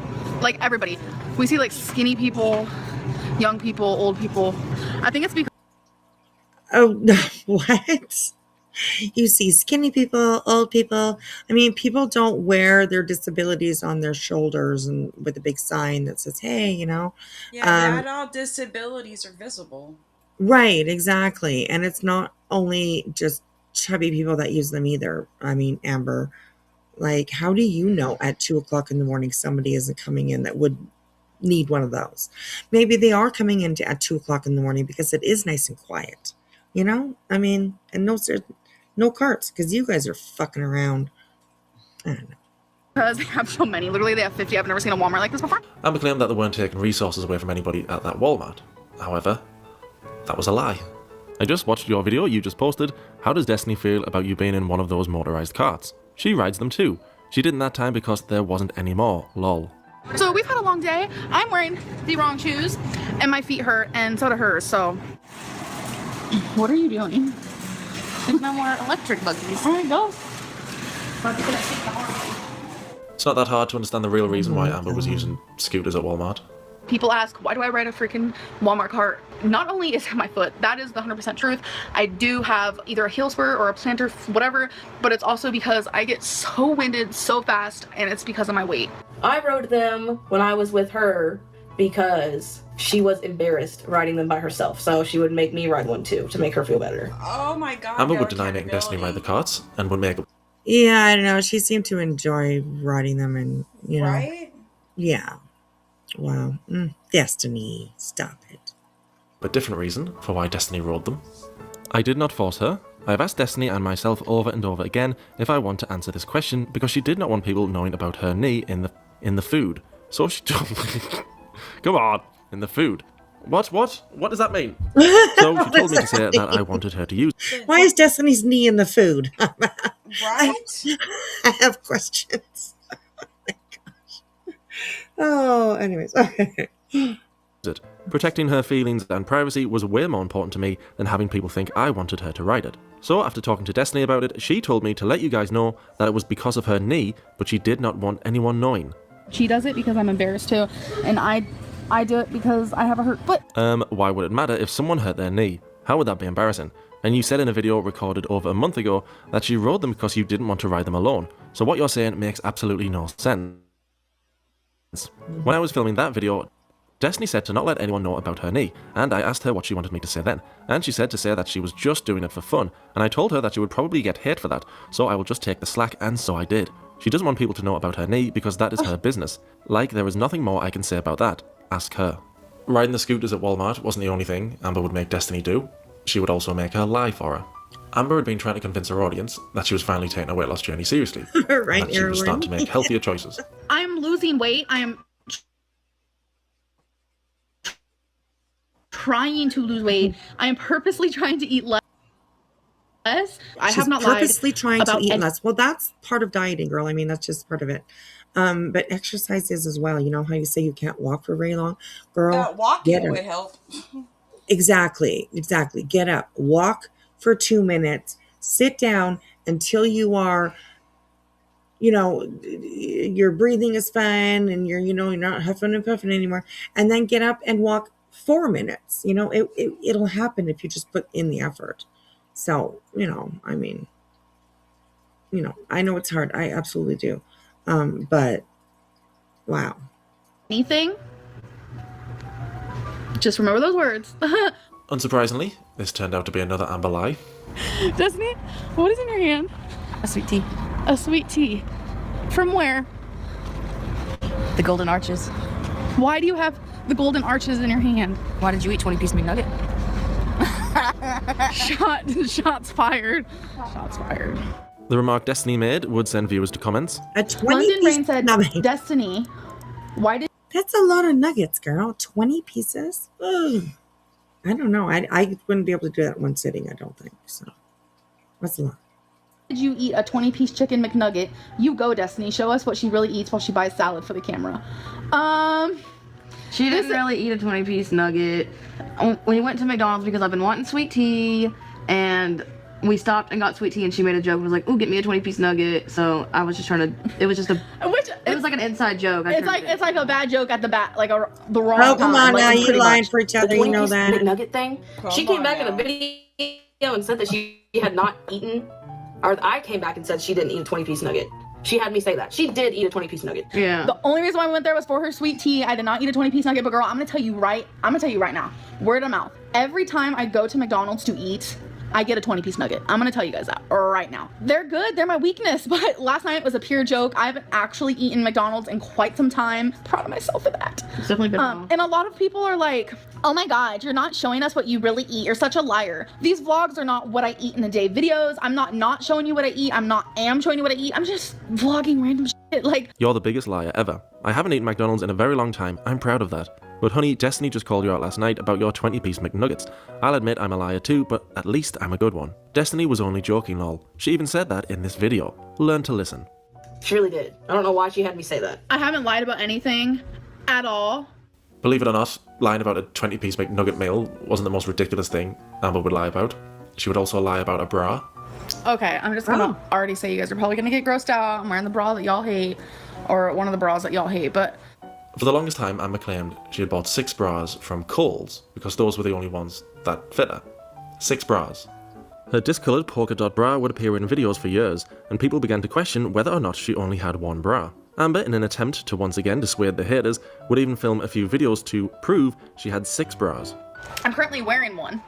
Like everybody. We see like skinny people, young people, old people. I think it's because. Oh, what? You see skinny people, old people. I mean, people don't wear their disabilities on their shoulders and with a big sign that says, hey, you know. Yeah, not all disabilities are visible. Right, exactly. And it's not only just chubby people that use them either. I mean, Amber, like, how do you know at 2 o'clock in the morning somebody isn't coming in that would need one of those? Maybe they are coming in at 2 o'clock in the morning because it is nice and quiet. You know? I mean, and no carts because you guys are fucking around. I don't know. Because they have so many. Literally, they have 50. I've never seen a Walmart like this before. Amber claimed that they weren't taking resources away from anybody at that Walmart. However, that was a lie. I just watched your video you just posted. How does Destiny feel about you being in one of those motorized carts? She rides them too. She didn't that time because there wasn't any more. Lol. So we've had a long day. I'm wearing the wrong shoes and my feet hurt and so do hers. So what are you doing? There's no more electric buggies. All right, go. It's not that hard to understand the real reason why Amber was using scooters at Walmart. People ask, why do I ride a freaking Walmart cart? Not only is it my foot, that is the 100% truth. I do have either a heel spur or a plantar, whatever, but it's also because I get so winded so fast, and it's because of my weight. I rode them when I was with her because she was embarrassed riding them by herself, so she would make me ride one too to make her feel better. Oh my god. Amber would deny making Destiny ride the carts and would make Yeah, I don't know. She seemed to enjoy writing them, and Right? yeah. Wow. Destiny, stop it. A different reason for why Destiny wrote them. I did not force her. I have asked Destiny and myself over and over again if I want to answer this question because she did not want people knowing about her knee in the food. So she told me, come on, in the food. What does that mean? So she told me to say that I wanted her to use. Why is Destiny's knee in the food? Right? I have questions. Oh my gosh. Oh, anyways, okay. It. Protecting her feelings and privacy was way more important to me than having people think I wanted her to write it. So after talking to Destiny about it, she told me to let you guys know that it was because of her knee, but she did not want anyone knowing. She does it because I'm embarrassed too, and I do it because I have a hurt foot. Why would it matter if someone hurt their knee? How would that be embarrassing? And you said in a video recorded over a month ago that she wrote them because you didn't want to ride them alone. So what you're saying makes absolutely no sense. When I was filming that video, Destiny said to not let anyone know about her knee, and I asked her what she wanted me to say then, and she said to say that she was just doing it for fun, and I told her that she would probably get hate for that, so I will just take the slack, and so I did. She doesn't want people to know about her knee because that is her business. Like, there is nothing more I can say about that. Ask her. Riding the scooters at Walmart wasn't the only thing Amber would make Destiny do. She would also make her lie for her. Amber had been trying to convince her audience that she was finally taking her weight loss journey seriously, Right, and that she was starting to make healthier choices. I'm losing weight. I am trying to lose weight. I am purposely trying to eat less. I have not purposely lied trying to about eat less. Well, that's part of dieting, girl. I mean, that's just part of it. But exercise is as well. You know how you say you can't walk for very long, girl. Walking would help. Exactly. Get up, walk for 2 minutes, sit down until you are, your breathing is fine and you're not huffing and puffing anymore, and then get up and walk 4 minutes. It'll happen if you just put in the effort. So, I mean, I know it's hard. I absolutely do. But wow. Anything? Just remember those words. Unsurprisingly, this turned out to be another Amber lie. Destiny, what is in your hand? A sweet tea. A sweet tea. From where? The Golden Arches. Why do you have the golden arches in your hand? Why did you eat 20-piece McNugget? Shots fired. Shots fired. The remark Destiny made would send viewers to comments. London Rain said, Destiny, why did... That's a lot of nuggets, girl. 20 pieces? Ugh. I don't know. I wouldn't be able to do that in one sitting, I don't think. So that's a lot. Did you eat a 20-piece chicken McNugget? You go, Destiny. Show us what she really eats while she buys salad for the camera. She didn't really eat a 20-piece nugget. We went to McDonald's because I've been wanting sweet tea, and we stopped and got sweet tea, and she made a joke and was like, "Ooh, get me a 20-piece nugget." So I was just trying to. It was just a. It was like an inside joke. It's like a bad joke at the the wrong. Oh, come on time. now, Like, you lying for each other. You know that. McNugget thing. She came back in a video and said that she had not eaten, or I came back and said she didn't eat a 20-piece nugget. She had me say that. She did eat a 20-piece nugget. Yeah. The only reason why we went there was for her sweet tea. I did not eat a 20-piece nugget, but girl, I'm gonna tell you right now, word of mouth. Every time I go to McDonald's to eat, I get a 20-piece nugget. I'm gonna tell you guys that right now. They're good, they're my weakness, but last night was a pure joke. I haven't actually eaten McDonald's in quite some time. Proud of myself for that. It's definitely been and a lot of people are like, oh my god, you're not showing us what you really eat. You're such a liar. These vlogs are not what I eat in a day videos. I'm not showing you what I eat. am showing you what I eat. I'm just vlogging random shit. Like, You're the biggest liar ever. I haven't eaten McDonald's in a very long time. I'm proud of that. But honey, Destiny just called you out last night about your 20-piece McNuggets. I'll admit I'm a liar too, but at least I'm a good one. Destiny was only joking, lol. She even said that in this video. Learn to listen. She really did. I don't know why she had me say that. I haven't lied about anything at all. Believe it or not, lying about a 20-piece McNugget meal wasn't the most ridiculous thing Amber would lie about. She would also lie about a bra. Okay, I'm just gonna already say you guys are probably gonna get grossed out. I'm wearing the bra that y'all hate, or one of the bras that y'all hate, but... For the longest time, Amber claimed she had bought 6 bras from Kohl's because those were the only ones that fit her. 6 bras. Her discoloured polka dot bra would appear in videos for years, and people began to question whether or not she only had 1 bra. Amber, in an attempt to once again dissuade the haters, would even film a few videos to prove she had 6 bras. I'm currently wearing one.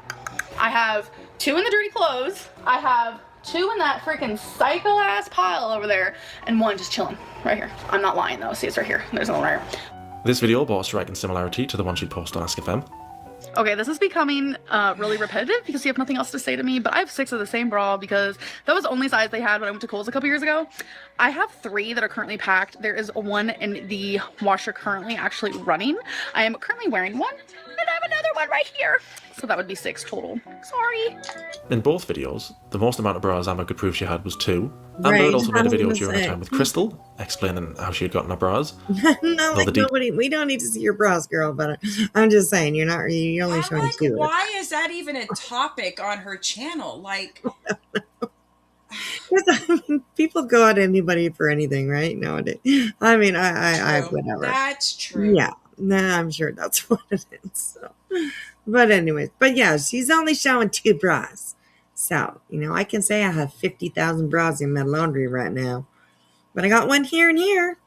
I have 2 in the dirty clothes. I have 2 in that freaking psycho ass pile over there, and 1 just chilling right here. I'm not lying though. See, it's right here. There's one right here. This video bore a striking similarity to the one she'd posted on Ask FM. Okay, this is becoming really repetitive because you have nothing else to say to me, but I have 6 of the same bra because that was the only size they had when I went to Kohl's a couple years ago. I have 3 that are currently packed. There is 1 in the washer currently actually running. I am currently wearing 1, and I have another one right here. So that would be 6 total. Sorry. In both videos, the most amount of bras Amber could prove she had was 2. Right, Amber had also made a I was video gonna during her say. time with Crystal, explaining how she had gotten her bras. No, Well, like the deep- nobody. We don't need to see your bras, girl. But I'm just saying, you're only I'm showing like, 2. why is that even a topic on her channel? Like, I mean, people go at anybody for anything, right? Nowadays. I mean, I true. whatever. That's true. Yeah, nah, I'm sure that's what it is. So. But anyways, but yeah, she's only showing 2 bras. So, I can say I have 50,000 bras in my laundry right now. But I got one here and here,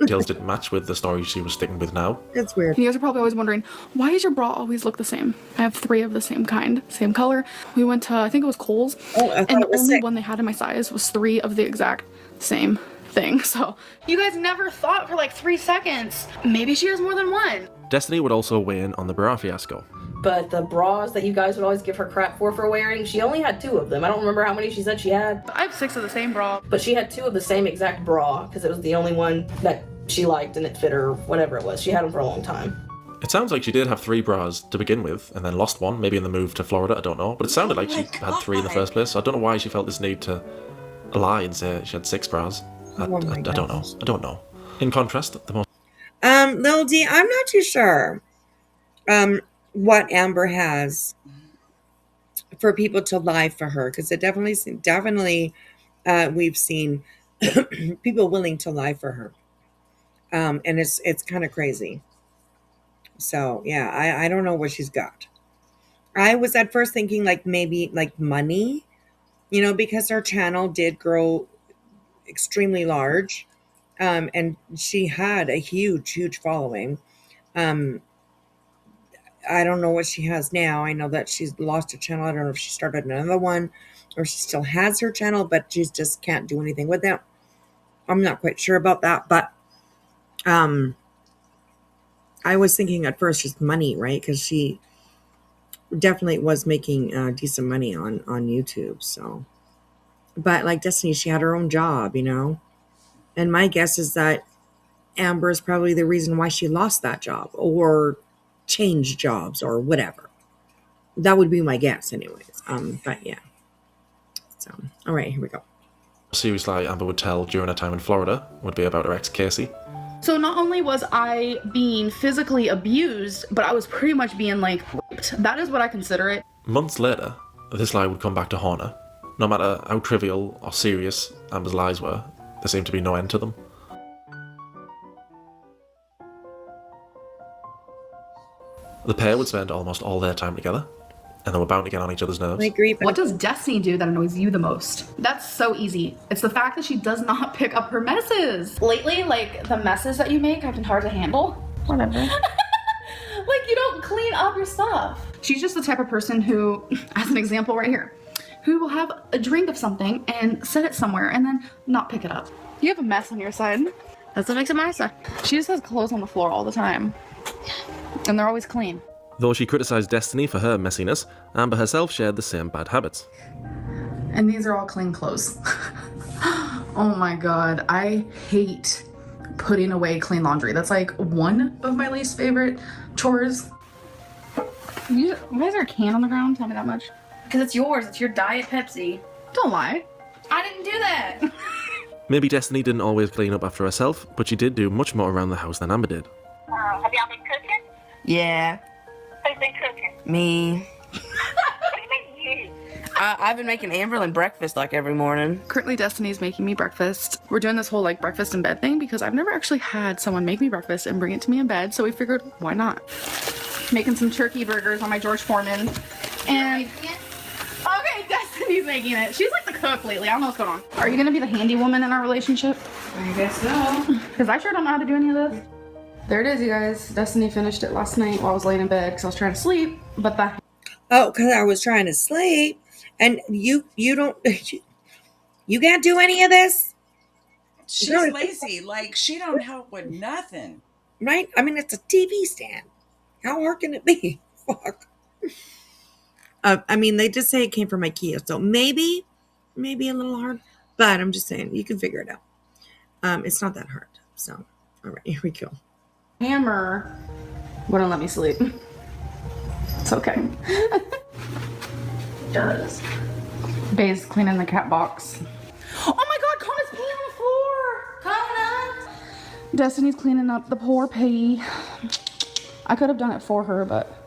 Details didn't match with the story she was sticking with now. It's weird. You guys are probably always wondering, why does your bra always look the same? I have 3 of the same kind, same color. We went to, I think it was Kohl's, and the only one they had in my size was 3 of the exact same thing. So you guys never thought for like 3 seconds, maybe she has more than 1. Destiny would also weigh in on the bra fiasco. But the bras that you guys would always give her crap for wearing, she only had 2 of them. I don't remember how many she said she had. I have 6 of the same bra. But she had 2 of the same exact bra because it was the only one that she liked and it fit her, whatever it was. She had them for a long time. It sounds like she did have 3 bras to begin with, and then lost 1, maybe in the move to Florida, I don't know. But it sounded like she had 3 in the first place, so I don't know why she felt this need to lie and say she had 6 bras. I don't know. In contrast, the most... Lil D, I'm not too sure what Amber has for people to lie for her, because it definitely we've seen people willing to lie for her. And it's kind of crazy. So yeah, I don't know what she's got. I was at first thinking like maybe like money, because her channel did grow extremely large. And she had a huge following. I don't know what she has now. I know that she's lost her channel. I don't know if she started another one or she still has her channel, but she just can't do anything with it. I'm not quite sure about that, but I was thinking at first just money, right? Because she definitely was making decent money on YouTube. So, but like Destiny, she had her own job, and my guess is that Amber is probably the reason why she lost that job or changed jobs or whatever. That would be my guess anyways. But yeah. So, all right, here we go. serious lie Amber would tell during her time in Florida would be about her ex Casey. So not only was I being physically abused, but I was pretty much being like raped. That is what I consider it. Months later, this lie would come back to haunt her. No matter how trivial or serious Amber's lies were, there seemed to be no end to them. The pair would spend almost all their time together, and they were bound to get on each other's nerves. I agree. What does Destiny do that annoys you the most? That's so easy. It's the fact that she does not pick up her messes. Lately, like, the messes that you make have been hard to handle. Whatever. Like, you don't clean up your stuff. She's just the type of person who, as an example right here, who will have a drink of something and set it somewhere and then not pick it up. You have a mess on your side. That's what makes it my side. She just has clothes on the floor all the time. And they're always clean. Though she criticised Destiny for her messiness, Amber herself shared the same bad habits. And these are all clean clothes. Oh my god, I hate putting away clean laundry. That's like one of my least favorite chores. Why is there a can on the ground? Tell me that much. Because it's yours. It's your Diet Pepsi. Don't lie. I didn't do that. Maybe Destiny didn't always clean up after herself, but she did do much more around the house than Amber did. Have y'all been cooking? Yeah, Who's been cooking? me. What do you mean you? I've been making Amberlynn breakfast like every morning. Currently, Destiny's making me breakfast. We're doing this whole like breakfast in bed thing because I've never actually had someone make me breakfast and bring it to me in bed. So we figured, why not? Making some turkey burgers on my George Foreman. And okay, Destiny's making it. She's like the cook lately. I don't know what's going on. Are you gonna be the handy woman in our relationship? I guess so. Because I sure don't know how to do any of this. There it is, you guys. Destiny finished it last night while I was laying in bed because I was trying to sleep. But Oh, because I was trying to sleep. And you don't, you can't do any of this, She's No. lazy. Like, she don't help with nothing. right? I mean, it's a TV stand. How hard can it be? Fuck. I mean, they just say it came from IKEA, so maybe a little hard, but I'm just saying you can figure it out. It's not that hard. So, all right, here we go. Hammer wouldn't let me sleep. It's okay. Does. Bae's cleaning the cat box. Oh my god, Connor's peeing on the floor! Connor! Destiny's cleaning up the poor piggy. I could have done it for her, but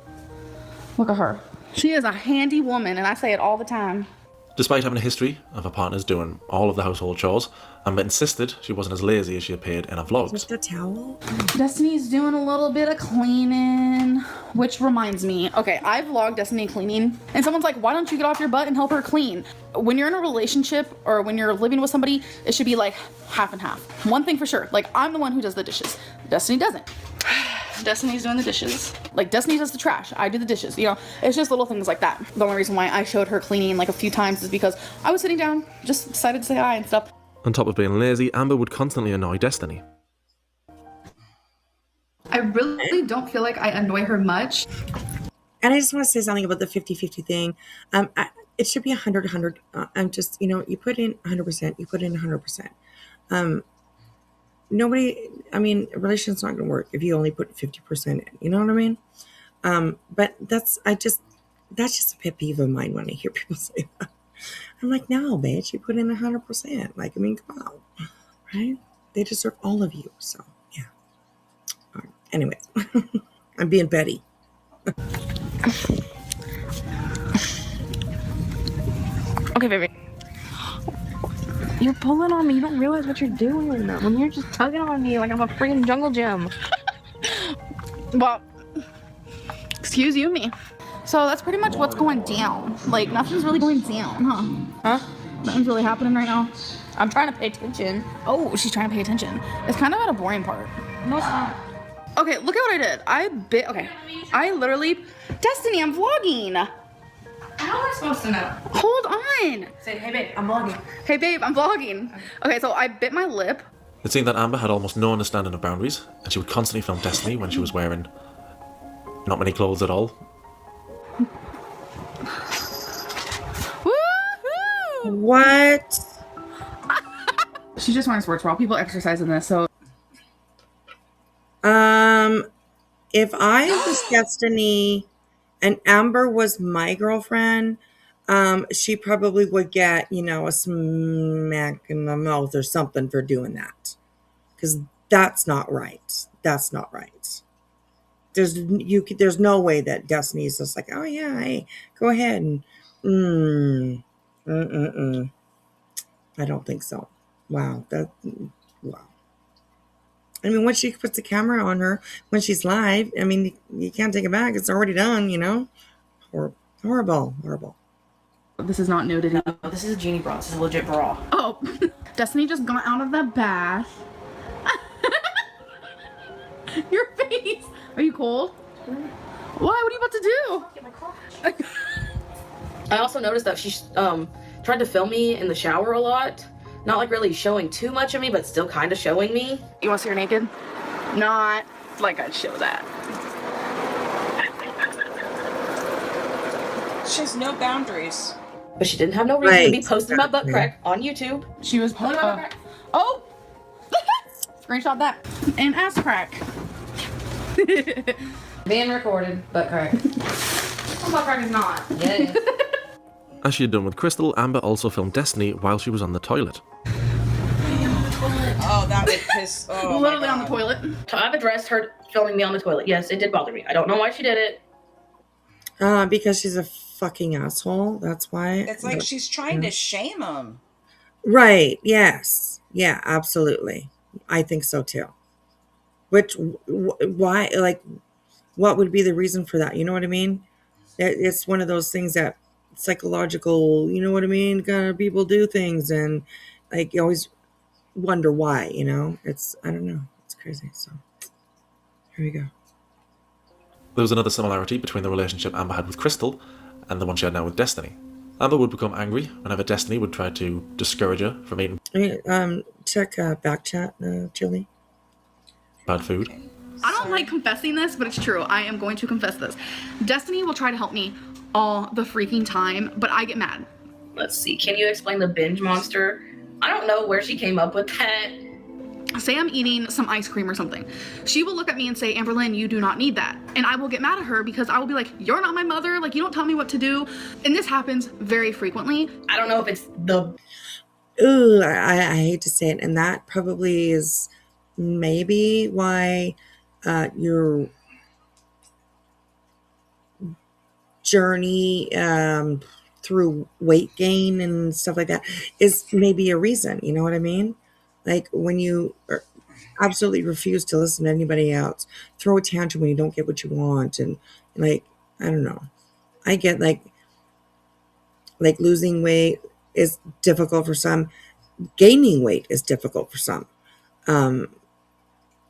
look at her. She is a handy woman, and I say it all the time. Despite having a history of her partners doing all of the household chores, Amber insisted she wasn't as lazy as she appeared in her vlogs. Just a towel? Destiny's doing a little bit of cleaning, which reminds me, okay, I vlogged Destiny cleaning, and someone's like, why don't you get off your butt and help her clean? When you're in a relationship or when you're living with somebody, it should be like half and half. One thing for sure, like I'm the one who does the dishes. Destiny doesn't. Destiny's doing the dishes. Like Destiny does the trash, I do the dishes, you know? It's just little things like that. The only reason why I showed her cleaning like a few times is because I was sitting down, just decided to say hi and stuff. On top of being lazy, Amber would constantly annoy Destiny. I really don't feel like I annoy her much. And I just want to say something about the 50-50 thing. It should be 100. I'm just, you know, you put in 100%, you put in 100%. Nobody, I mean, a relationship's not going to work if you only put 50% in. You know what I mean? But that's just a pet peeve of mine when I hear people say that. I'm like, no, bitch, you put in 100%. Like, I mean, come on, right? They deserve all of you. So, yeah. All right. Anyway, I'm being petty. Okay, baby. You're pulling on me. You don't realize what you're doing. When you're just tugging on me like I'm a freaking jungle gym. Well, excuse you me. So that's pretty much what's going down. Like nothing's really going down, huh? Huh? Nothing's really happening right now. I'm trying to pay attention. Oh, she's trying to pay attention. It's kind of at a boring part. No, it's not. Okay, look at what I did. Okay. I literally, Destiny, I'm vlogging. How am I supposed to know? Hold on. Say, hey babe, I'm vlogging. Hey babe, I'm vlogging. Okay, so I bit my lip. It seemed that Amber had almost no understanding of boundaries, and she would constantly film Destiny when she was wearing not many clothes at all. What? She's just wearing sports bra. People exercise in this, so. If I was Destiny and Amber was my girlfriend, she probably would get, you know, a smack in the mouth or something for doing that. Because that's not right. That's not right. There's no way that Destiny's just like, oh yeah, hey, go ahead and I don't think so. Wow. Wow. I mean, once she puts the camera on her, when she's live, I mean, you can't take it back. It's already done, you know? Horrible. This is not nudity. No, this is a genie bra. This is a legit bra. Oh, Destiny just got out of the bath. Your face. Are you cold? Why? What are you about to do? Get my coffee. I also noticed that she tried to film me in the shower a lot. Not like really showing too much of me, but still kind of showing me. You want to see her naked? Not like I'd show that. She has no boundaries. But she didn't have no reason to be posting my butt crack on YouTube. She was Only my butt crack. Oh! Screenshot that. And ass crack. Being recorded, butt crack. Butt crack is not. Yeah, it is. As she had done with Crystal, Amber also filmed Destiny while she was on the toilet. Oh, that would piss. Oh, literally on the toilet. I've addressed her filming me on the toilet. Yes, it did bother me. I don't know why she did it. Because she's a fucking asshole. That's why. It's like she's trying to shame him. Right. Yes. Yeah, absolutely. I think so too. Why, like, what would be the reason for that? You know what I mean? It's one of those things that psychological, you know what I mean? Kind of people do things and like you always wonder why, you know? I don't know. It's crazy. So here we go. There was another similarity between the relationship Amber had with Crystal and the one she had now with Destiny. Amber would become angry whenever Destiny would try to discourage her from eating Check back chat, Julie. bad food. I don't like confessing this, but it's true. I am going to confess this. Destiny will try to help me all the freaking time, but I get mad. Let's see. Can you explain the binge monster? I don't know where she came up with that. Say I'm eating some ice cream or something. She will look at me and say, Amberlynn, you do not need that. And I will get mad at her because I will be like, you're not my mother. Like, you don't tell me what to do. And this happens very frequently. I don't know if it's the... Ooh, I hate to say it. And that probably is maybe why your journey through weight gain and stuff like that is maybe a reason. You know what I mean? Like when you absolutely refuse to listen to anybody else, throw a tantrum when you don't get what you want, and like, I don't know. I get like losing weight is difficult for some. Gaining weight is difficult for some.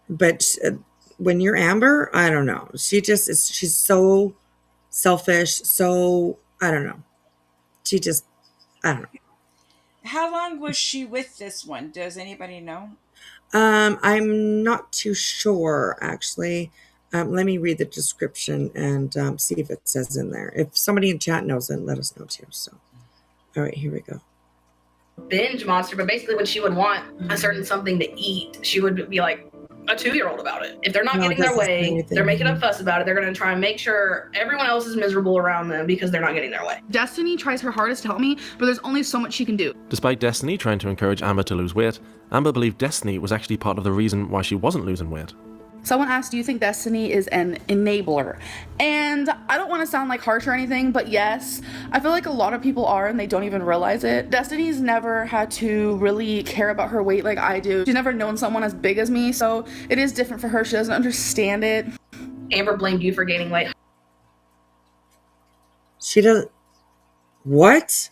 But when you're Amber, I don't know. She's so selfish. So, I don't know. I don't know. How long was she with this one? Does anybody know? I'm not too sure, actually. Let me read the description and see if it says in there. If somebody in chat knows it, let us know too. So, all right, here we go. Binge monster, but basically when she would want a certain something to eat, she would be like a 2-year-old about it. If they're not getting their way, they're making a fuss about it. They're going to try and make sure everyone else is miserable around them because they're not getting their way. Destiny tries her hardest to help me, but there's only so much she can do. Despite Destiny trying to encourage Amber to lose weight, Amber believed Destiny was actually part of the reason why she wasn't losing weight. Someone asked, do you think Destiny is an enabler? And I don't want to sound like harsh or anything, but yes, I feel like a lot of people are and they don't even realize it. Destiny's never had to really care about her weight like I do. She's never known someone as big as me, so it is different for her. She doesn't understand it. Amber blamed you for gaining weight. She doesn't... What?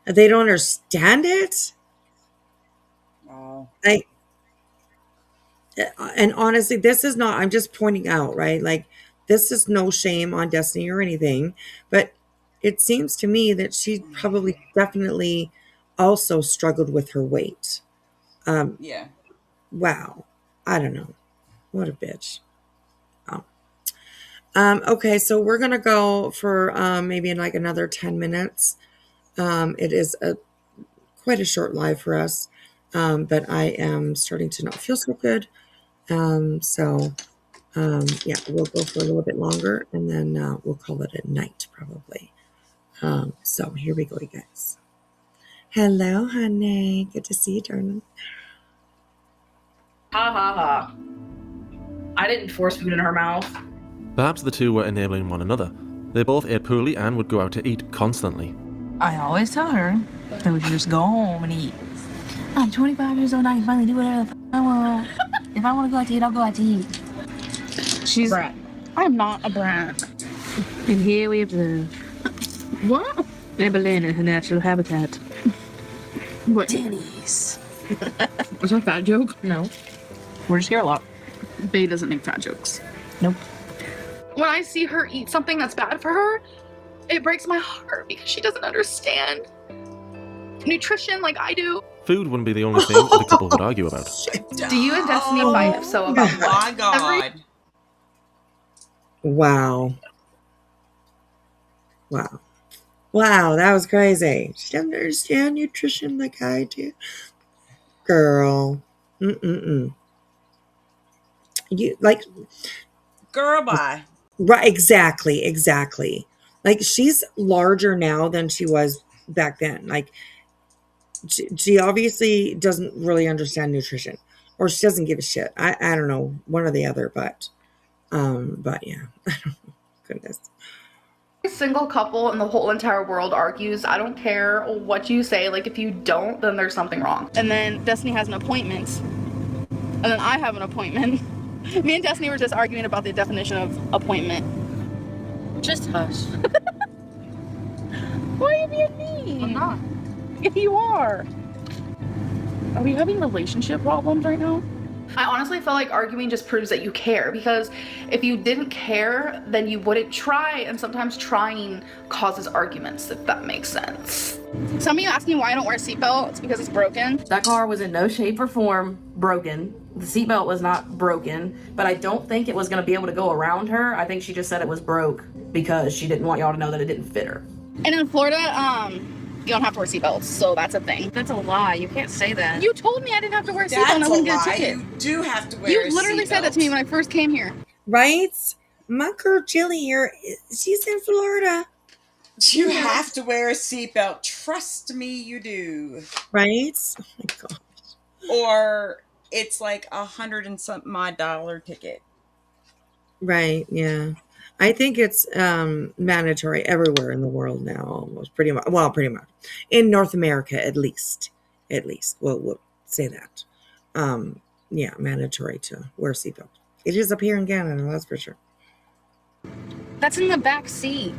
They don't understand it? Oh. And honestly, this is not, I'm just pointing out, right? Like, this is no shame on Destiny or anything, but it seems to me that she probably definitely also struggled with her weight. Yeah. Wow. I don't know. What a bitch. Oh. Okay, so we're going to go for maybe in like another 10 minutes. It is quite a short live for us, but I am starting to not feel so good. Yeah, we'll go for a little bit longer and then we'll call it a night probably. So here we go, you guys. Hello, honey. Good to see you, darling. Ha ha ha. I didn't force food in her mouth. Perhaps the two were enabling one another. They both ate poorly and would go out to eat constantly. I always tell her that we should just go home and eat. I'm 25 years old, I can finally do whatever the f I want. If I want to go out to eat, I'll go out to eat. She's a brat. I'm not a brat. And here we observe. What? Amberlynn in her natural habitat. What? Titties. Was that a fat joke? No. We're just here a lot. Bae doesn't make fat jokes. Nope. When I see her eat something that's bad for her, it breaks my heart because she doesn't understand nutrition like I do. Food wouldn't be the only thing the couple would argue about. Do you and Destiny fight? If so, about what? My God. Wow. Wow, that was crazy. She doesn't understand nutrition like I do. Girl. You like... Girl, bye. Right, exactly. Like, she's larger now than she was back then. Like, she obviously doesn't really understand nutrition, or she doesn't give a shit. I don't know, one or the other, but yeah. Goodness. Every single couple in the whole entire world argues. I don't care what you say. Like, if you don't, then there's something wrong. And then Destiny has an appointment, and then I have an appointment. Me and Destiny were just arguing about the definition of appointment. Just hush. Why are you being mean? I'm not. If you are. Are we having relationship problems right now? I honestly feel like arguing just proves that you care, because if you didn't care, then you wouldn't try, and sometimes trying causes arguments, if that makes sense. Some of you asking why I don't wear a seatbelt, it's because it's broken. That car was in no shape or form broken. The seatbelt was not broken, but I don't think it was gonna be able to go around her. I think she just said it was broke because she didn't want y'all to know that it didn't fit her. And in Florida, you don't have to wear seatbelts, so that's a thing. That's a lie. You can't say that. You told me I didn't have to wear a seatbelt and I wouldn't get a ticket. You do have to wear a seatbelt. You literally said that to me when I first came here. Right? My girl Jilly here, she's in Florida. You have to wear a seatbelt. Trust me, you do. Right? Oh my God. Or it's like $100 and something odd ticket. Right, yeah. I think it's mandatory everywhere in the world now, almost pretty much. Well, pretty much in North America, at least. We'll say that. Yeah, mandatory to wear a seatbelt. It is up here in Canada, that's for sure. That's in the back seat.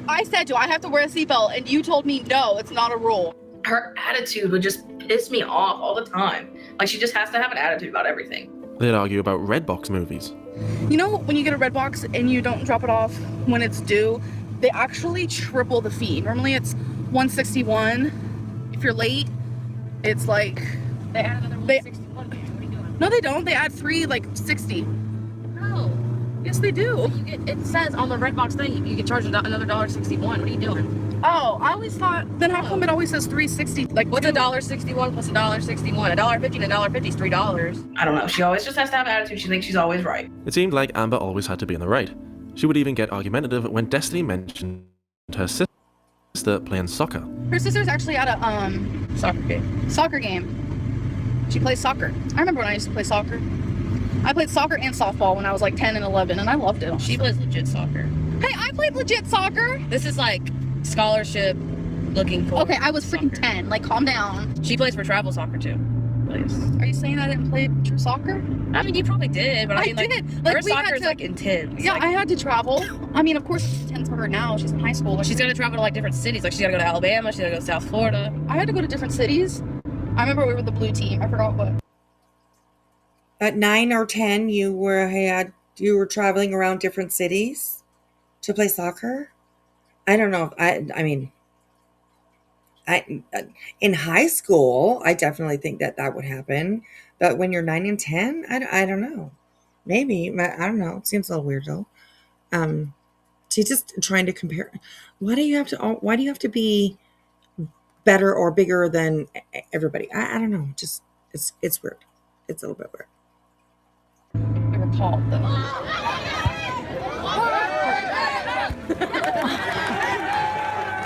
I said, do I have to wear a seatbelt? And you told me no, it's not a rule. Her attitude would just piss me off all the time. Like, she just has to have an attitude about everything. They'd argue about Redbox movies. You know, when you get a red box and you don't drop it off when it's due, they actually triple the fee. Normally it's $161. If you're late, it's like They add another $161. What are you doing? No, they don't. They add $3, like $60. No. Yes, they do. It says on the Redbox thing you get charged another $1.61. What are you doing? Oh, I always thought. Then how come it always says $3.60? Like, what's $1.61 plus $1.61? $1.50 and $1.50 is $3. I don't know. She always just has to have an attitude. She thinks she's always right. It seemed like Amber always had to be in the right. She would even get argumentative when Destiny mentioned her sister playing soccer. Her sister's actually at a soccer game. She plays soccer. I remember when I used to play soccer. I played soccer and softball when I was like 10 and 11, and I loved it. She plays legit soccer. Hey, I played legit soccer. This is like scholarship looking for. Okay, I was freaking 10. Like, calm down. She plays for travel soccer too. Are you saying I didn't play true soccer? I mean, you probably did, but I mean, did. Like, her soccer is like intense. Yeah, like, I had to travel. I mean, of course, it's intense for her now. She's in high school. She's gonna travel to like different cities. Like, she's gotta go to Alabama. She's gotta go to South Florida. I had to go to different cities. I remember we were the blue team. I forgot what. At 9 or 10, you were traveling around different cities to play soccer. I don't know. I mean, in high school, I definitely think that would happen. But when you're 9 and 10, I don't know. Maybe, I don't know. It seems a little weird though. She's just trying to compare. Why do you have to be better or bigger than everybody? I don't know. Just it's weird. It's a little bit weird. We were called though.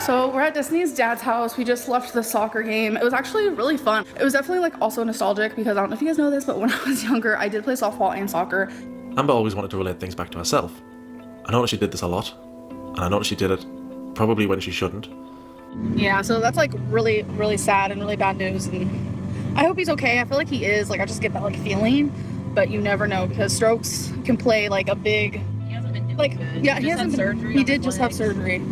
So we're at Destiny's dad's house. We just left the soccer game. It was actually really fun. It was definitely like also nostalgic because I don't know if you guys know this, but when I was younger, I did play softball and soccer. Amber always wanted to relate things back to herself. I noticed she did this a lot, and I noticed she did it probably when she shouldn't. Yeah, so that's like really, really sad and really bad news. And I hope he's okay. I feel like he is. Like, I just get that like feeling, but you never know because strokes can play like a big. He hasn't been doing like good. Yeah, he hasn't been. Surgery. He did just have surgery.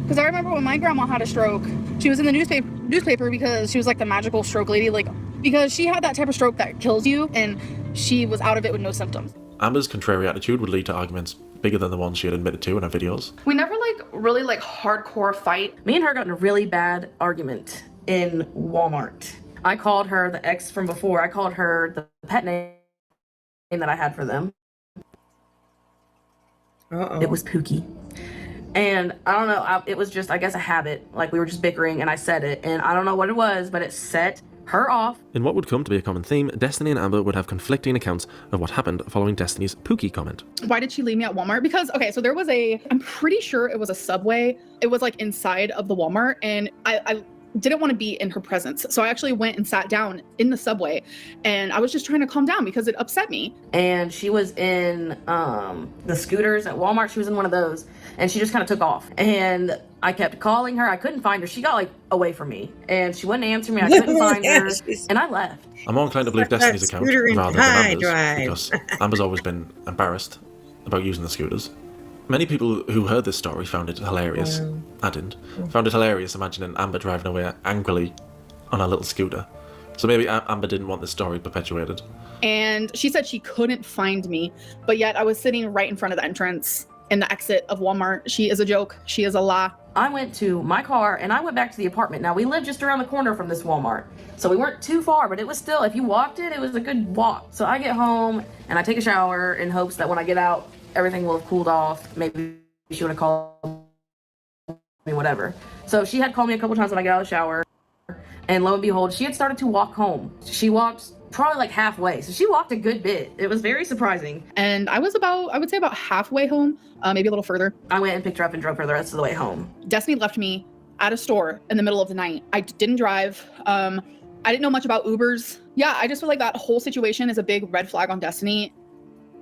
Because I remember when my grandma had a stroke, she was in the newspaper because she was like the magical stroke lady, like because she had that type of stroke that kills you, and she was out of it with no symptoms. Amber's contrary attitude would lead to arguments bigger than the ones she had admitted to in her videos. We never like really like hardcore fight. Me and her got in a really bad argument in Walmart. I called her the ex from before. I called her the pet name that I had for them. Uh-oh. It was Pookie. And I don't know, it was just, I guess, a habit. Like, we were just bickering and I said it. And I don't know what it was, but it set her off. In what would come to be a common theme, Destiny and Amber would have conflicting accounts of what happened following Destiny's Pookie comment. Why did she leave me at Walmart? Because, okay, so there was I'm pretty sure it was a Subway. It was like inside of the Walmart, and I didn't want to be in her presence. So I actually went and sat down in the Subway, and I was just trying to calm down because it upset me. And she was in the scooters at Walmart. She was in one of those, and she just kind of took off. And I kept calling her. I couldn't find her. She got like away from me, and she wouldn't answer me. I couldn't find her, and I left. I'm more inclined to believe Destiny's account rather than Amber's, because Amber's always been embarrassed about using the scooters. Many people who heard this story found it hilarious. I didn't. Found it hilarious imagining Amber driving away angrily on a little scooter So maybe Amber didn't want this story perpetuated. And she said she couldn't find me, but yet I was sitting right in front of the entrance in the exit of Walmart. She is a joke. She is a lie. I went to my car and I went back to the apartment. Now, we lived just around the corner from this Walmart, so we weren't too far, but it was still, if you walked it, it was a good walk. So I get home and I take a shower in hopes that when I get out, everything will have cooled off. Maybe she would have called me, whatever. So she had called me a couple times when I got out of the shower, and lo and behold, she had started to walk home. She walked probably like halfway, so she walked a good bit. It was very surprising. And I was I would say about halfway home, maybe a little further. I went and picked her up and drove her the rest of the way home. Destiny left me at a store in the middle of the night. I didn't drive. I didn't know much about Ubers. Yeah, I just feel like that whole situation is a big red flag on Destiny.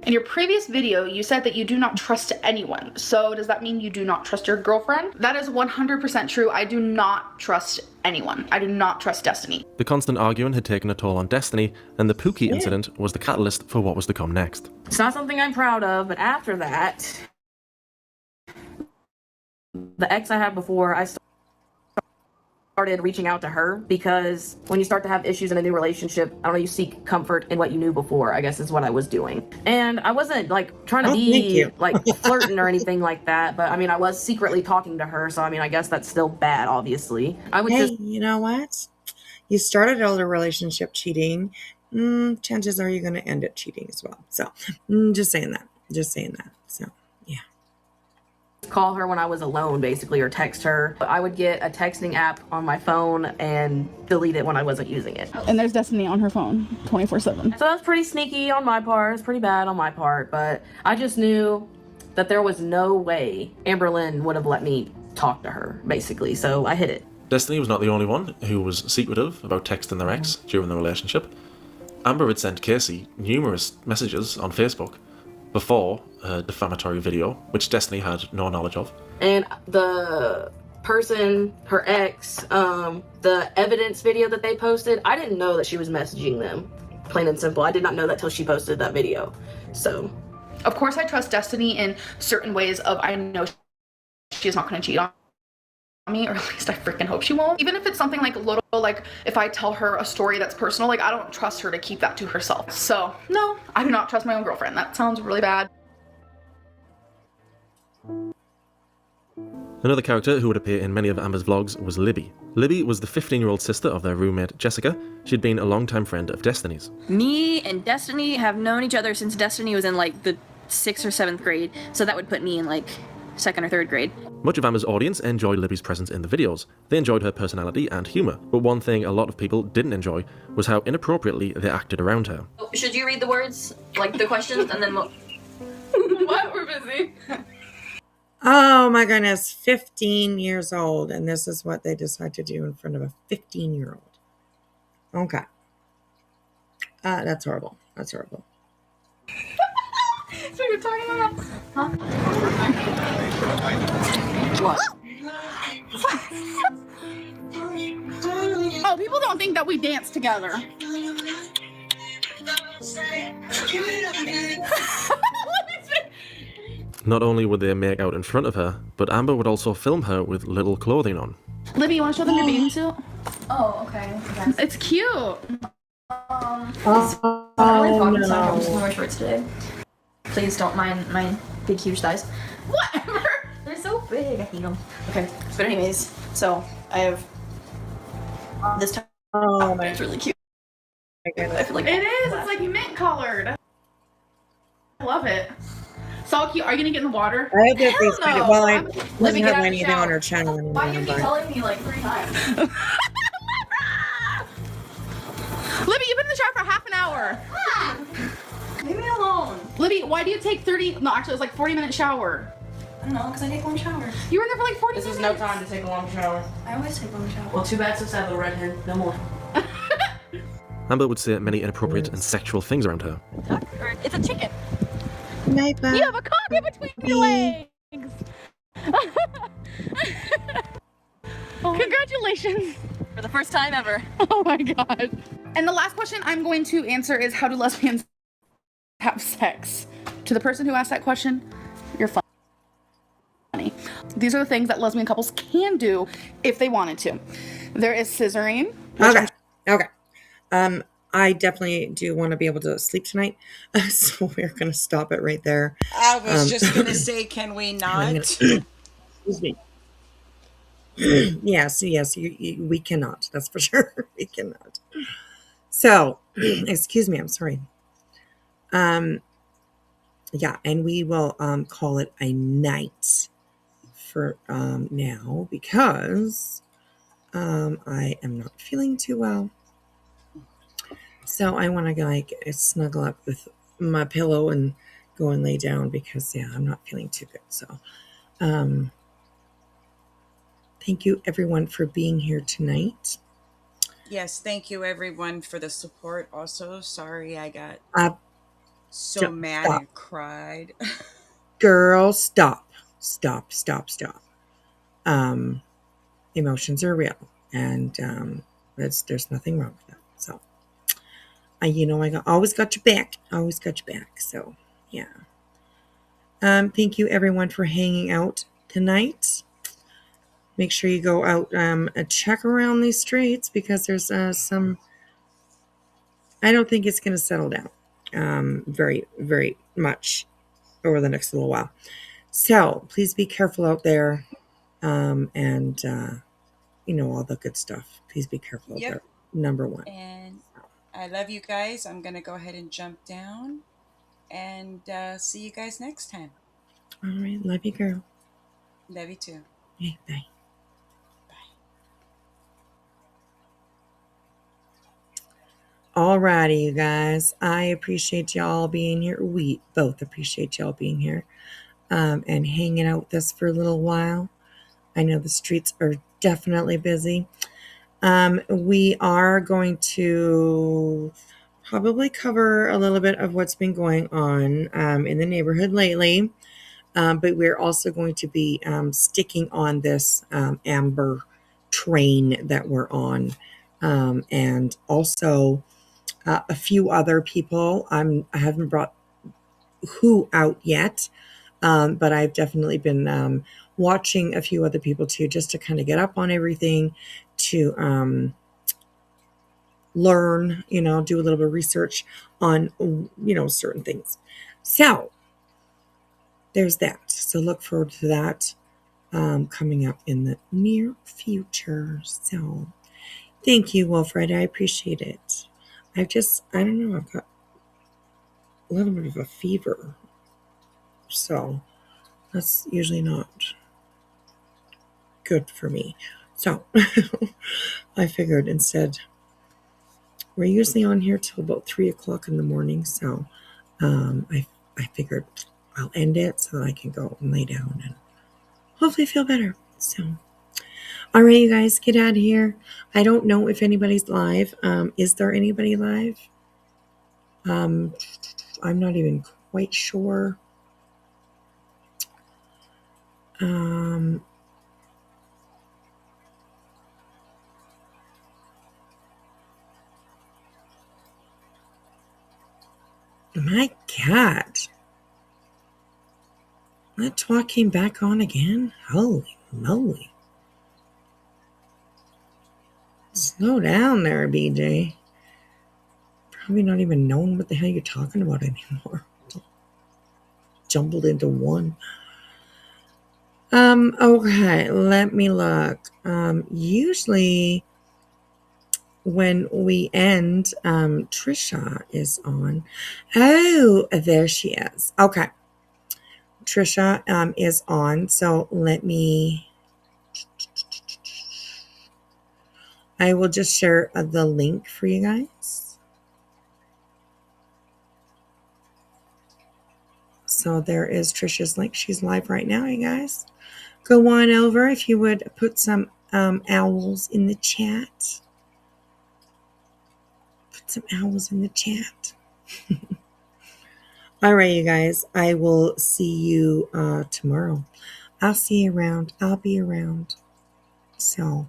In your previous video, you said that you do not trust anyone. So does that mean you do not trust your girlfriend? That is 100% true. I do not trust anyone. I do not trust Destiny. The constant arguing had taken a toll on Destiny, and the Pookie incident was the catalyst for what was to come next. It's not something I'm proud of, but after that, the ex I had before, I started reaching out to her, because when you start to have issues in a new relationship, I don't know, you seek comfort in what you knew before, I guess is what I was doing. And I wasn't like trying to be like flirting or anything like that, but I mean, I was secretly talking to her, so I mean, I guess that's still bad, obviously. I would Hey, you know what? You started out a relationship cheating. Chances are you're going to end it cheating as well. So just saying that. So yeah. Call her when I was alone, basically, or text her. I would get a texting app on my phone and delete it when I wasn't using it. And there's Destiny on her phone 24/7. So that's pretty sneaky on my part. It's pretty bad on my part, but I just knew that there was no way Amberlynn would have let me talk to her, basically, so I hid it. Destiny was not the only one who was secretive about texting their ex during the relationship. Amber had sent Casey numerous messages on Facebook before her defamatory video, which Destiny had no knowledge of. And the person, her ex, the evidence video that they posted, I didn't know that she was messaging them, plain and simple. I did not know that till she posted that video, so. Of course I trust Destiny in certain ways of I know she's not going to cheat on me, or at least I freaking hope she won't. Even if it's something like little, like if I tell her a story that's personal, like I don't trust her to keep that to herself. So no, I do not trust my own girlfriend. That sounds really bad. Another character who would appear in many of Amber's vlogs was Libby. Libby was the 15-year-old sister of their roommate, Jessica. She'd been a longtime friend of Destiny's. Me and Destiny have known each other since Destiny was in like the 6th or 7th grade, so that would put me in like 2nd or 3rd grade. Much of Amber's audience enjoyed Libby's presence in the videos. They enjoyed her personality and humour, but one thing a lot of people didn't enjoy was how inappropriately they acted around her. Should you read the words, like the questions, and then we'll... What? We're busy. Oh my goodness, 15 years old, and this is what they decide to do in front of a 15-year-old. Okay. That's horrible. That's horrible. So you're talking about... Huh? What? Oh, people don't think that we dance together. Not only would they make out in front of her, but Amber would also film her with little clothing on. Libby, you want to show them your bathing suit? Oh, okay. It's cute. I'm really talking, so I'm just gonna wear shorts today. Please don't mind my big, huge thighs. Whatever. They're so big. I hate them. Okay, but anyways, so I have this top. Oh my! It's really cute. I feel like it is. It's like mint colored. I love it. So cute. Are you gonna get in the water? I did these no. videos. Well, I Let wasn't me get have out anything on her channel anymore. Why you keep telling me like 3 times? Libby, you've been in the shower for half an hour. Leave me alone. Libby, why do you take 30? No, actually, it was like 40-minute shower. I don't know, because I take long showers. You were there for like 40 minutes. This is no time to take a long shower. I always take long showers. Well, too bad, so sad, little redhead. No more. Amber would say many inappropriate and sexual things around her. It's a chicken. Sniper. You have a coffee between your legs. Congratulations. For the first time ever. Oh my god. And the last question I'm going to answer is, how do lesbians have sex? To the person who asked that question, you're funny. These are the things that lesbian couples can do if they wanted to. There is scissoring. Okay. I definitely do want to be able to sleep tonight. So we're going to stop it right there. I was just going to say, can we not? Excuse me. Yes, we cannot. That's for sure. We cannot. So, excuse me. I'm sorry. Yeah, and we will call it a night for now because I am not feeling too well. So I want to like snuggle up with my pillow and go and lay down because I'm not feeling too good. So thank you everyone for being here tonight. Yes, thank you everyone for the support. Also, sorry I got so mad and cried. Girl, stop. Emotions are real, and there's nothing wrong with that. So I always got your back. Always got your back. So yeah. Thank you everyone for hanging out tonight. Make sure you go out and check around these streets because there's some. I don't think it's going to settle down very, very much over the next little while. So please be careful out there, and all the good stuff. Please be careful out there. Number one. And I love you guys. I'm going to go ahead and jump down and see you guys next time. All right. Love you, girl. Love you too. Okay, bye. Alrighty, you guys. I appreciate y'all being here. We both appreciate y'all being here and hanging out with us for a little while. I know the streets are definitely busy. We are going to probably cover a little bit of what's been going on in the neighborhood lately. But we're also going to be sticking on this Amber train that we're on. And also a few other people. I haven't brought who out yet, but I've definitely been watching a few other people too, just to kind of get up on everything, to learn, do a little bit of research on, certain things. So there's that. So look forward to that coming up in the near future. So thank you, Wilfred. I appreciate it. I don't know, I've got a little bit of a fever. So that's usually not good for me. So I figured instead, we're usually on here till about 3 o'clock in the morning. So I figured I'll end it so that I can go and lay down and hopefully feel better. So, all right, you guys, get out of here. I don't know if anybody's live. Is there anybody live? I'm not even quite sure. My God. That talk came back on again? Holy moly. Slow down there, BJ. Probably not even knowing what the hell you're talking about anymore. Jumbled into one. Okay, let me look. Usually when we end, Trisha is on. Oh, there she is. Okay. Trisha is on. So I will just share the link for you guys. So there is Trisha's link. She's live right now, you guys. Go on over if you would put some owls in the chat. Put some owls in the chat. All right, you guys. I will see you tomorrow. I'll see you around. I'll be around. So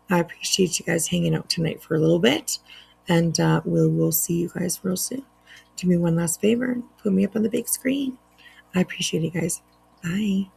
I appreciate you guys hanging out tonight for a little bit. And we'll see you guys real soon. Do me one last favor. Put me up on the big screen. I appreciate you guys. Bye.